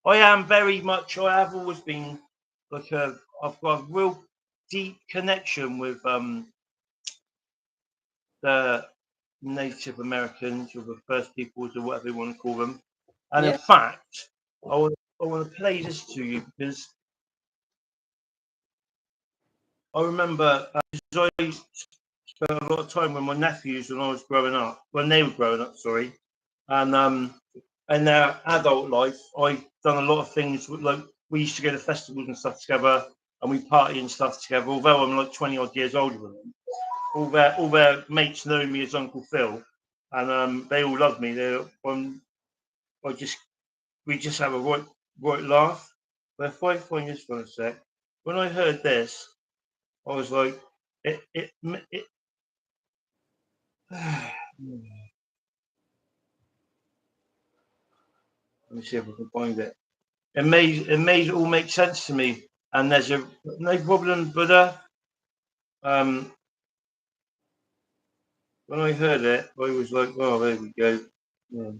I am very much. I have always been like a. I've got a real deep connection with the Native Americans or the First Peoples or whatever you want to call them. And in Yeah. fact, I want to play this to you because I remember I spent a lot of time with my nephews when I was growing up, when they were growing up, sorry. And in their adult life, I've done a lot of things like we used to go to festivals and stuff together, and we party and stuff together. Although I'm like 20 odd years older than them, all their mates know me as Uncle Phil, and they all love me. I just we just have a right laugh. But if I find this for a sec, when I heard this, I was like, it let me see if I can find it. It made it all make sense to me. And there's a no problem, Buddha. Um, when I heard it, I was like, oh, there we go. Yeah.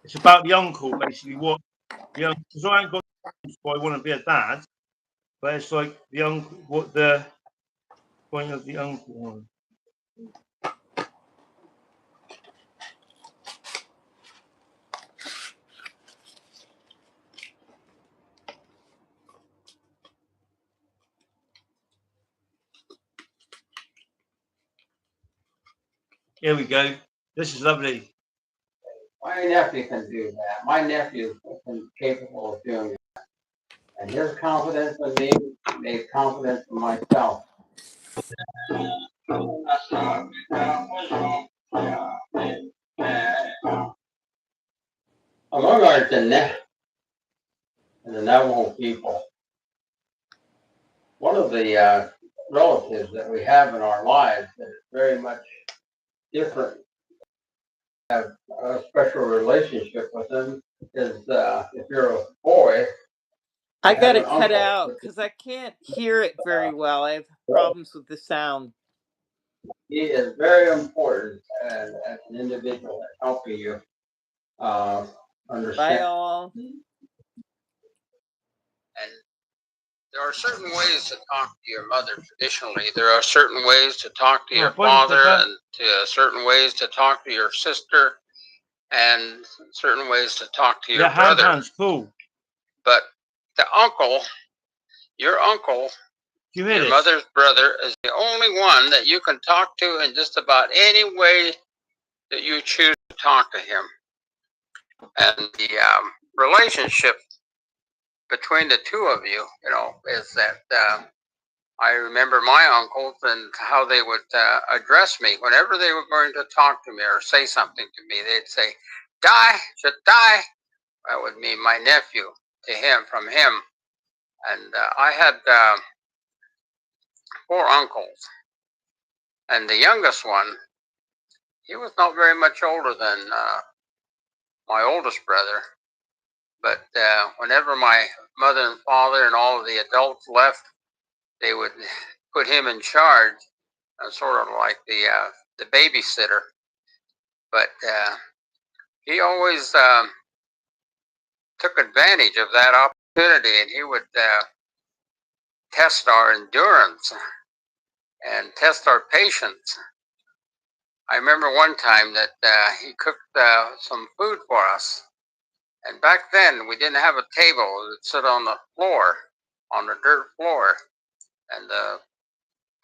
It's about the uncle, basically. What the uncle? Because I ain't got. I want to be a dad, but it's like the uncle. What the point of the uncle? Here we go. This is lovely. My nephew can do that. My nephew is capable of doing it. And his confidence in me made confidence in myself. Among the Navajo people, one of the relatives that we have in our lives that is very much different, have a special relationship with them, is if you're a boy, I you got have to an cut uncle. out because I can't hear it very well. I have problems with the sound. He is very important as an individual in helping you Bye, understand. all. And there are certain ways to talk to your mother traditionally. There are certain ways to talk to Oh, your point, father, Buddha. and certain ways to talk to your sister, and certain ways to talk to your Yeah, brother. hands, cool. But the uncle, your uncle, Do you hear your this? mother's brother, is the only one that you can talk to in just about any way that you choose to talk to him. And the relationship between the two of you, is that I remember my uncles and how they would address me whenever they were going to talk to me or say something to me. They'd say, "Die, should die." That would mean my nephew to him, from him. And I had 4 uncles, and the youngest one, he was not very much older than my oldest brother. But whenever my mother and father and all of the adults left, they would put him in charge, sort of like the babysitter. But he always took advantage of that opportunity, and he would test our endurance and test our patience. I remember one time that he cooked some food for us, and back then we didn't have a table; it would sit on the floor, on the dirt floor, and the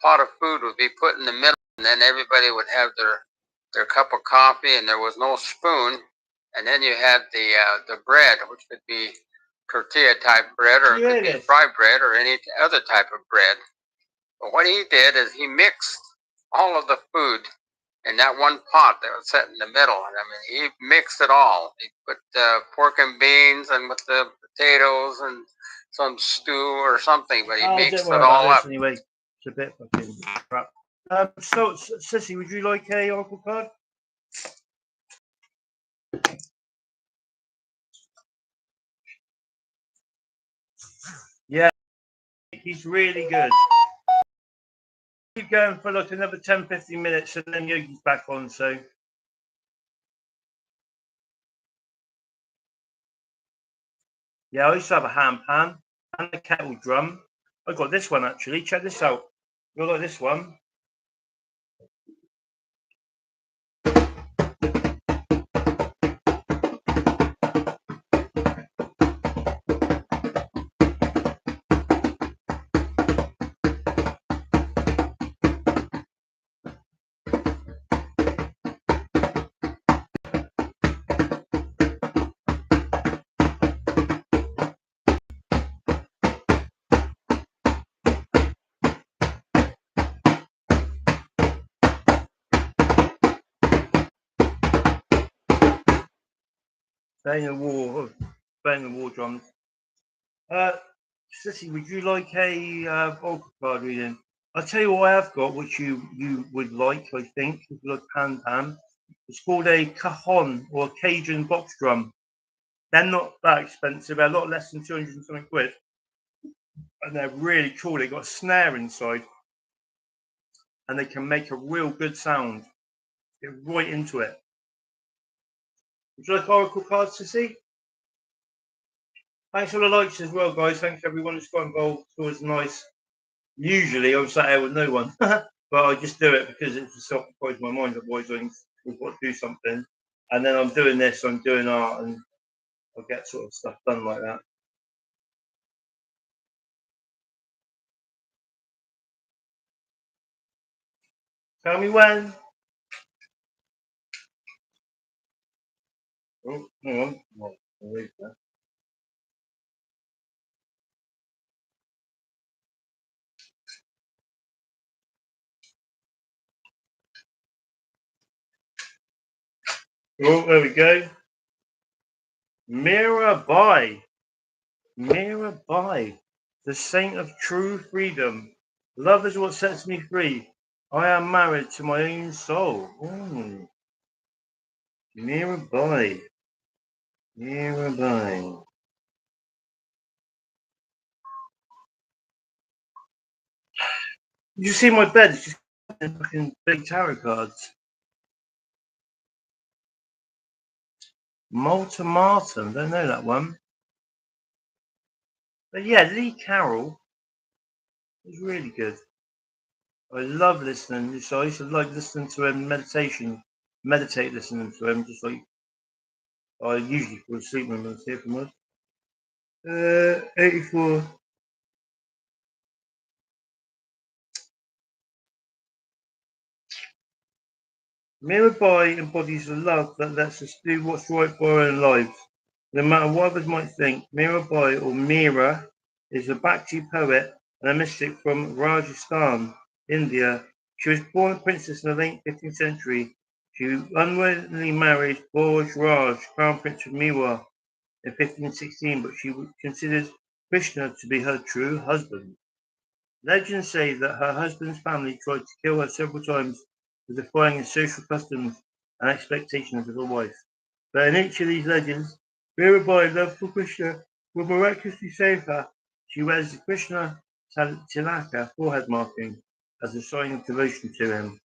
pot of food would be put in the middle, and then everybody would have their cup of coffee, and there was no spoon. And then you had the bread, which could be tortilla type bread, or it could be fried bread, or any other type of bread. But what he did is he mixed all of the food in that one pot that was set in the middle. And I mean, he mixed it all. He put pork and beans, and with the potatoes and some stew or something, but he mixed it all up. Anyway, it's a bit fucking crap. So, Sissy, would you like a oracle card? Yeah, he's really good. Keep going for like another 10-15 minutes, and then Yogi's back on. So, yeah, I used to have a hand pan and a kettle drum. I got this one actually. Check this out. You like this one? Playing the war drums. Sissy, would you like a oracle card reading? I'll tell you what I have got, which you would like, I think, if you like pan pan. It's called a cajon or a Cajun box drum. They're not that expensive. They're a lot less than 200 and something quid. And they're really cool. They got a snare inside, and they can make a real good sound. Get right into it. Would you like oracle cards to see? Thanks for the likes as well, guys. Thanks everyone who's got involved. It's always nice. Usually I'm sat here with no one, but I just do it because it just occupies my mind. Otherwise, I've got to do something, and then I'm doing this. I'm doing art, and I get sort of stuff done like that. Tell me when. Oh, hang on. Oh, there we go. Mirabai. Mirabai. The saint of true freedom. Love is what sets me free. I am married to my own soul. Ooh. Mirabai. Mirabai. You see my bed? It's just fucking big tarot cards. Malta Martin, don't know that one. But yeah, Lee Carroll is really good. I love listening. So I used to like listening to him meditate listening to him, just like I usually fall asleep when I see him. 84. Mirabai embodies the love that lets us do what's right for our own lives. No matter what others might think, Mirabai, or Mira, is a Bhakti poet and a mystic from Rajasthan, India. She was born a princess in the late 15th century. She unwittingly married Bhoj Raj, Crown Prince of Mewar, in 1516, but she considered Krishna to be her true husband. Legends say that her husband's family tried to kill her several times for defying the social customs and expectations of a wife. But in each of these legends, Mirabai, love for Krishna, will miraculously save her. She wears the Krishna Tilaka forehead marking as a sign of devotion to him.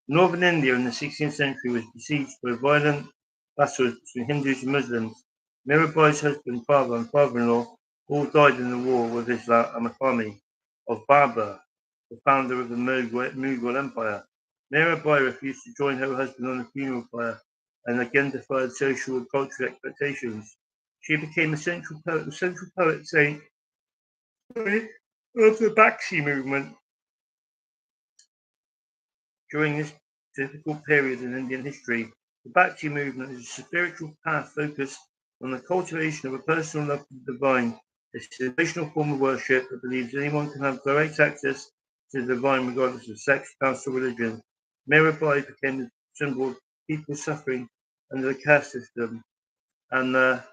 Northern India in the 16th century was besieged by violent battles between Hindus and Muslims. Mirabai's husband, father, and father-in-law all died in the war with Islam army of Babur, the founder of the Mughal Empire. Mirabai refused to join her husband on the funeral pyre and again defied social and cultural expectations. She became the central poet saint of the Bakshi movement. During this difficult period in Indian history, the Bhakti movement is a spiritual path focused on the cultivation of a personal love for the divine. It's a devotional form of worship that believes anyone can have direct access to the divine regardless of sex, caste, or religion. Mirabai became the symbol of people suffering under the caste system and the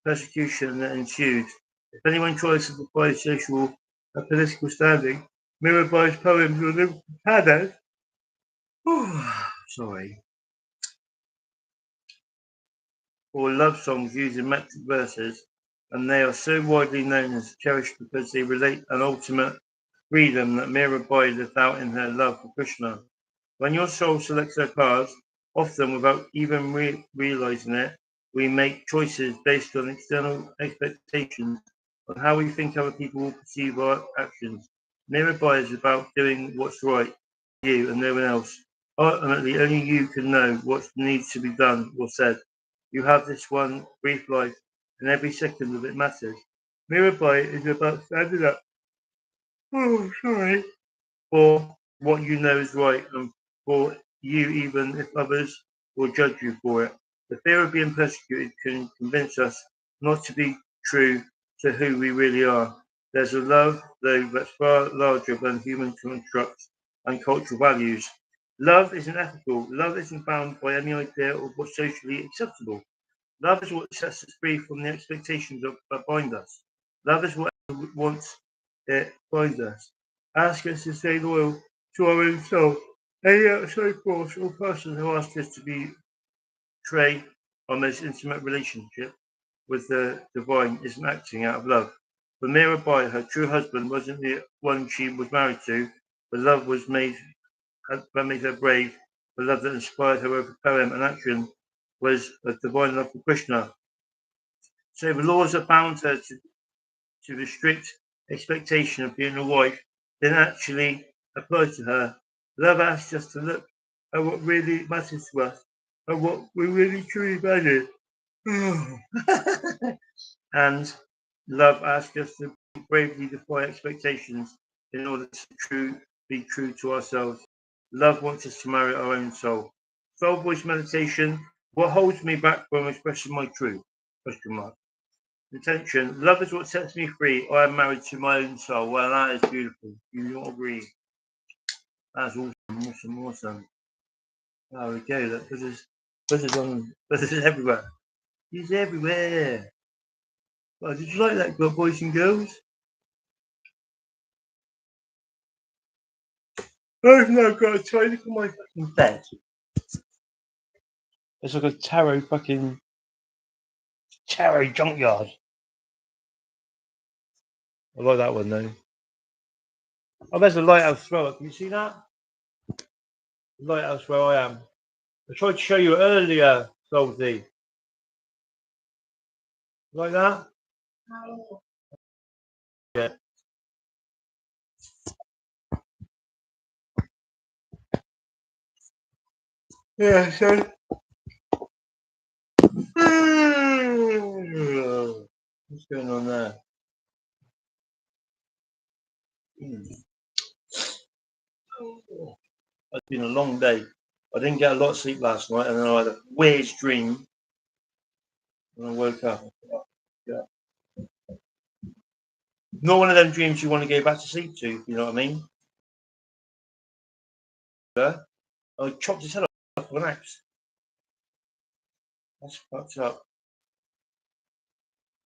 persecution that ensued. If anyone tries to defy social and political standing, Mirabai's poems will live in sorry, or love songs using metric verses, and they are so widely known as cherished because they relate an ultimate freedom that Mirabai lived out in her love for Krishna. When your soul selects her cards, often without even realizing it, we make choices based on external expectations on how we think other people will perceive our actions. Mirabai is about doing what's right for you and no one else. Ultimately, only you can know what needs to be done or said. You have this one brief life, and every second of it matters. Mirabai is about standing up. Oh, sorry. For what you know is right, and for you, even if others will judge you for it. The fear of being persecuted can convince us not to be true to who we really are. There's a love, though, that's far larger than human constructs and cultural values. Love isn't ethical. Love isn't bound by any idea of what's socially acceptable. Love is what sets us free from the expectations that bind us. Love is what wants it binds us. Ask us to stay loyal to our own soul. Any outside force or person who asks us to betray our most intimate relationship with the divine isn't acting out of love. For Mirabai, her true husband wasn't the one she was married to, but love that made her brave, the love that inspired her over poem and action was a divine love for Krishna. So the laws that bound her to the strict expectation of being a wife didn't actually apply to her. Love asks us to look at what really matters to us, at what we really truly value. And love asks us to bravely defy expectations in order to be true to ourselves. Love wants us to marry our own soul. Soul voice meditation. What holds me back from expressing my truth? Question mark. Intention. Love is what sets me free. I am married to my own soul. Well, that is beautiful. Do you not agree? That's awesome, awesome, awesome. There we go. That put us everywhere. He's everywhere. Oh, did you like that, boys and girls? I've now got a try look at my fucking bed. It's like a tarot junkyard. I like that one though. Oh, there's a lighthouse thrower. Can you see that? The lighthouse where I am. I tried to show you earlier, Salty. Like that? Yeah. Yeah, so what's going on there? It's been a long day. I didn't get a lot of sleep last night, and then I had a weird dream, and I woke up. Yeah. Not one of them dreams you want to go back to sleep to, you know what I mean? I chopped his head off with an axe. That's fucked up.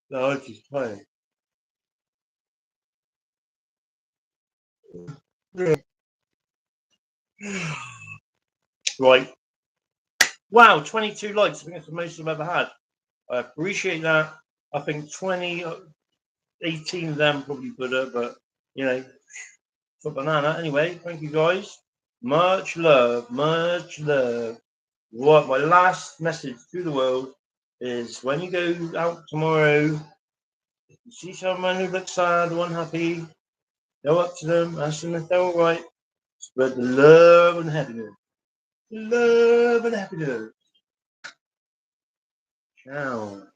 No, I just playing. Right. Wow, 22 likes. I think that's the most I've ever had. I appreciate that. I think 18 of them probably put it, but you know, for banana. Anyway, thank you guys. Much love, much love. What my last message to the world is: when you go out tomorrow, if you see someone who looks sad or unhappy, go up to them, ask them if they're all right. Spread the love and happiness. Love and happiness. Ciao.